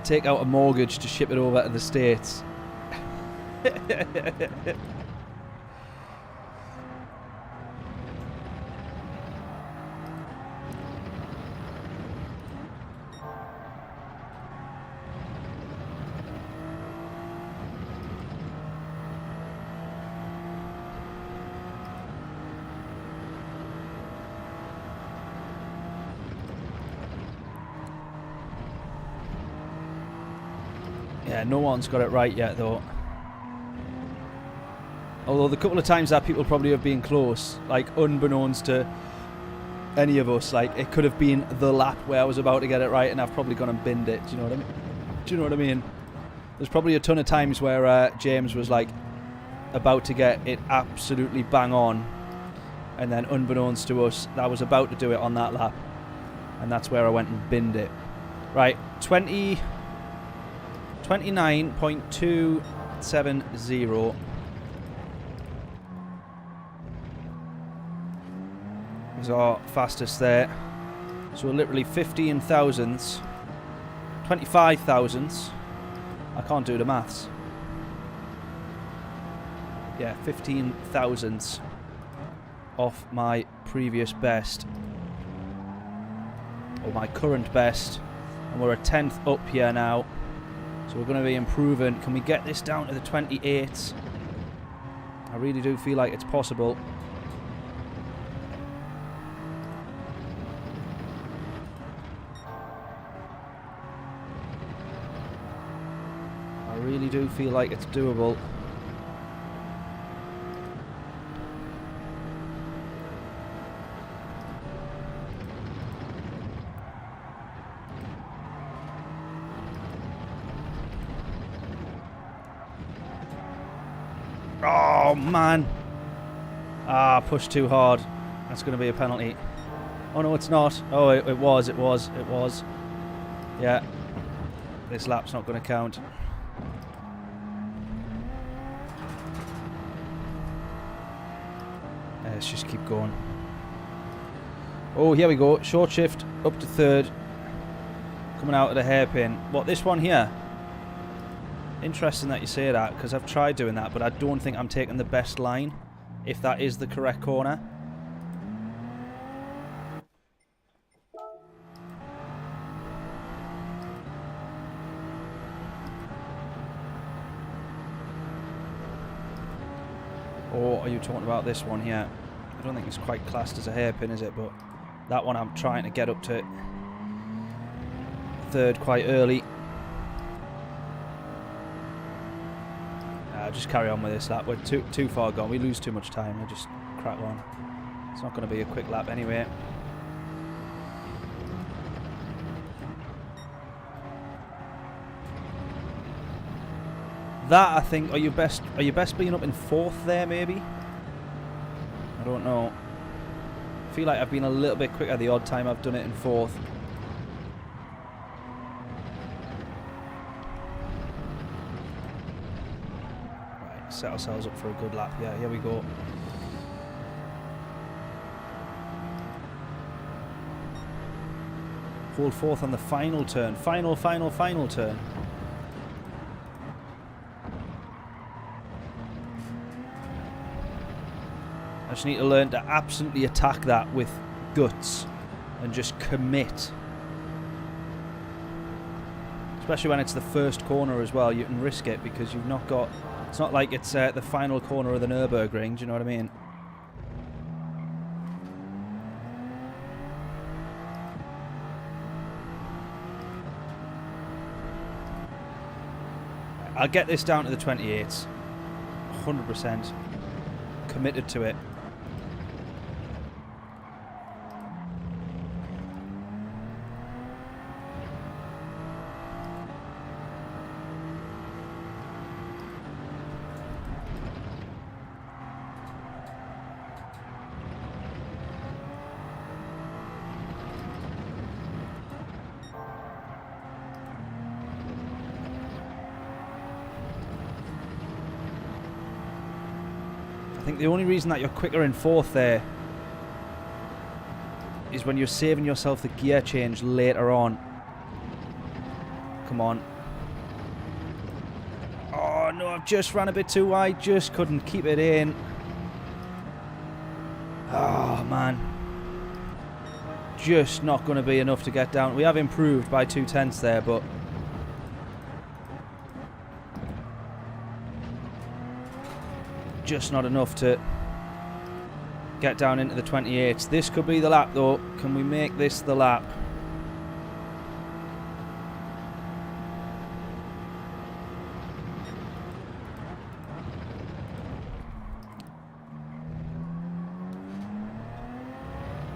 take out a mortgage to ship it over to the States. Yeah, no one's got it right yet, though. Although the couple of times that people probably have been close, like unbeknownst to any of us, like it could have been the lap where I was about to get it right, and I've probably gone and binned it. Do you know what I mean? Do you know what I mean? There's probably a ton of times where James was like about to get it absolutely bang on, and then unbeknownst to us, I was about to do it on that lap, and that's where I went and binned it. Right, 29.270. our fastest there. So we're literally 15 thousandths, 25 thousandths. I can't do the maths. Yeah, 15 thousandths off my previous best. Or my current best. And we're a 10th up here now. So we're going to be improving. Can we get this down to the 28s? I really do feel like it's possible. I really do feel like it's doable. Oh, man. Ah, pushed too hard. That's going to be a penalty. Oh, no, it's not. Oh, it was. Yeah. This lap's not going to count. Let's just keep going. Oh, here we go. Short shift up to third. Coming out of the hairpin. What, this one here? Interesting that you say that, because I've tried doing that, but I don't think I'm taking the best line, if that is the correct corner. Or are you talking about this one here? I don't think it's quite classed as a hairpin, is it? But that one I'm trying to get up to third quite early. Just carry on with this lap. We're too far gone. We lose too much time. We'll just crack on. It's not going to be a quick lap anyway. That, I think, are you best being up in fourth there, maybe? I don't know. I feel like I've been a little bit quicker the odd time I've done it in fourth. Set ourselves up for a good lap. Yeah, here we go. Hold fourth on the final turn. Final turn. I just need to learn to absolutely attack that with guts and just commit. Especially when it's the first corner as well. You can risk it because you've not got... It's not like it's the final corner of the Nürburgring, do you know what I mean? I'll get this down to the 28s. 100%. Committed to it. I think the only reason that you're quicker in fourth there is when you're saving yourself the gear change later on. Come on. Oh no, I've just ran a bit too wide, just couldn't keep it in. Oh man. Just not going to be enough to get down. We have improved by 0.2 there, but just not enough to get down into the 28s. This could be the lap though. Can we make this the lap?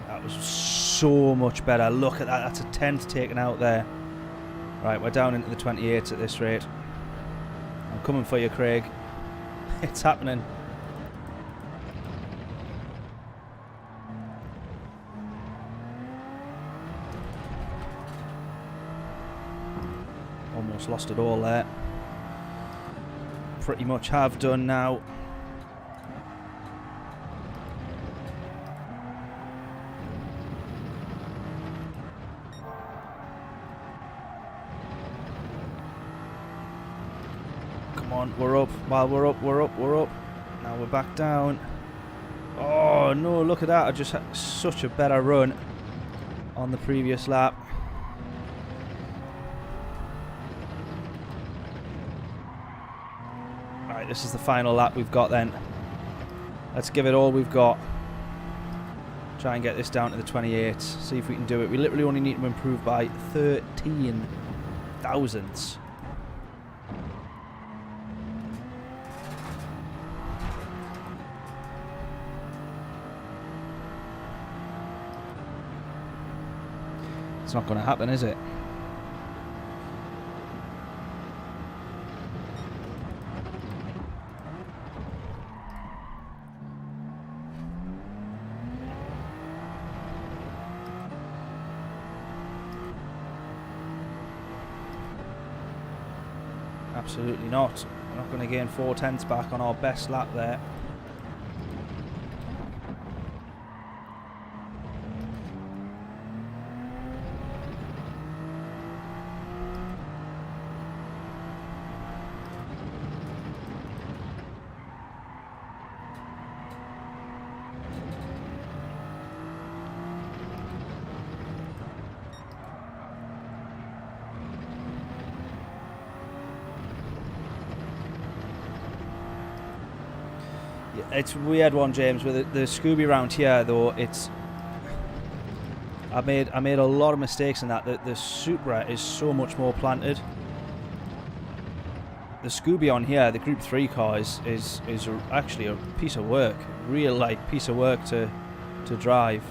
That was so much better. Look at that. That's a 10th taken out there. Right, we're down into the 28s at this rate. I'm coming for you, Craig. It's happening. Almost lost it all there. Pretty much have done now. Come on, we're up. While we're up, we're up, we're up. Now we're back down. Oh no, look at that. I just had such a better run on the previous lap. Alright, this is the final lap we've got then. Let's give it all we've got. Try and get this down to the 28. See if we can do it. We literally only need to improve by 13 thousandths. It's not going to happen, is it? Absolutely not. We're not going to gain 4 tenths back on our best lap there. It's a weird one, James, with the Gr.B round here, though. It's I made a lot of mistakes in that. The Supra is so much more planted. The Gr.B on here, the Group 3 car, is actually a piece of work, real like piece of work to drive.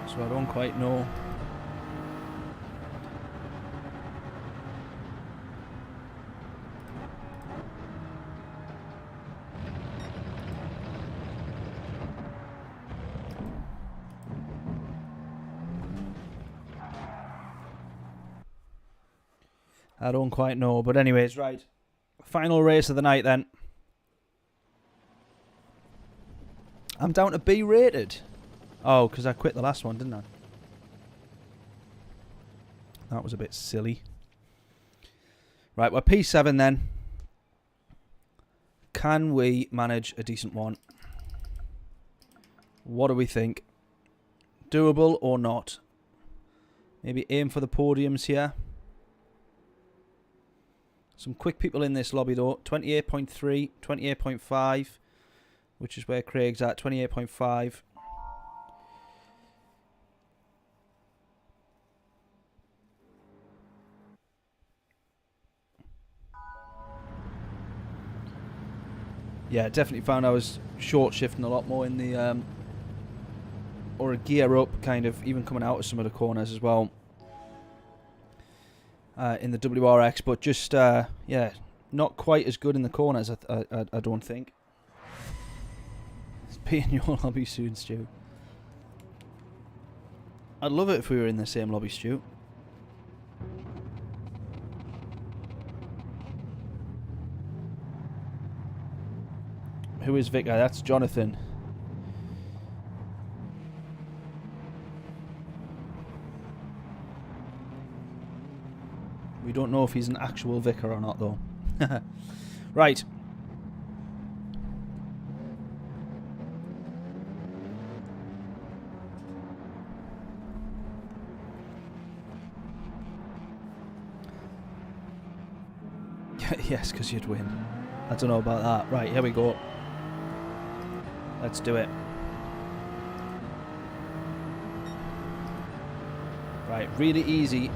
So I don't quite know. I don't quite know, but anyways, right. Final race of the night then. I'm down to B rated. Oh, because I quit the last one, didn't I? That was a bit silly. Right, we're P7 then. Can we manage a decent one? What do we think? Doable or not? Maybe aim for the podiums here. Some quick people in this lobby though. 28.3, 28.5, which is where Craig's at. 28.5. Yeah, definitely found I was short shifting a lot more in the or a gear up, kind of even coming out of some of the corners as well. In the WRX, but just yeah, not quite as good in the corners. I don't think. It's be in your lobby soon, Stu. I'd love it if we were in the same lobby, Stu. Who is Vicar? That's Jonathan. We don't know if he's an actual vicar or not, though. Right. Yes, because you'd win. I don't know about that. Right, here we go. Let's do it. Right, really easy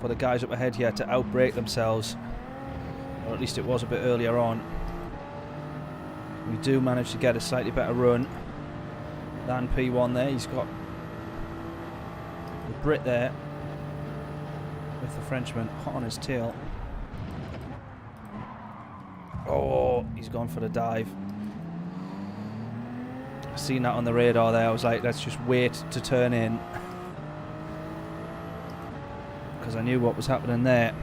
for the guys up ahead here to outbrake themselves. Or at least it was a bit earlier on. We do manage to get a slightly better run than P1 there. He's got the Brit there with the Frenchman hot on his tail. Oh, he's gone for the dive. I seen that on the radar there. I was like, let's just wait to turn in. Because I knew what was happening there.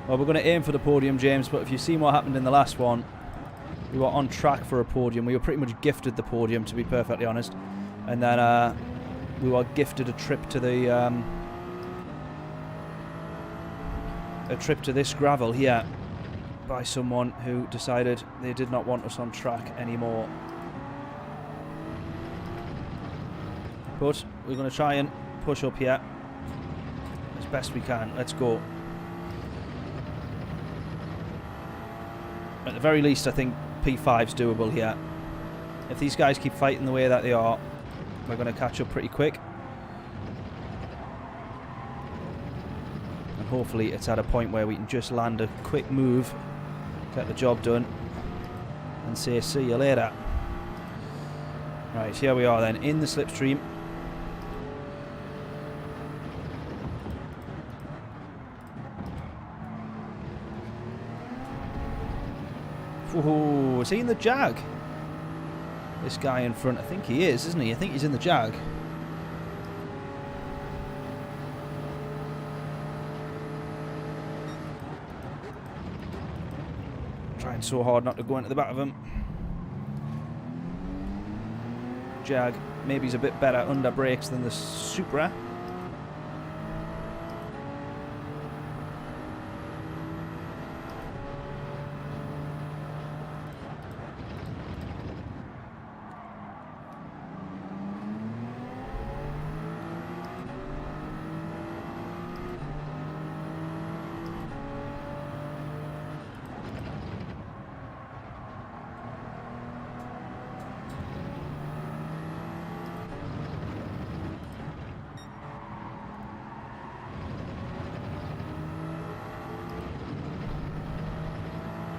Well, we're going to aim for the podium, James, but if you've seen what happened in the last one, we were on track for a podium. We were pretty much gifted the podium, to be perfectly honest. And then we were gifted a trip to the this gravel here by someone who decided they did not want us on track anymore. But we're going to try and push up here as best we can. Let's go. At the very least, I think P5's doable here. If these guys keep fighting the way that they are, we're going to catch up pretty quick. And hopefully it's at a point where we can just land a quick move, get the job done, and say see you later. Right, here we are then, in the slipstream. Whoa, is he in the Jag? This guy in front, I think he is, isn't he? I think he's in the Jag. Trying so hard not to go into the back of him. Jag, maybe he's a bit better under brakes than the Supra.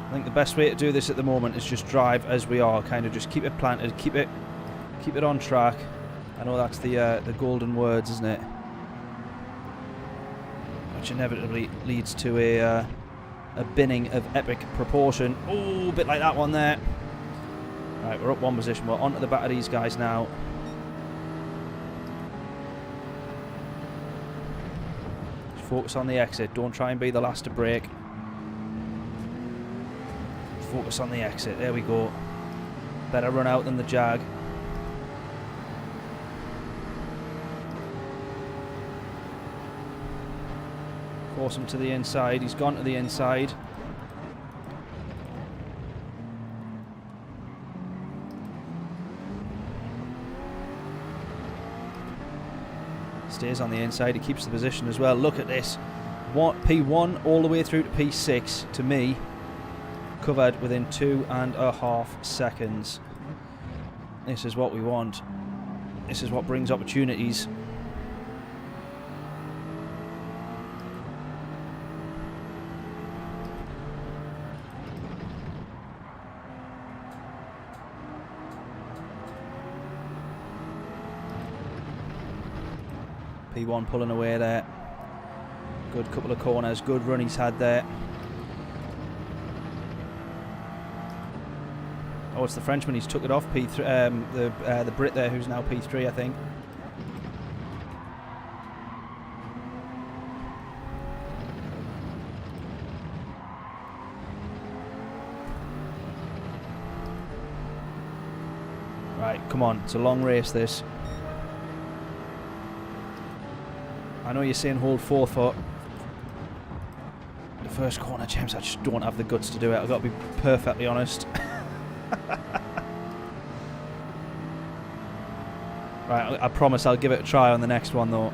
I think the best way to do this at the moment is just drive as we are, kind of just keep it planted, keep it on track. I know that's the golden words, isn't it? Which inevitably leads to a binning of epic proportion. Oh, a bit like that one there. Right, we're up one position. We're onto the back of these guys now. Just focus on the exit. Don't try and be the last to brake. Focus on the exit. There we go. Better run out than the Jag. Force him to the inside. He's gone to the inside. Stays on the inside. He keeps the position as well. Look at this. P1 all the way through to P6 to me. Covered within 2.5 seconds. This is what we want. This is what brings opportunities. P1 pulling away there. Good couple of corners. Good run he's had there. Oh, it's the Frenchman. He's took it off P3. The Brit there, who's now P3, I think. Right, come on. It's a long race, this. I know you're saying hold fourth for the first corner, James. I just don't have the guts to do it. I've got to be perfectly honest. Right, I promise I'll give it a try on the next one though.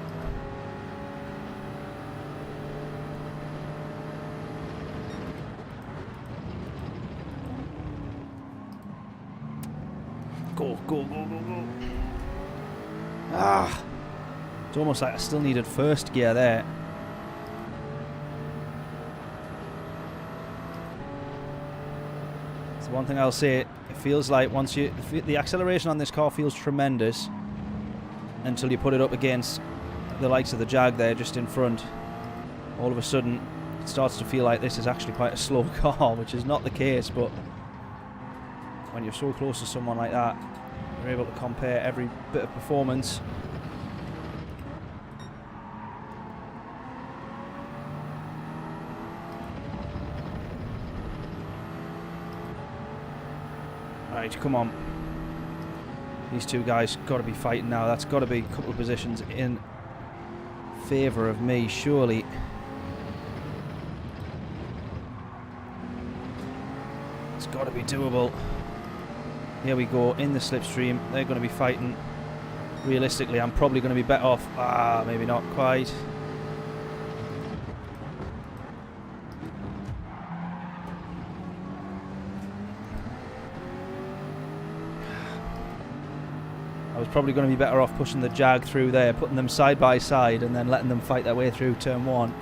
Go, go, go, go, go. Ah! It's almost like I still needed first gear there. So one thing I'll say, it feels like once the acceleration on this car feels tremendous until you put it up against the likes of the Jag there just in front. All of a sudden it starts to feel like this is actually quite a slow car, which is not the case, but when you're so close to someone like that, you're able to compare every bit of performance. Right, come on. These two guys got to be fighting now. That's got to be a couple of positions in favour of me, surely. It's got to be doable. Here we go, in the slipstream. They're going to be fighting. Realistically, I'm probably going to be better off. Ah, maybe not quite. I was probably going to be better off pushing the Jag through there, putting them side by side and then letting them fight their way through turn one.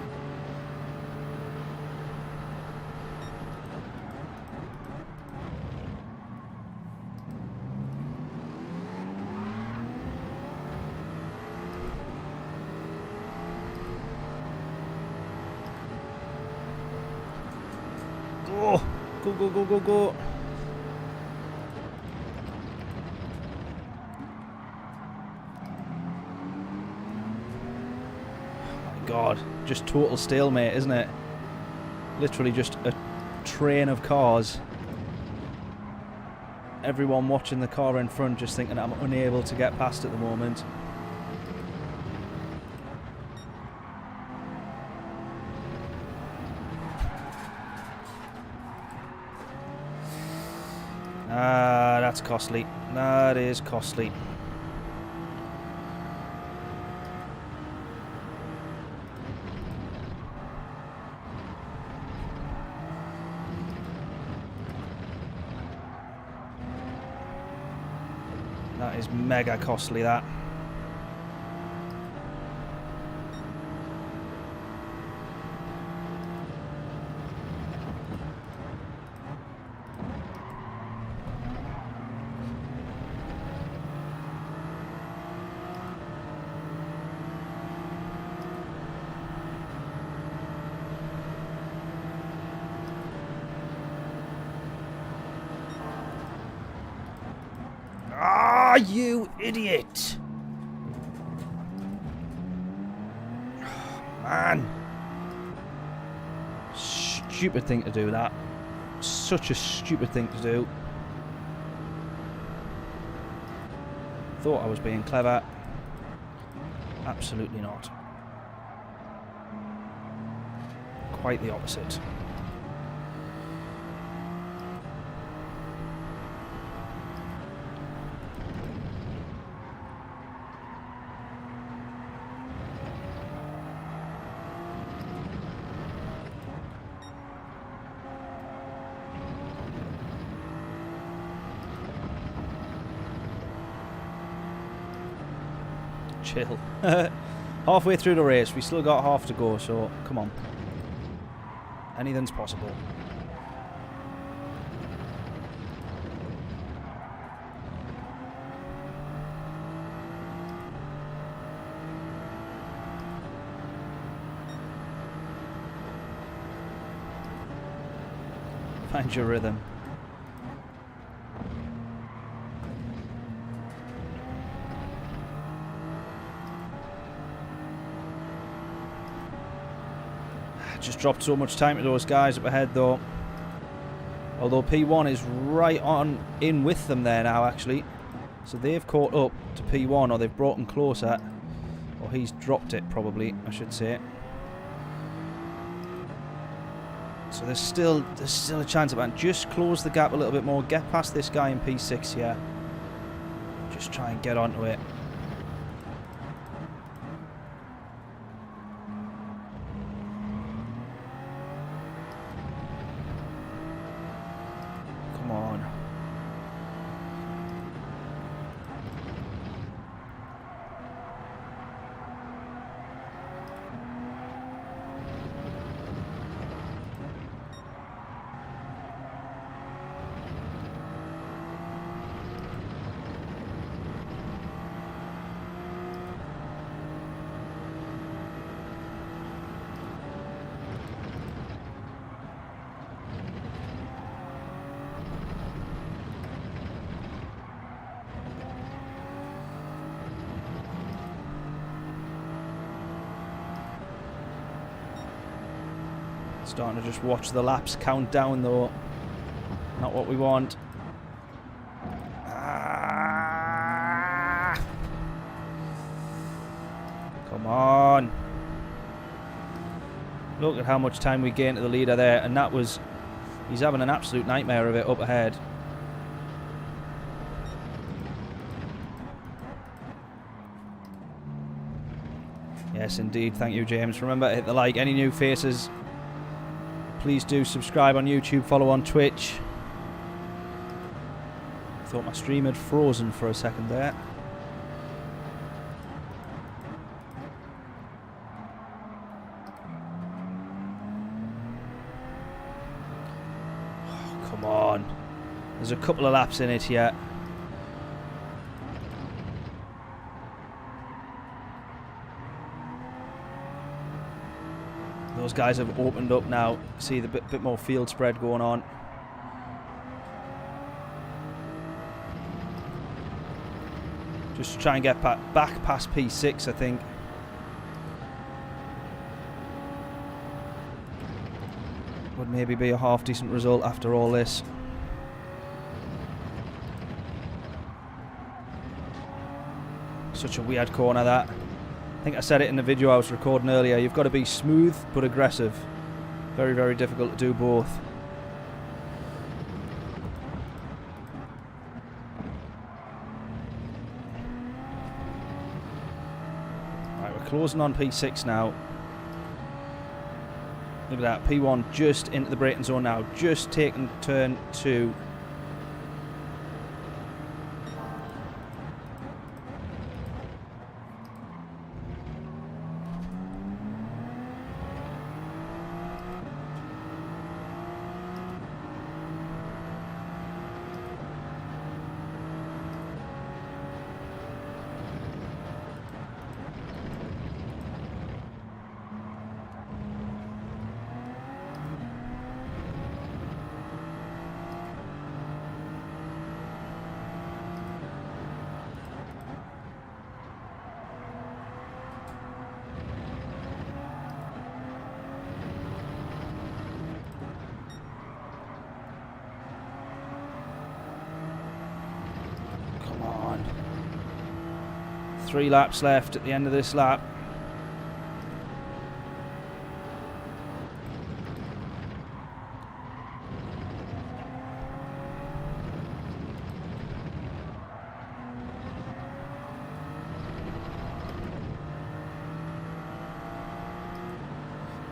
Oh, go, go, go, go, go. God, just total stalemate, isn't it? Literally just a train of cars. Everyone watching the car in front just thinking I'm unable to get past at the moment. Ah, that's costly. That is costly. That is mega costly, that. Ah, you idiot! Man. Stupid thing to do, that. Such a stupid thing to do. Thought I was being clever. Absolutely not. Quite the opposite. Chill. Halfway through the race, we still got half to go, so come on. Anything's possible. Find your rhythm. Just dropped so much time to those guys up ahead though. Although P1 is right on in with them there now actually. So they've caught up to P1, or they've brought him closer. Or he's dropped it probably, I should say. So there's still a chance of that. Just close the gap a little bit more. Get past this guy in P6 here. Just try and get onto it. Come on. Starting to just watch the laps count down though. Not what we want. Look at how much time we gained to the leader there, and that was... He's having an absolute nightmare of it up ahead. Yes, indeed. Thank you, James. Remember to hit the like. Any new faces, please do subscribe on YouTube, follow on Twitch. Thought my stream had frozen for a second there. Oh, come on. There's a couple of laps in it yet. Those guys have opened up now. See the bit more field spread going on. Just try and get back past P6, I think. Would maybe be a half decent result after all this. Such a weird corner, that. I think I said it in the video I was recording earlier. You've got to be smooth but aggressive. Very, very difficult to do both. Right, we're closing on P6 now. Look at that. P1 just into the braking zone now. Just taking turn 2. Come on. 3 laps left at the end of this lap.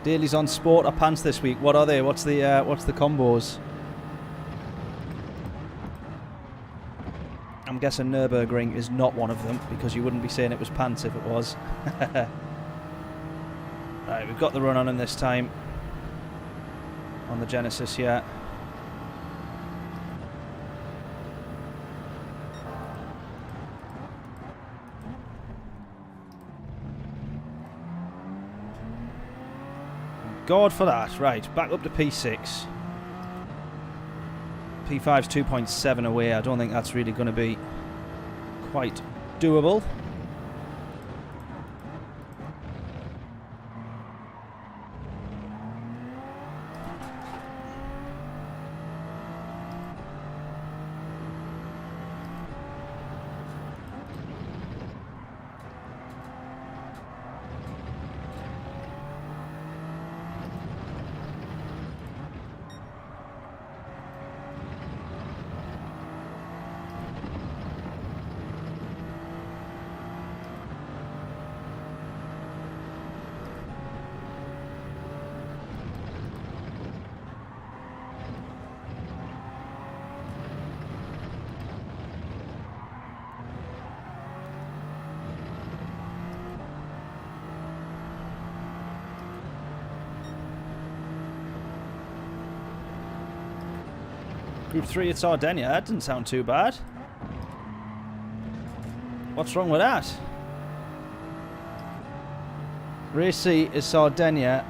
Dailies on sport or pants this week. What are they? What's the combos? I'm guessing Nürburgring is not one of them, because you wouldn't be saying it was pants if it was. Right, we've got the run on him this time. On the Genesis here. God for that. Right, back up to P6. P5's 2.7 away. I don't think that's really going to be quite doable. Group 3 at Sardinia. That didn't sound too bad. What's wrong with that? Race C is Sardinia.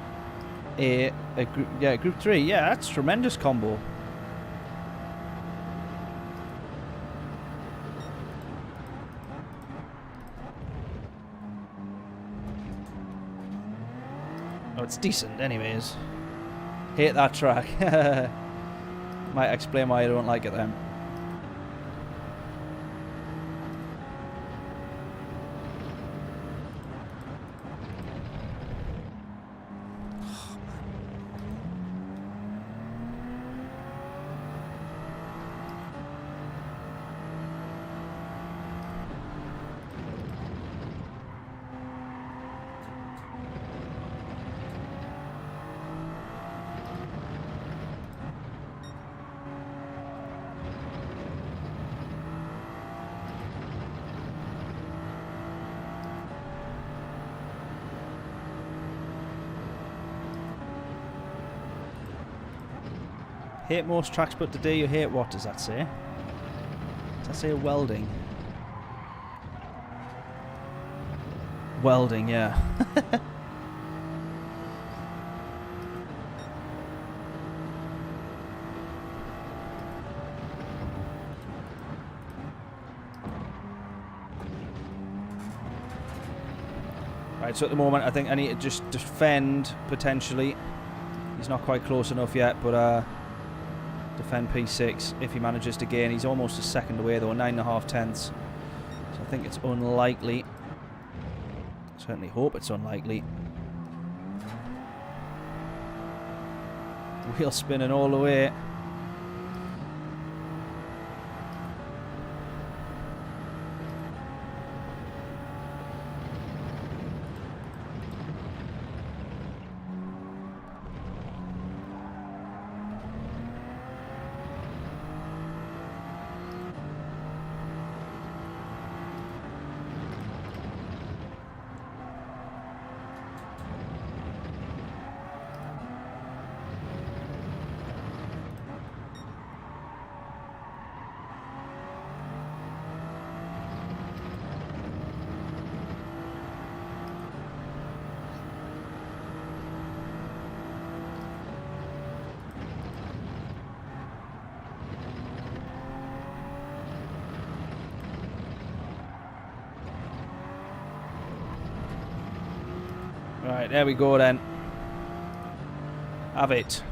Group 3. Yeah, that's a tremendous combo. Oh, it's decent anyways. Hate that track. Might explain why I don't like it then. Oh, Hate most tracks, but today you hate what does that say? Does that say welding? Welding, yeah. Right, so at the moment I think I need to just defend, potentially. He's not quite close enough yet, but defend P6 if he manages to gain. He's almost a second away though, 9.5 tenths. So I think it's unlikely. Certainly hope it's unlikely. Wheel spinning all the way. Right, there we go then. Have it.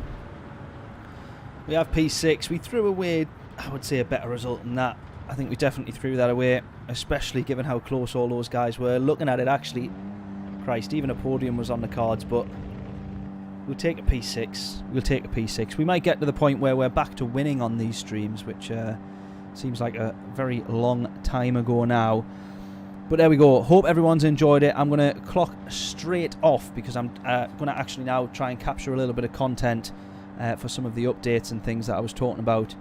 We have P6. We threw away, I would say, a better result than that. I think we definitely threw that away, especially given how close all those guys were. Looking at it, actually, Christ, even a podium was on the cards, but we'll take a P6. We'll take a P6. We might get to the point where we're back to winning on these streams, which seems like a very long time ago now. But there we go. Hope everyone's enjoyed it. I'm going to clock straight off because I'm going to actually now try and capture a little bit of content for some of the updates and things that I was talking about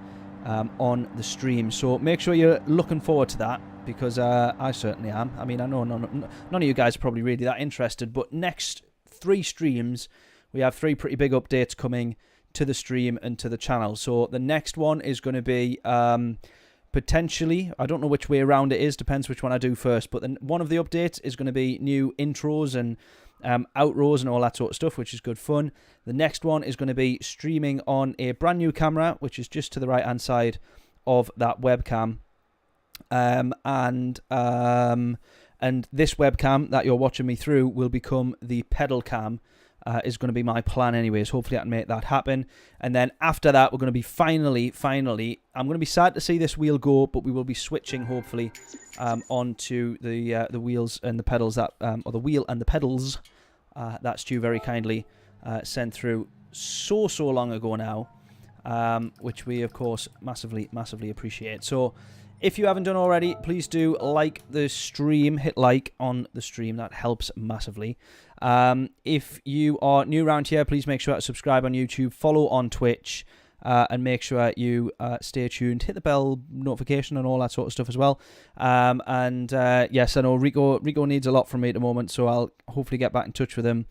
on the stream. So make sure you're looking forward to that because I certainly am. I mean, I know none of you guys are probably really that interested, but next 3 streams, we have 3 pretty big updates coming to the stream and to the channel. So the next one is going to be... potentially, I don't know which way around it is, depends which one I do first, but then one of the updates is going to be new intros and outros and all that sort of stuff, which is good fun. The next one is going to be streaming on a brand new camera, which is just to the right hand side of that webcam. And this webcam that you're watching me through will become the pedal cam. Is going to be my plan anyways. Hopefully I can make that happen. And then after that, we're going to be finally, I'm going to be sad to see this wheel go, but we will be switching, hopefully, onto the wheels and the pedals that, or the wheel and the pedals that Stu very kindly sent through so long ago now, which we, of course, massively appreciate. So if you haven't done already, please do like the stream. Hit like on the stream. That helps massively. If you are new around here, please make sure to subscribe on YouTube, follow on Twitch, and make sure you stay tuned. Hit the bell notification and all that sort of stuff as well. Yes, I know Rico needs a lot from me at the moment, so I'll hopefully get back in touch with him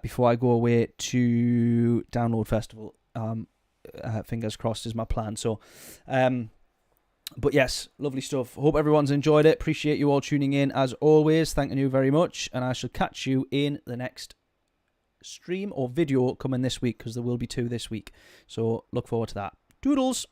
before I go away to Download Festival. Fingers crossed is my plan. So, but yes, lovely stuff. Hope everyone's enjoyed it. Appreciate you all tuning in as always. Thanking you very much. And I shall catch you in the next stream or video coming this week because there will be 2 this week. So look forward to that. Doodles.